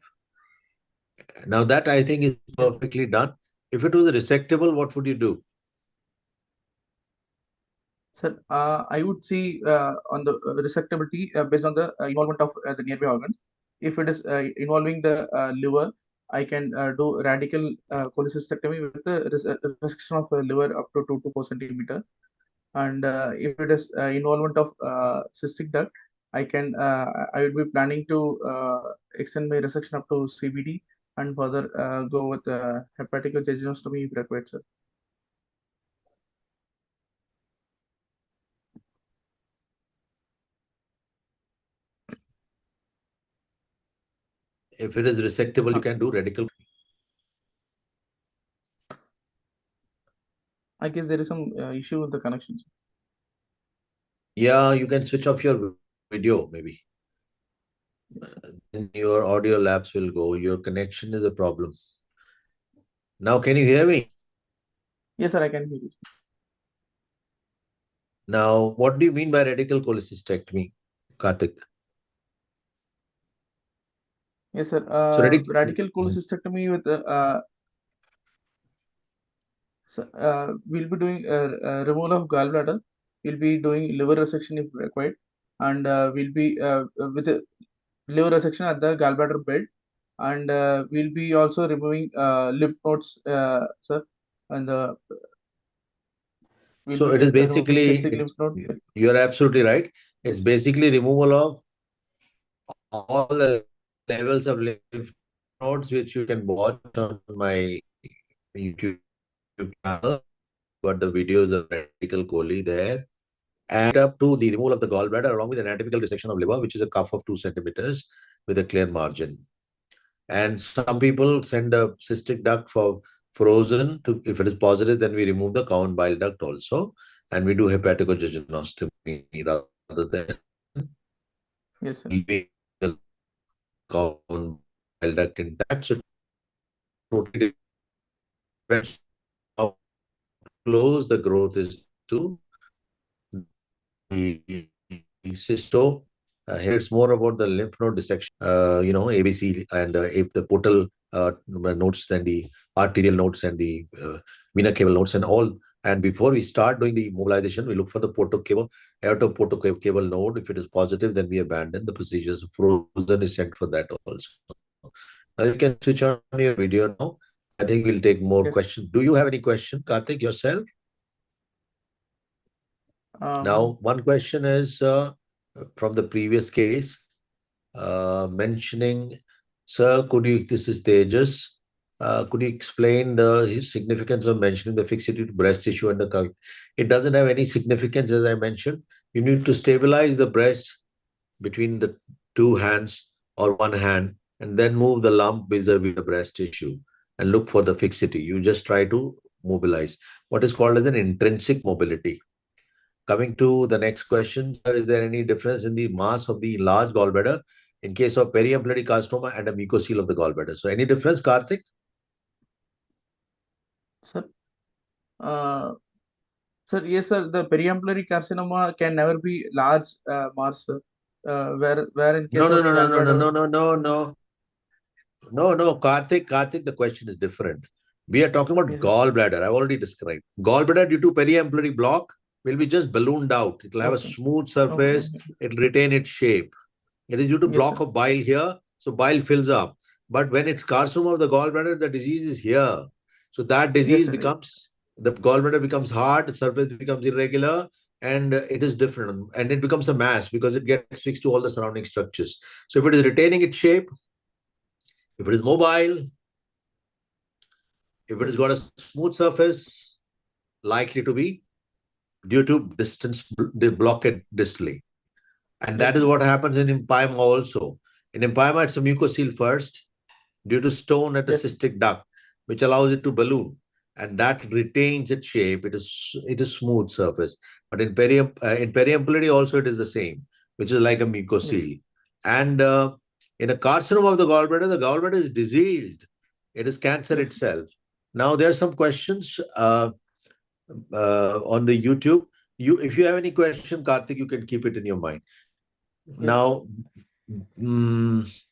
Now, that I think is yes, perfectly done. If it was resectable, what would you do? sir. I would see on the resectability based on the involvement of the nearby organs. If it is involving the liver, I can do radical cholecystectomy with the resection of liver up to 2 to 4 centimeter. And if it is involvement of cystic duct, I would be planning to extend my resection up to CBD and further go with hepatic jejunostomy if required, sir. If it is resectable, you Uh, can do radical. I guess there is some issue with the connections. Yeah, you can switch off your video, maybe. Then your audio labs will go. Your connection is a problem. Now, can you hear me? Yes, sir, I can hear you. Now, what do you mean by radical cholecystectomy, Karthik? Yes, sir. So, Radical cholecystectomy with we'll be doing removal of gallbladder. We'll be doing liver resection if required, and we'll be with a liver resection at the gallbladder bed, and we'll be also removing lymph nodes, sir, and we'll so be it is removing basically, cystic lymph node. you're absolutely right. It's basically removal of all the levels of lymph nodes, which you can watch on my YouTube channel. Got the videos of radical chole there. And up to the removal of the gallbladder along with an anatomical resection of liver, which is a cuff of 2 centimeters with a clear margin. And some people send a cystic duct for frozen. To, if it is positive, then we remove the common bile duct also, and we do hepatojejunostomy rather than Yes, sir. leaving the common bile duct intact. So totally depends how close the growth is to the cysto Here it's more about the lymph node dissection, ABC and the portal nodes, then the arterial nodes and the vena cava nodes and all. And before we start doing the mobilization, we look for the portocaval, aortoportocaval node. If it is positive, then we abandon the procedures. Frozen is sent for that also. Now you can switch on your video now. I think we'll take more Yes. questions. Do you have any question, Karthik, yourself? Now, one question is from the previous case, mentioning, sir, this is Tejas, could you explain the significance of mentioning the fixity to breast tissue and the curve? It doesn't have any significance, as I mentioned. You need to stabilize the breast between the two hands or one hand, and then move the lump vis-a-vis the breast tissue and look for the fixity. You just try to mobilize what is called as an intrinsic mobility. Coming to the next question, sir, is there any difference in the mass of the large gallbladder in case of periampullary carcinoma and a mucocele of the gallbladder? So, any difference, Karthik? Sir, uh, sir, yes, sir. The periampullary carcinoma can never be large mass, sir. Where in No, case no, of no, no, no, no, gallbladder, no, no, no, no. No, Karthik, the question is different. We are talking about yes, sir. gallbladder. I've already described. Gallbladder due to periampullary block will be just ballooned out. It will have a Okay, smooth okay, surface. okay. It will retain its shape. It is due to Yes, block sir. of bile here. So bile fills up. But when it's carcinoma of the gallbladder, the disease is here. So that Yes, disease sir. becomes, the gallbladder becomes hard, the surface becomes irregular, and it is different. And it becomes a mass because it gets fixed to all the surrounding structures. So if it is retaining its shape, if it is mobile, if it has Yes, got a smooth surface, likely to be due to distance blockade distally. And that yes, is sir. what happens in empyema also. In empyema, it's a mucocele first due to stone at the Yes, sir. cystic duct, which allows it to balloon. And that retains its shape. It is smooth surface. But in periampullary also it is the same, which is like a Yes, mucocele. And in a carcinoma of the gallbladder is diseased. It is cancer yes, itself. Now there are some questions on the YouTube. If you have any question, Karthik, you can keep it in your mind. yes, Now,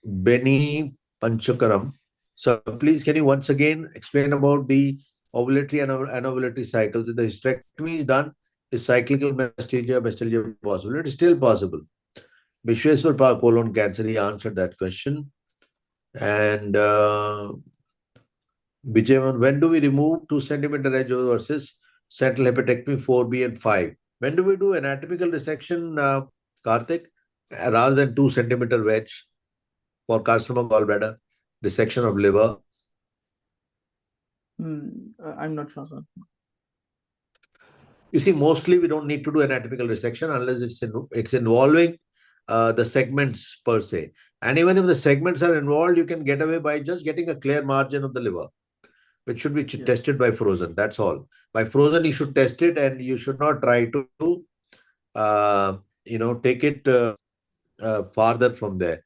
Benny Panchakaram. So please, can you once again explain about the ovulatory and anovulatory cycles? If the hysterectomy is done, is cyclical mestellia possible? It is still possible. Vishweswar colon cancer, he answered that question. And Vijay, when do we remove 2 centimeter edge versus central hepatectomy 4B and 5? When do we do anatomical resection, Karthik, rather than 2 centimeter wedge for carcinoma gallbladder, dissection of liver? I'm not sure, sir. You see, mostly we don't need to do anatomical resection unless it's involving the segments per se. And even if the segments are involved, you can get away by just getting a clear margin of the liver, which should be Yes, tested by frozen. That's all. By frozen, you should test it, and you should not try to, take it farther from there.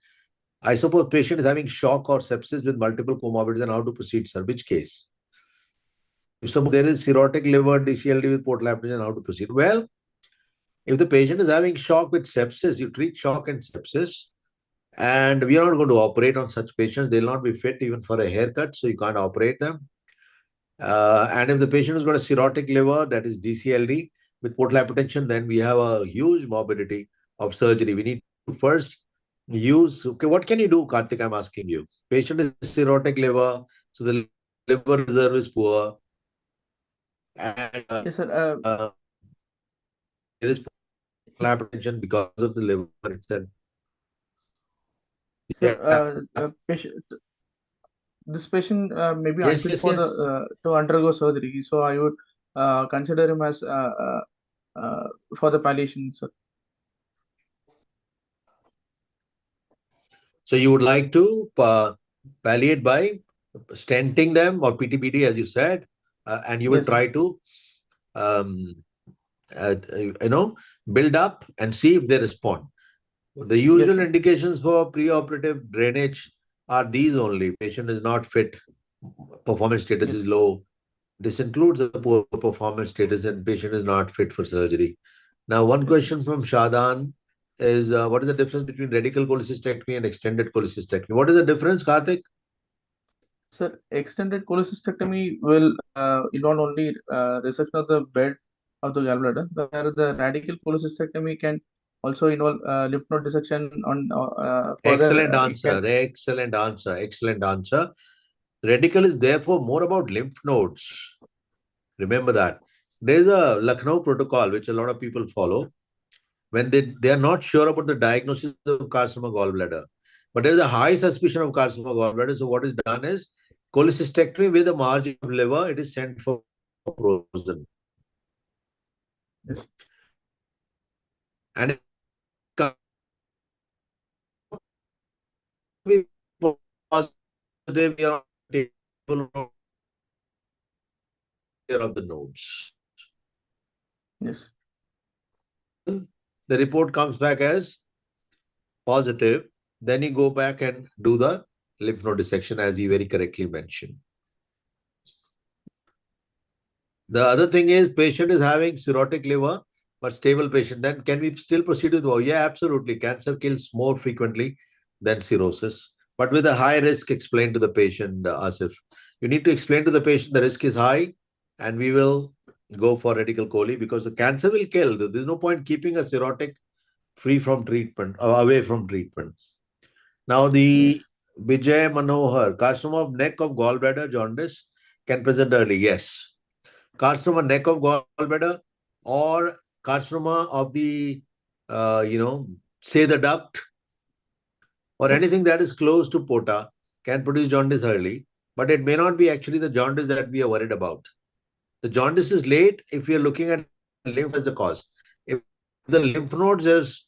I suppose patient is having shock or sepsis with multiple comorbidities, and how to proceed, sir? Which case? If suppose there is cirrhotic liver, DCLD with portal hypertension, how to proceed? Well, if the patient is having shock with sepsis, you treat shock and sepsis. And we are not going to operate on such patients. They'll not be fit even for a haircut, so you can't operate them. And if the patient has got a cirrhotic liver, that is DCLD, with portal hypertension, then we have a huge morbidity of surgery. We need to first use, okay, what can you do, Karthik? I'm asking you. Patient is cirrhotic liver, so the liver reserve is poor, and yes, sir. there is portal hypertension because of the liver itself. Sir, Yeah. this patient may be Yes, unfit yes, for the yes. to undergo surgery, so I would consider him as uh, for the palliation, sir. So you would like to palliate by stenting them or PTBD, as you said, and you will Yes, sir. try to, um, build up and see if they respond. The Yes, usual sir. indications for preoperative drainage are these only. Patient is not fit, performance status Yes, is low. This includes the poor performance status, and patient is not fit for surgery. Now, one yes, sir. question from Shadan. is what is the difference between radical cholecystectomy and extended cholecystectomy? What is the difference, Karthik? Sir, extended cholecystectomy will involve only resection of the bed of the gallbladder, where the radical cholecystectomy can also involve lymph node dissection on further. Excellent It can. answer. Excellent answer. Excellent answer. Radical is therefore more about lymph nodes. Remember that. There is a Lucknow protocol which a lot of people follow when they are not sure about the diagnosis of carcinoma gallbladder. But there is a high suspicion of carcinoma gallbladder. So what is done is cholecystectomy with a margin of liver. It is sent for frozen. Yes. And if we positive, we are on the table of the nodes. Yes. The report comes back as positive, then you go back and do the lymph node dissection, as you very correctly mentioned. The other thing is patient is having cirrhotic liver, but stable patient. Then can we still proceed with wow? Yeah, absolutely. Cancer kills more frequently than cirrhosis, but with a high risk. Explain to the patient, Asif. You need to explain to the patient the risk is high, and we will go for radical chole because the cancer will kill. There's no point keeping a cirrhotic free from treatment or away from treatment. Now, Yes. the Vijay Manohar, carcinoma of neck of gallbladder jaundice can present early. Yes. Carcinoma neck of gallbladder or carcinoma of the, say the duct or Yes. anything that is close to pota can produce jaundice early, but it may not be actually the jaundice that we are worried about. The jaundice is late if we are looking at lymph as the cause. If the lymph nodes is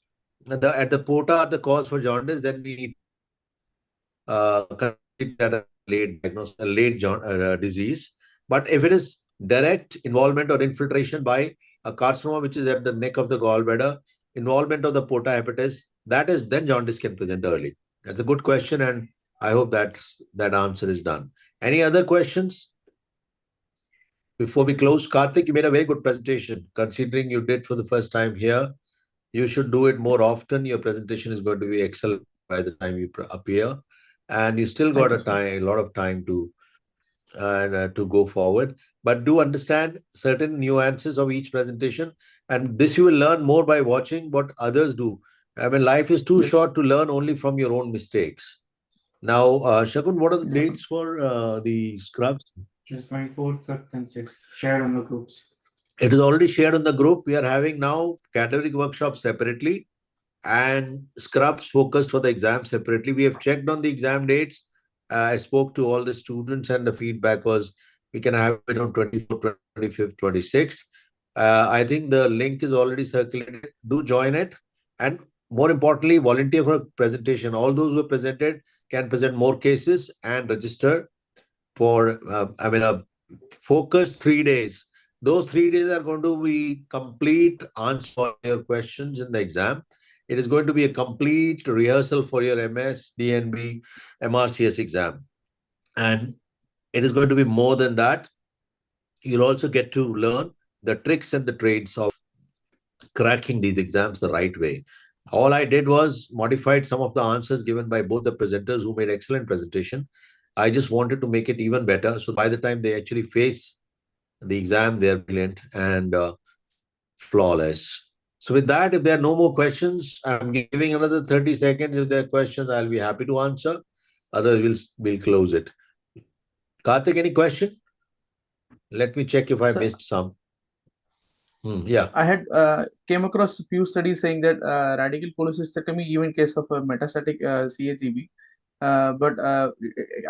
at the pota are the cause for jaundice, then we need to consider it as a late diagnosis, a late disease. But if it is direct involvement or infiltration by a carcinoma which is at the neck of the gallbladder, involvement of the porta hepatis, that is then jaundice can present early. That's a good question, and I hope that answer is done. Any other questions before we close? Karthik, you made a very good presentation. Considering you did for the first time here, you should do it more often. Your presentation is going to be excellent by the time you appear, and you still got Thank you, sir. a lot of time to go forward. But do understand certain nuances of each presentation, and this you will learn more by watching what others do. I mean, life is too Yes. short to learn only from your own mistakes. Now, Shagun, what are the Definitely. dates for the scrubs? Just 24th, 5th, and 6th. Shared on the groups. It is already shared on the group. We are having now cadaveric workshops separately and scrubs focused for the exam separately. We have checked on the exam dates. I spoke to all the students, and the feedback was we can have it on 24th, 25th, 26th. I think the link is already circulated. Do join it. And more importantly, volunteer for a presentation. All those who have presented can present more cases and register for, a focused 3 days. Those 3 days are going to be complete answer for your questions in the exam. It is going to be a complete rehearsal for your MS, DNB, MRCS exam. And it is going to be more than that. You'll also get to learn the tricks and the trades of cracking these exams the right way. All I did was modified some of the answers given by both the presenters who made excellent presentation. I just wanted to make it even better. So by the time they actually face the exam, they're brilliant and flawless. So with that, if there are no more questions, I'm giving another 30 seconds. If there are questions, I'll be happy to answer. Otherwise, we'll close it. Karthik, any question? Let me check if I Sir, missed some. Yeah. I had came across a few studies saying that radical cholecystectomy, even in case of a metastatic CAGB, but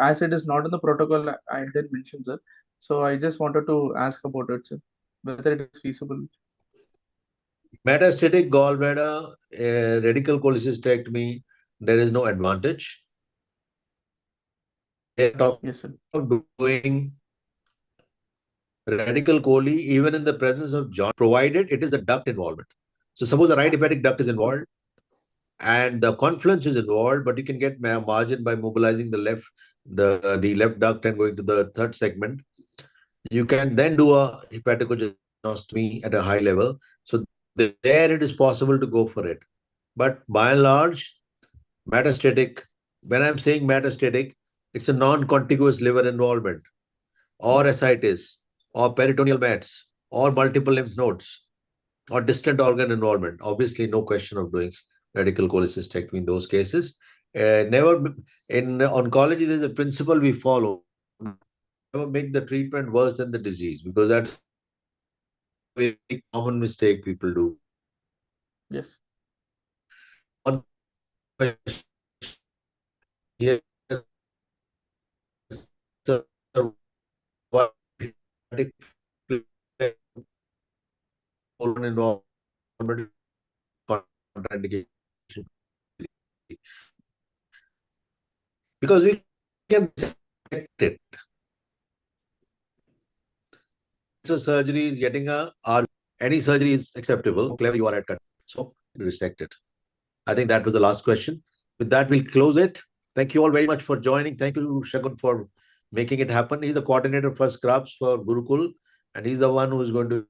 as it is not in the protocol, I didn't mention, sir. So I just wanted to ask about it, sir, whether it is feasible. Metastatic gallbladder, radical cholecystectomy, there is no advantage. They are talking Yes, sir. of doing radical chole even in the presence of joint, provided it is a duct involvement. So suppose the right hepatic duct is involved and the confluence is involved, but you can get margin by mobilizing the left duct and going to the third segment. You can then do a hepatocytostomy at a high level. So there it is possible to go for it. But by and large, metastatic, when I'm saying metastatic, it's a non-contiguous liver involvement, or ascites, or peritoneal mets, or multiple lymph nodes, or distant organ involvement. Obviously, no question of doing radical cholecystectomy in those cases. Never in oncology, there's a principle we follow: never make the treatment worse than the disease, because that's a very common mistake people do. Yes. One question here, sir, why colon involvement contraindication? Because we can detect it. So surgery is getting a R. Any surgery is acceptable. How clever you are at cut. So resect it. I think that was the last question. With that, we'll close it. Thank you all very much for joining. Thank you, Shagun, for making it happen. He's the coordinator for Scrubs for Gurukul, and he's the one who is going to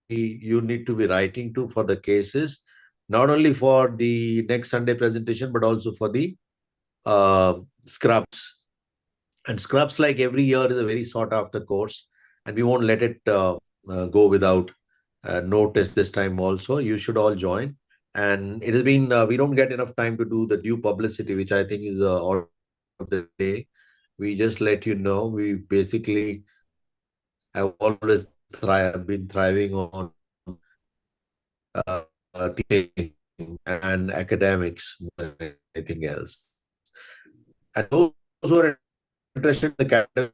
be, you need to be writing to for the cases, not only for the next Sunday presentation, but also for the Scrubs. And Scrubs, like every year, is a very sought after course, and we won't let it go without notice this time also. You should all join. And it has been, we don't get enough time to do the due publicity, which I think is the order of the day. We just let you know. We basically have always been thriving on teaching and academics more than anything else. And those who are interested in the academic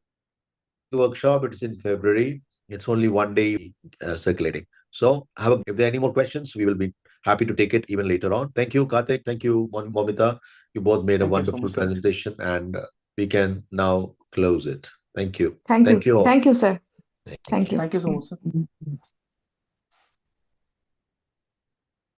workshop, it's in February. It's only one day circulating. So if there are any more questions, we will be happy to take it even later on. Thank you, Karthik. Thank you, Momita. You both made a Thank you so wonderful much, sir. presentation, and we can now close it. Thank you. Thank you. Thank you all. Thank you, sir. Thank Thank you. you. Thank you so much, sir.